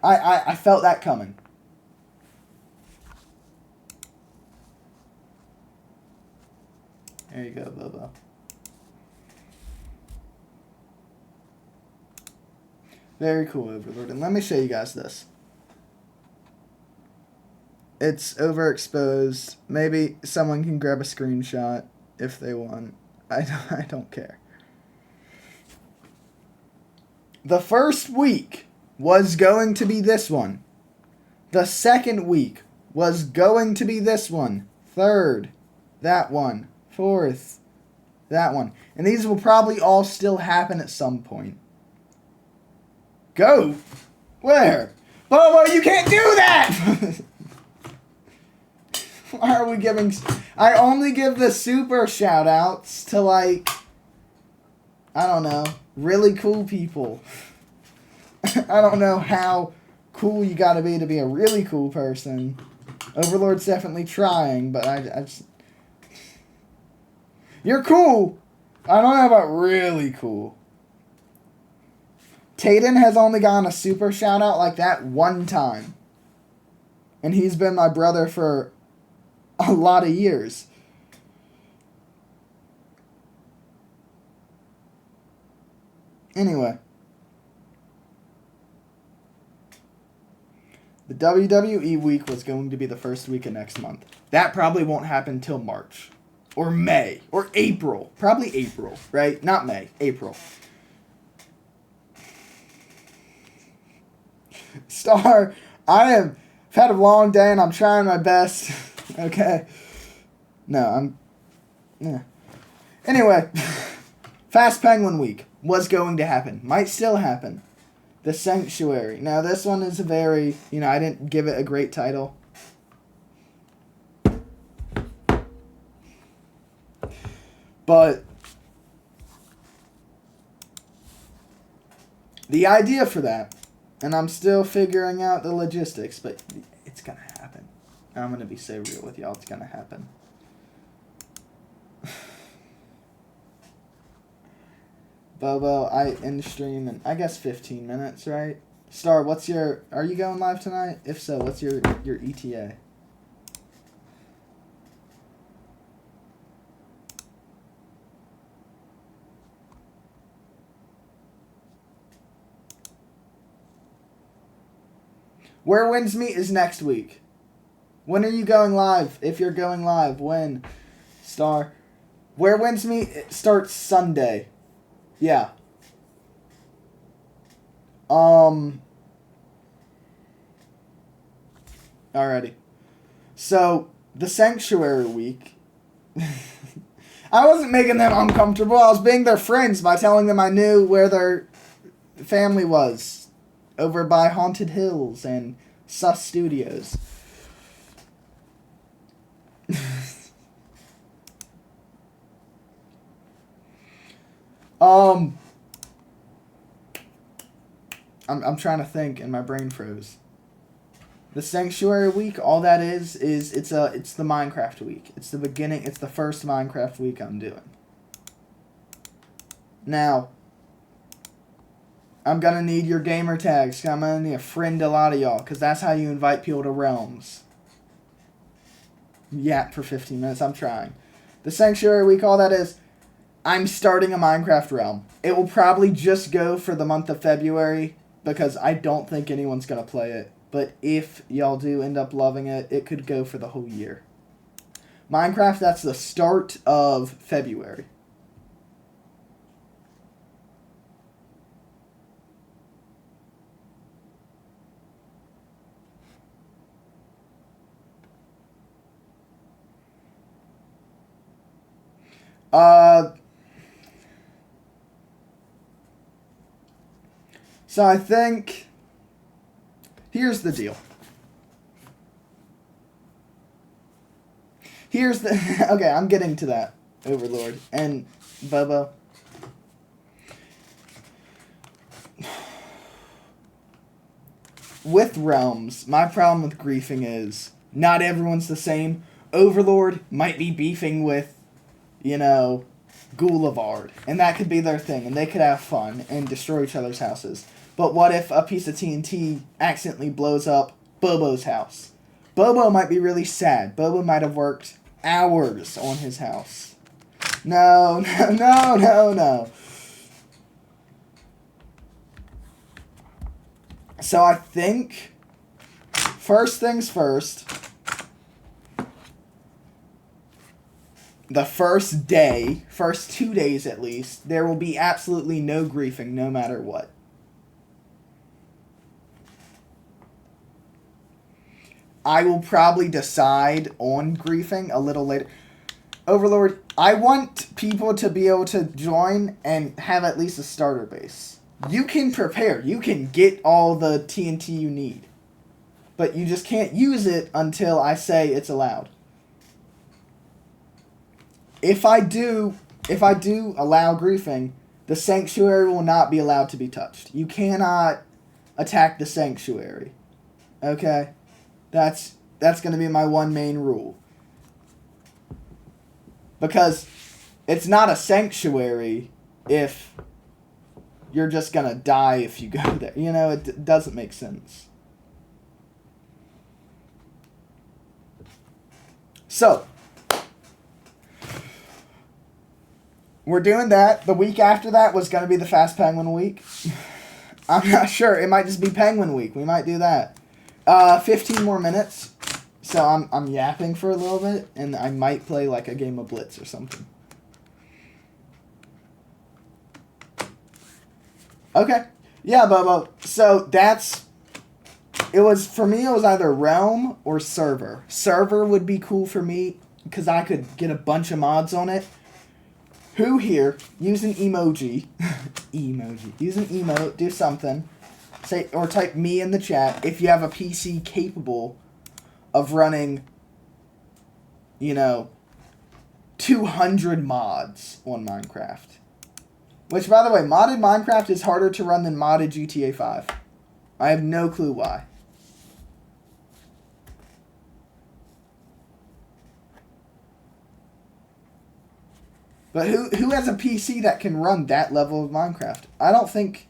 I felt that coming. There you go, Bobo. Very cool, Overlord. And let me show you guys this. It's overexposed. Maybe someone can grab a screenshot if they want. I don't care. The first week was going to be this one. The second week was going to be this one. Third, that one. Fourth, that one. And these will probably all still happen at some point. Go! Where? Bobo, you can't do that! Why are we giving... I only give the super shout-outs to, like... I don't know. Really cool people. I don't know how cool you gotta be a really cool person. Overlord's definitely trying, but I just... You're cool! I don't know about really cool. Tayden has only gotten a super shout-out like that one time. And he's been my brother for a lot of years. Anyway. The WWE week was going to be the first week of next month. That probably won't happen till March. Or May. Or April. Probably April, right? Not May. April. Star, I have had a long day and I'm trying my best. Okay. No, yeah. Anyway. Fast Penguin Week was going to happen. Might still happen. The Sanctuary. Now, this one is a very... I didn't give it a great title. But... the idea for that... And I'm still figuring out the logistics, but it's going to happen. I'm going to be so real with y'all. It's going to happen. Bobo, I end stream in, I guess, 15 minutes, right? Star, what's your... Are you going live tonight? If so, what's your ETA? Where Wins Meet is next week. When are you going live? If you're going live, when? Star. Where Wins Meet starts Sunday. Yeah. Alrighty. So, the Sanctuary Week. I wasn't making them uncomfortable. I was being their friends by telling them I knew where their family was. Over by Haunted Hills and Sus Studios. I'm trying to think and my brain froze. The Sanctuary Week, all that is it's the Minecraft week. It's the beginning, it's the first Minecraft week I'm doing. Now, I'm gonna need your gamer tags. I'm gonna need a friend a lot of y'all, because that's how you invite people to Realms. Yap for 15 minutes, I'm trying. The Sanctuary Week, all that is, I'm starting a Minecraft realm. It will probably just go for the month of February, because I don't think anyone's gonna play it. But if y'all do end up loving it, it could go for the whole year. Minecraft, that's the start of February. So I think, here's the deal. Okay, I'm getting to that, Overlord, and Bobo. With Realms, my problem with griefing is, not everyone's the same. Overlord might be beefing with, Goulevard, and that could be their thing, and they could have fun and destroy each other's houses. But what if a piece of TNT accidentally blows up Bobo's house? Bobo might be really sad. Bobo might have worked hours on his house. No, no, no, no, no. So I think, first things first, the first day, first 2 days at least, there will be absolutely no griefing no matter what. I will probably decide on griefing a little later. Overlord, I want people to be able to join and have at least a starter base. You can prepare. You can get all the TNT you need. But you just can't use it until I say it's allowed. If I do allow griefing, the sanctuary will not be allowed to be touched. You cannot attack the sanctuary. Okay? That's going to be my one main rule. Because it's not a sanctuary if you're just going to die if you go there. You know, it doesn't make sense. So, we're doing that. The week after that was going to be the Fast Penguin Week. I'm not sure. It might just be Penguin Week. We might do that. 15 more minutes. So I'm yapping for a little bit, and I might play like a game of Blitz or something. Okay. Yeah, Bobo. So that's... For me, it was either Realm or Server. Server would be cool for me, because I could get a bunch of mods on it. Who here, use an emoji. Use an emote, do something. Say, or type me in the chat if you have a PC capable of running, 200 mods on Minecraft. Which, by the way, modded Minecraft is harder to run than modded GTA 5. I have no clue why. But who has a PC that can run that level of Minecraft? I don't think,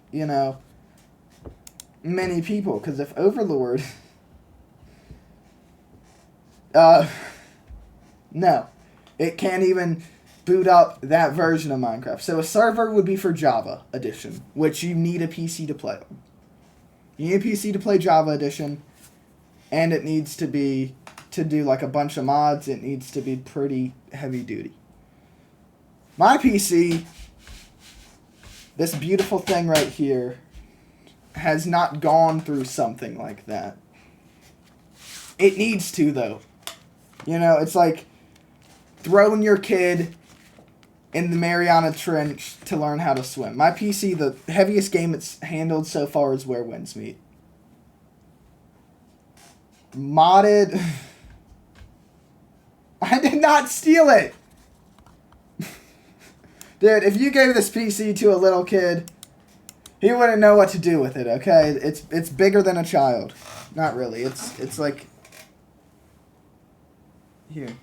many people. Because if Overlord... no. It can't even boot up that version of Minecraft. So a server would be for Java Edition, which you need a PC to play on. You need a PC to play Java Edition, and it needs to be, to do like a bunch of mods, it needs to be pretty heavy duty. My PC, this beautiful thing right here, has not gone through something like that. It needs to, though. It's like throwing your kid in the Mariana Trench to learn how to swim. My PC, the heaviest game it's handled so far is Where Winds Meet. Modded... I did not steal it! Dude, if you gave this PC to a little kid, he wouldn't know what to do with it, okay? It's bigger than a child. Not really. It's like... Here.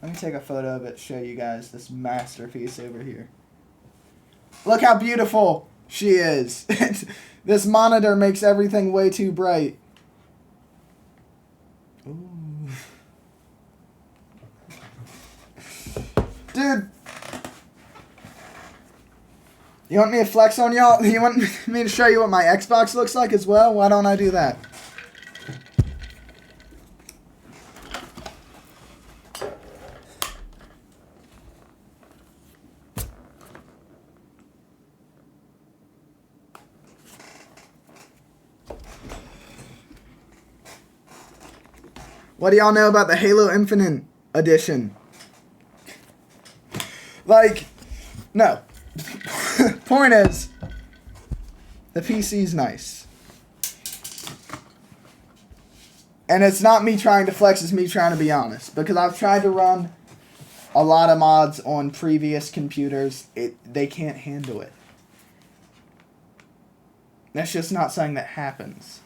Let me take a photo of it, show you guys this masterpiece over here. Look how beautiful she is. This monitor makes everything way too bright. Ooh. Dude. You want me to flex on y'all? You want me to show you what my Xbox looks like as well? Why don't I do that? What do y'all know about the Halo Infinite Edition? Like, no. Point is, the PC's nice. And it's not me trying to flex, it's me trying to be honest. Because I've tried to run a lot of mods on previous computers. They can't handle it. That's just not something that happens.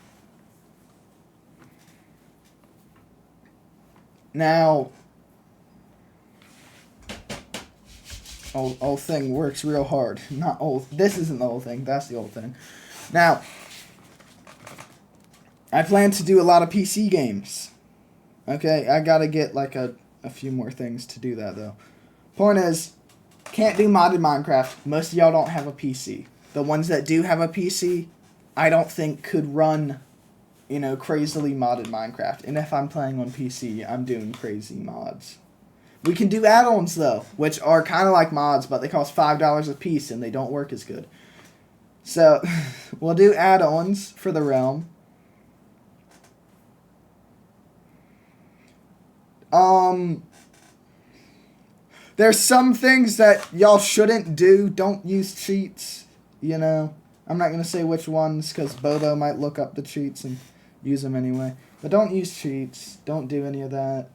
Now, old thing works real hard. Not old. This isn't the old thing. That's the old thing. Now, I plan to do a lot of PC games. Okay, I gotta get like a few more things to do that though. Point is, Can't do modded Minecraft. Most of y'all don't have a PC. The ones that do have a PC, I don't think could run, you know, crazily modded Minecraft. And if I'm playing on PC, I'm doing crazy mods. We can do add-ons, though, which are kind of like mods, but they cost $5 a piece, and they don't work as good. So, we'll do add-ons for the realm. There's some things that y'all shouldn't do. Don't use cheats, you know. I'm not going to say which ones, because Bobo might look up the cheats and use them anyway. But don't use cheats. Don't do any of that.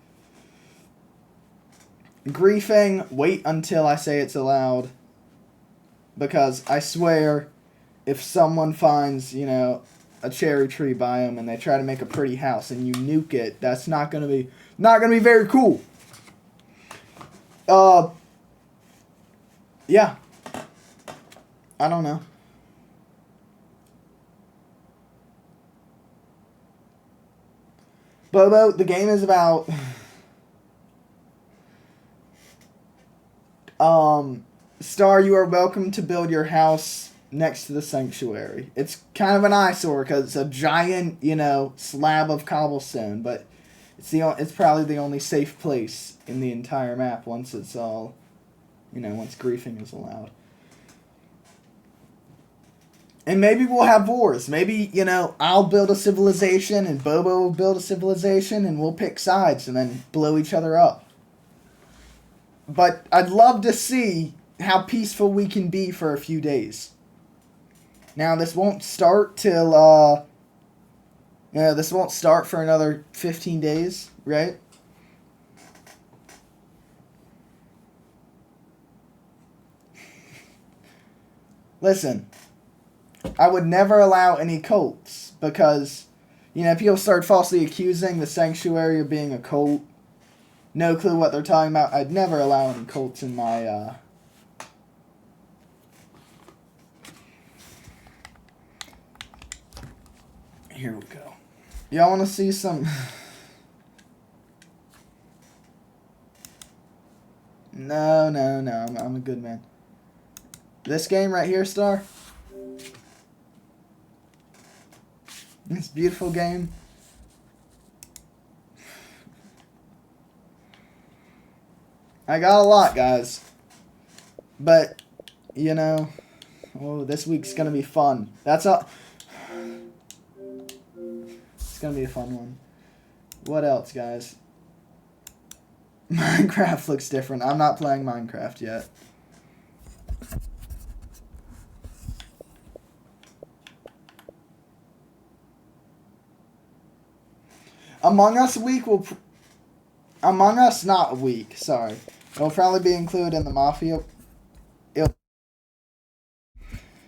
Griefing, wait until I say it's allowed. Because I swear, if someone finds, you know, a cherry tree biome and they try to make a pretty house and you nuke it, that's not gonna be very cool. Yeah. I don't know. Bobo, the game is about Star, you are welcome to build your house next to the sanctuary. It's kind of an eyesore because it's a giant, you know, slab of cobblestone, but it's probably the only safe place in the entire map once it's all, you know, once griefing is allowed. And maybe we'll have wars. Maybe, you know, I'll build a civilization and Bobo will build a civilization and we'll pick sides and then blow each other up. But I'd love to see how peaceful we can be for a few days. Now, this won't start till, this won't start for another 15 days, right? Listen, I would never allow any cults because, you know, people start falsely accusing the sanctuary of being a cult. No clue what they're talking about. I'd never allow any cults in my, Here we go. Y'all want to see some... No, I'm a good man. This game right here, Star. This beautiful game. I got a lot, guys. But, you know, oh, this week's going to be fun. That's all. It's going to be a fun one. What else, guys? Minecraft looks different. I'm not playing Minecraft yet. Among Us week will... Among Us, not week, sorry. It'll probably be included in the Mafia.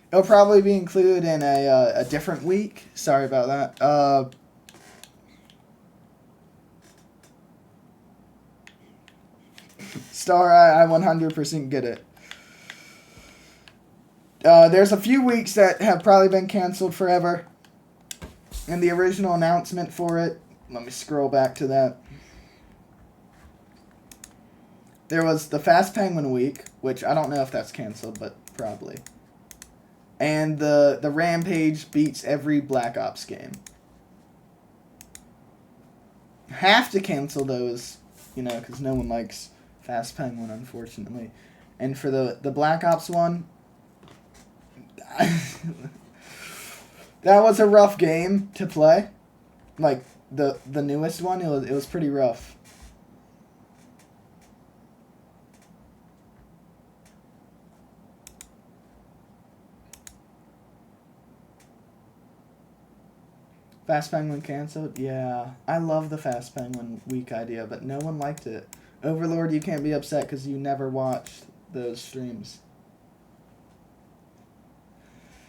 It'll probably be included in a different week. Sorry about that. Star, I 100% get it. There's a few weeks that have probably been canceled forever. And the original announcement for it, let me scroll back to that. There was the Fast Penguin week, which I don't know if that's canceled, but probably. And the Rampage beats every Black Ops game. Have to cancel those, you know, because no one likes Fast Penguin, unfortunately. And for the Black Ops one, that was a rough game to play. Like, the newest one, it was pretty rough. Fast Penguin canceled? Yeah. I love the Fast Penguin week idea, but no one liked it. Overlord, you can't be upset because you never watched those streams.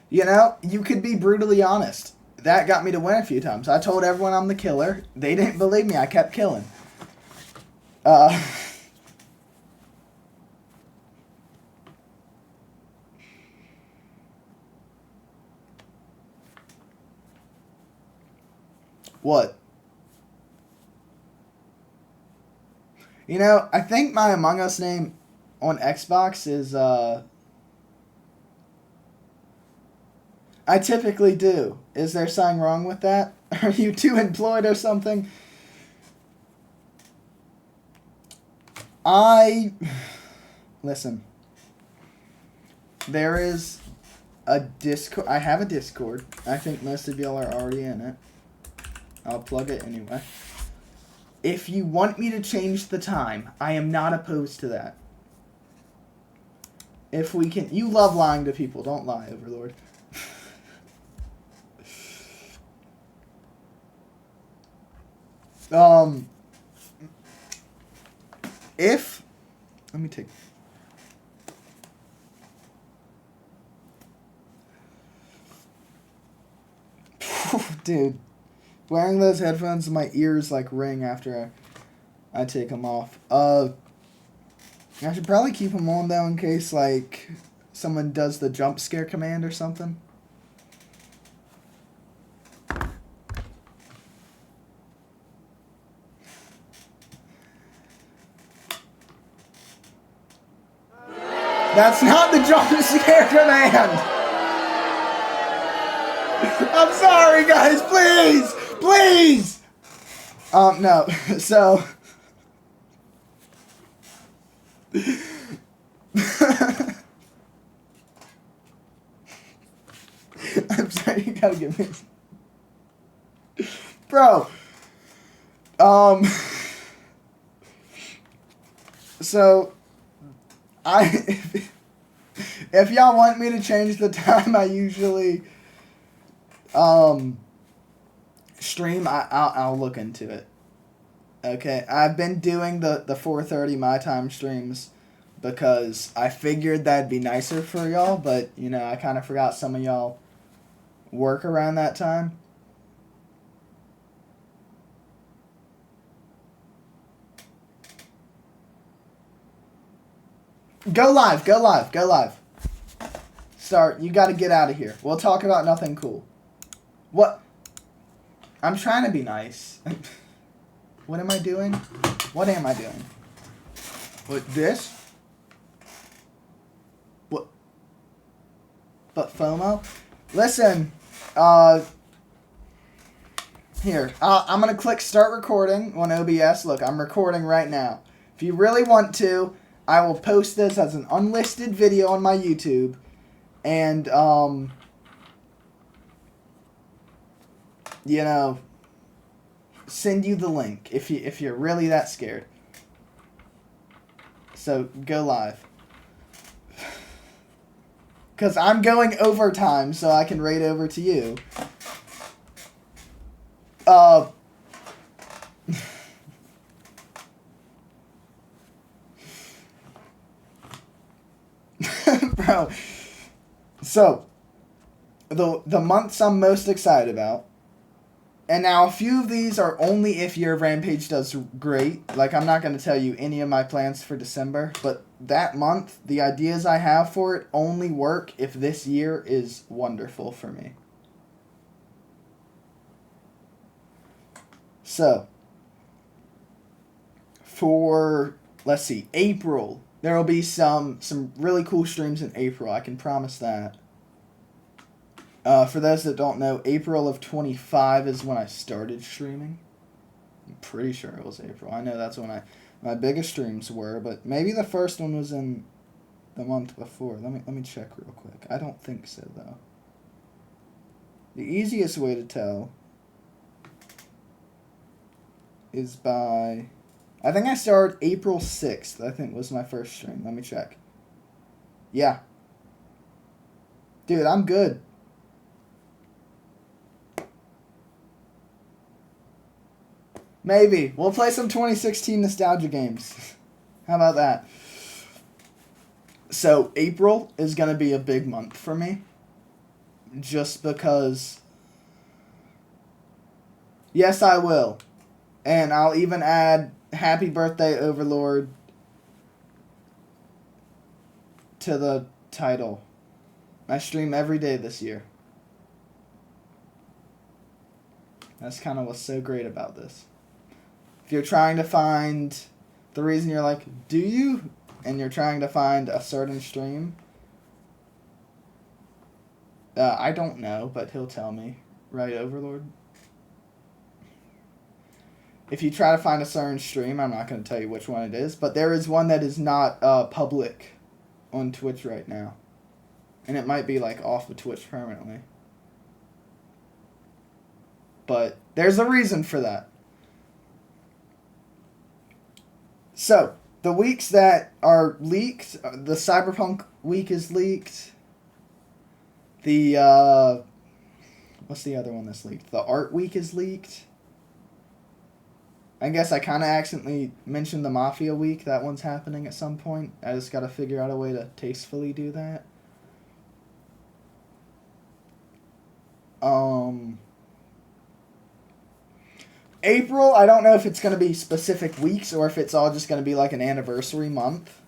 You know, you could be brutally honest. That got me to win a few times. I told everyone I'm the killer. They didn't believe me. I kept killing. What? You know, I think my Among Us name on Xbox is, I typically do. Is there something wrong with that? Are you too employed or something? Listen. There is a Discord. I have a Discord. I think most of y'all are already in it. I'll plug it anyway. If you want me to change the time, I am not opposed to that. If we can... You love lying to people. Don't lie, Overlord. If... Let me take... Dude. Wearing those headphones, my ears, like, ring after I take them off. I should probably keep them on, though, in case, like, someone does the jump scare command or something. That's not the jump scare command! I'm sorry, guys, please! Please! No, so... I'm sorry, you gotta give me... Bro! So... If y'all want me to change the time I usually... stream, I'll look into it. Okay, I've been doing the 4:30 my time streams because I figured that'd be nicer for y'all, but, you know, I kind of forgot some of y'all work around that time. Go live, go live, go live. Start, you gotta get out of here. We'll talk about nothing cool. What? I'm trying to be nice. What am I doing? What am I doing? What, this? What? But FOMO? Listen, here, I'm gonna click start recording on OBS. Look, I'm recording right now. If you really want to, I will post this as an unlisted video on my YouTube. And, you know, send you the link if you're really that scared. So go live. Cause I'm going overtime, so I can raid over to you. Bro. So the months I'm most excited about. And now, a few of these are only if your Rampage does great. Like, I'm not going to tell you any of my plans for December. But that month, the ideas I have for it only work if this year is wonderful for me. So, for, let's see, April, there will be some really cool streams in April. I can promise that. For those that don't know, April of 25 is when I started streaming. I'm pretty sure it was April. I know that's when my biggest streams were, but maybe the first one was in the month before. Let me check real quick. I don't think so, though. The easiest way to tell is by... I think I started April 6th, I think was my first stream. Let me check. Yeah. Dude, I'm good. Maybe. We'll play some 2016 nostalgia games. How about that? So, April is going to be a big month for me. Just because... Yes, I will. And I'll even add Happy Birthday, Overlord to the title. I stream every day this year. That's kind of what's so great about this. If you're trying to find the reason you're like, do you and you're trying to find a certain stream, I don't know, but he'll tell me. Right, Overlord? If you try to find a certain stream, I'm not going to tell you which one it is, but there is one that is not public on Twitch right now. And it might be, like, off of Twitch permanently. But there's a reason for that. So, the weeks that are leaked, the Cyberpunk week is leaked. The, what's the other one that's leaked? The Art week is leaked. I guess I kind of accidentally mentioned the Mafia week. That one's happening at some point. I just got to figure out a way to tastefully do that. April, I don't know if it's going to be specific weeks or if it's all just going to be like an anniversary month.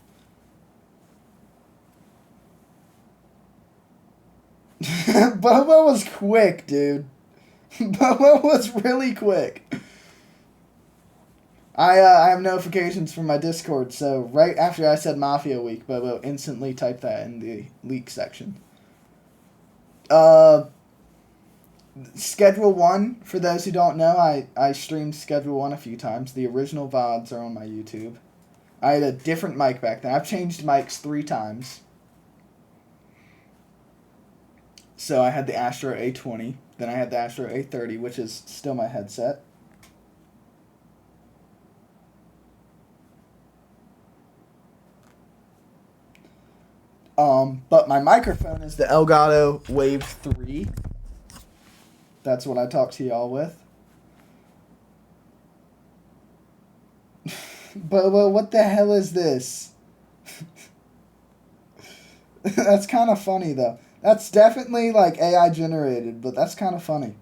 Bobo was quick, dude. Bobo was really quick. I have notifications from my Discord, so right after I said Mafia Week, Bobo instantly typed that in the leak section. Schedule 1, for those who don't know, I streamed Schedule 1 a few times. The original VODs are on my YouTube. I had a different mic back then. I've changed mics 3 times. So I had the Astro A20, then I had the Astro A30, which is still my headset. But my microphone is the Elgato Wave 3. That's what I talk to y'all with. Bobo, what the hell is this? That's kind of funny, though. That's definitely, like, AI generated, but that's kind of funny.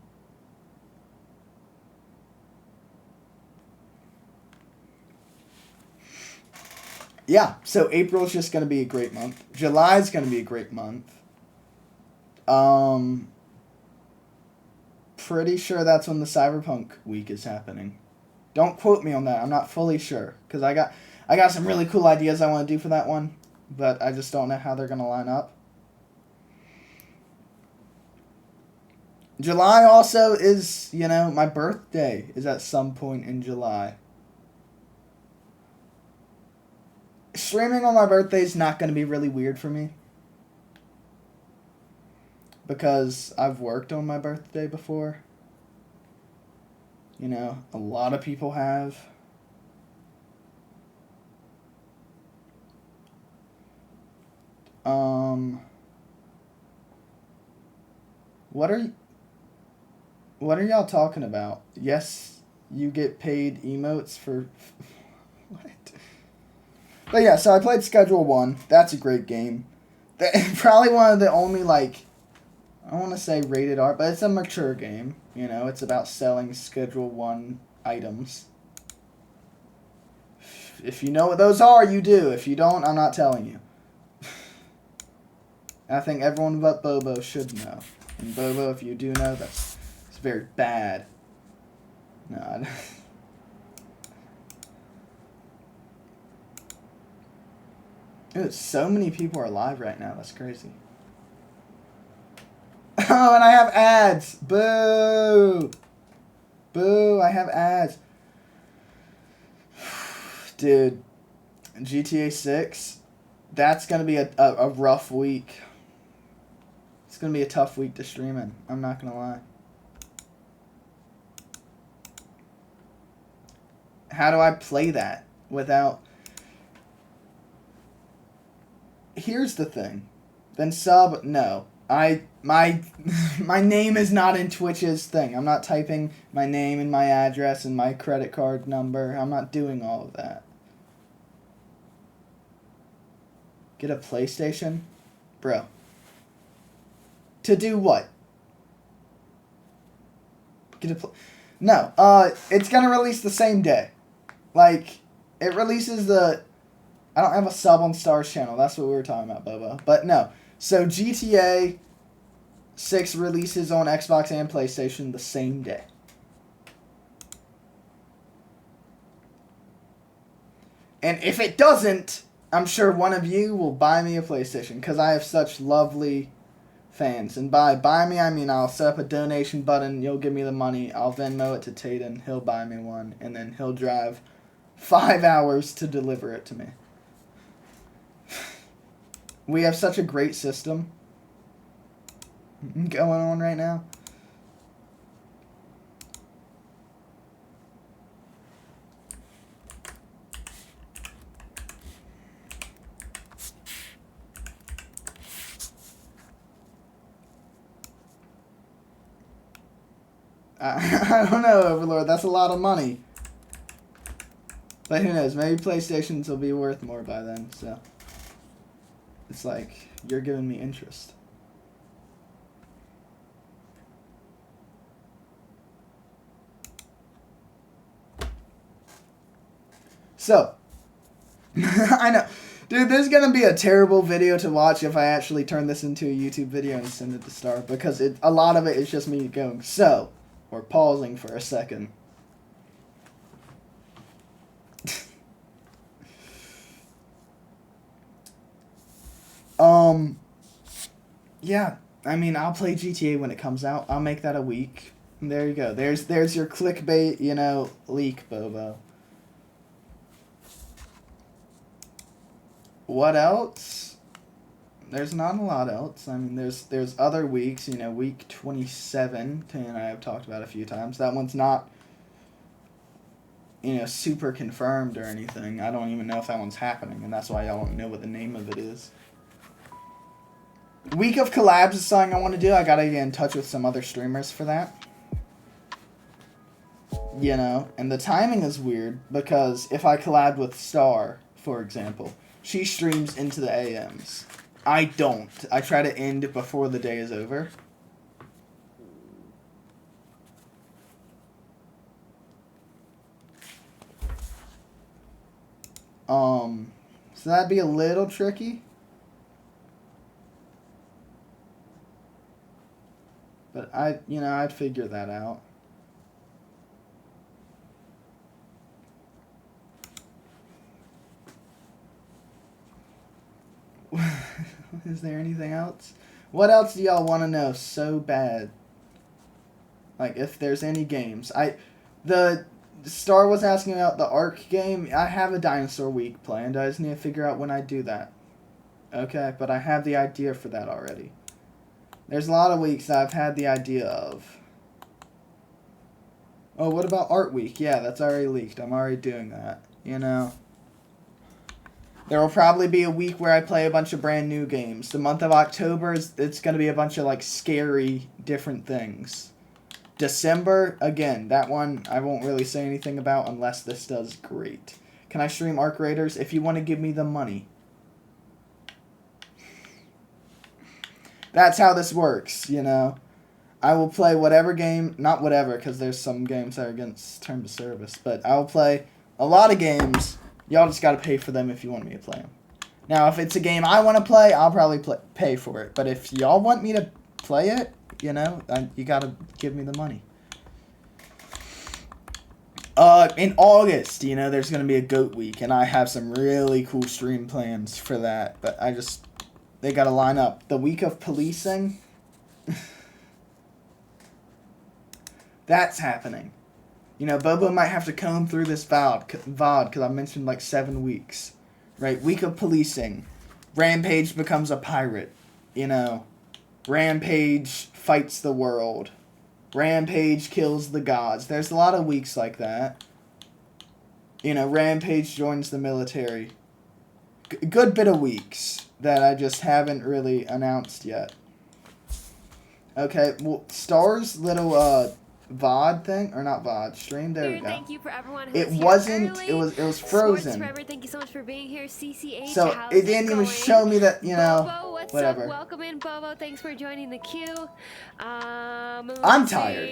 Yeah, so April's just going to be a great month. July's going to be a great month. Pretty sure that's when the Cyberpunk week is happening. Don't quote me on that. I'm not fully sure, because I got some really cool ideas I want to do for that one, but I just don't know how they're going to line up. July also is, you know, my birthday is at some point in July. Streaming on my birthday is not going to be really weird for me. Because I've worked on my birthday before. You know, a lot of people have. What are y'all talking about? Yes, you get paid emotes for... What? But yeah, so I played Schedule 1. That's a great game. Probably one of the only, like... I want to say rated R, but it's a mature game. You know, it's about selling Schedule 1 items. If you know what those are, you do. If you don't, I'm not telling you. I think everyone but Bobo should know. And Bobo, if you do know, it's very bad. No, Dude, so many people are live right now. That's crazy. Oh, and I have ads. Boo. Boo, I have ads. Dude, GTA 6, that's going to be a rough week. It's going to be a tough week to stream in. I'm not going to lie. How do I play that without... Here's the thing. Then sub, no. My name is not in Twitch's thing. I'm not typing my name and my address and my credit card number. I'm not doing all of that. Get a PlayStation? Bro. To do what? No, it's gonna release the same day. Like, it releases the... I don't have a sub on Star's channel. That's what we were talking about, Bobo. But no. So GTA 6 releases on Xbox and PlayStation the same day. And if it doesn't, I'm sure one of you will buy me a PlayStation because I have such lovely fans. And by buy me, I mean I'll set up a donation button. You'll give me the money. I'll Venmo it to Tayden. He'll buy me one. And then he'll drive 5 hours to deliver it to me. We have such a great system going on right now. I don't know, Overlord. That's a lot of money. But who knows? Maybe PlayStations will be worth more by then. So it's like you're giving me interest. So I know. Dude, this is going to be a terrible video to watch if I actually turn this into a YouTube video and send it to Star. Because a lot of it is just me going, so, or pausing for a second. Yeah. I mean, I'll play GTA when it comes out. I'll make that a week. And there you go. There's your clickbait, you know, leak, Bobo. What else? There's not a lot else. I mean, there's other weeks. You know, week 27. Tay and I have talked about a few times. That one's not, you know, super confirmed or anything. I don't even know if that one's happening, and that's why y'all don't know what the name of it is. Week of collabs is something I want to do. I gotta get in touch with some other streamers for that. You know, and the timing is weird because if I collab with Star, for example, she streams into the AMs. I don't. I try to end before the day is over. So that'd be a little tricky. But I'd figure that out. Is there anything else? What else do y'all want to know so bad? Like, if there's any games. The Star was asking about the Ark game. I have a Dinosaur Week planned. I just need to figure out when I do that. Okay, but I have the idea for that already. There's a lot of weeks I've had the idea of. Oh, what about Art Week? Yeah, that's already leaked. I'm already doing that. You know. There will probably be a week where I play a bunch of brand new games. The month of October, it's going to be a bunch of, like, scary different things. December, again, that one I won't really say anything about unless this does great. Can I stream Arc Raiders? If you want to give me the money. That's how this works, you know. I will play whatever game, not whatever, because there's some games that are against terms of service, but I will play a lot of games. Y'all just got to pay for them if you want me to play them. Now, if it's a game I want to play, I'll probably pay for it. But if y'all want me to play it, you know, you got to give me the money. In August, you know, there's going to be a GOAT week, and I have some really cool stream plans for that. But they got to line up. The week of policing, that's happening. You know, Bobo might have to comb through this VOD because I mentioned like 7 weeks. Right? Week of policing. Rampage becomes a pirate. You know. Rampage fights the world. Rampage kills the gods. There's a lot of weeks like that. You know, Rampage joins the military. Good bit of weeks that I just haven't really announced yet. Okay, well, Star's little, VOD thing, or not VOD, stream, there we go. Thank you for everyone It wasn't, it was frozen. Forever, thank you so much for being here. CCH, So how's it didn't even going? show me that, you know, Bobo, what's whatever. up? Welcome in, Bobo. Thanks for joining the queue. I'm tired.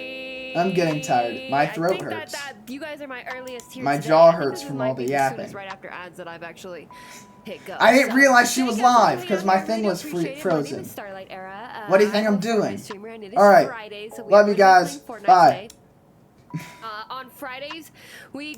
I'm getting tired. My throat hurts. You guys are my earliest here My today. jaw I think hurts this from might all be the as soon as yapping. right after ads that I've actually hit go. I didn't So, realize she thank was you guys for live coming because on my here. thing Really was appreciate it. My name frozen. is Starlight Era. What do you think I'm I'm a Fortnite doing? streamer, and it is Alright. Friday, so we Love are you gonna be guys. playing Fortnite Bye. today. On Fridays, we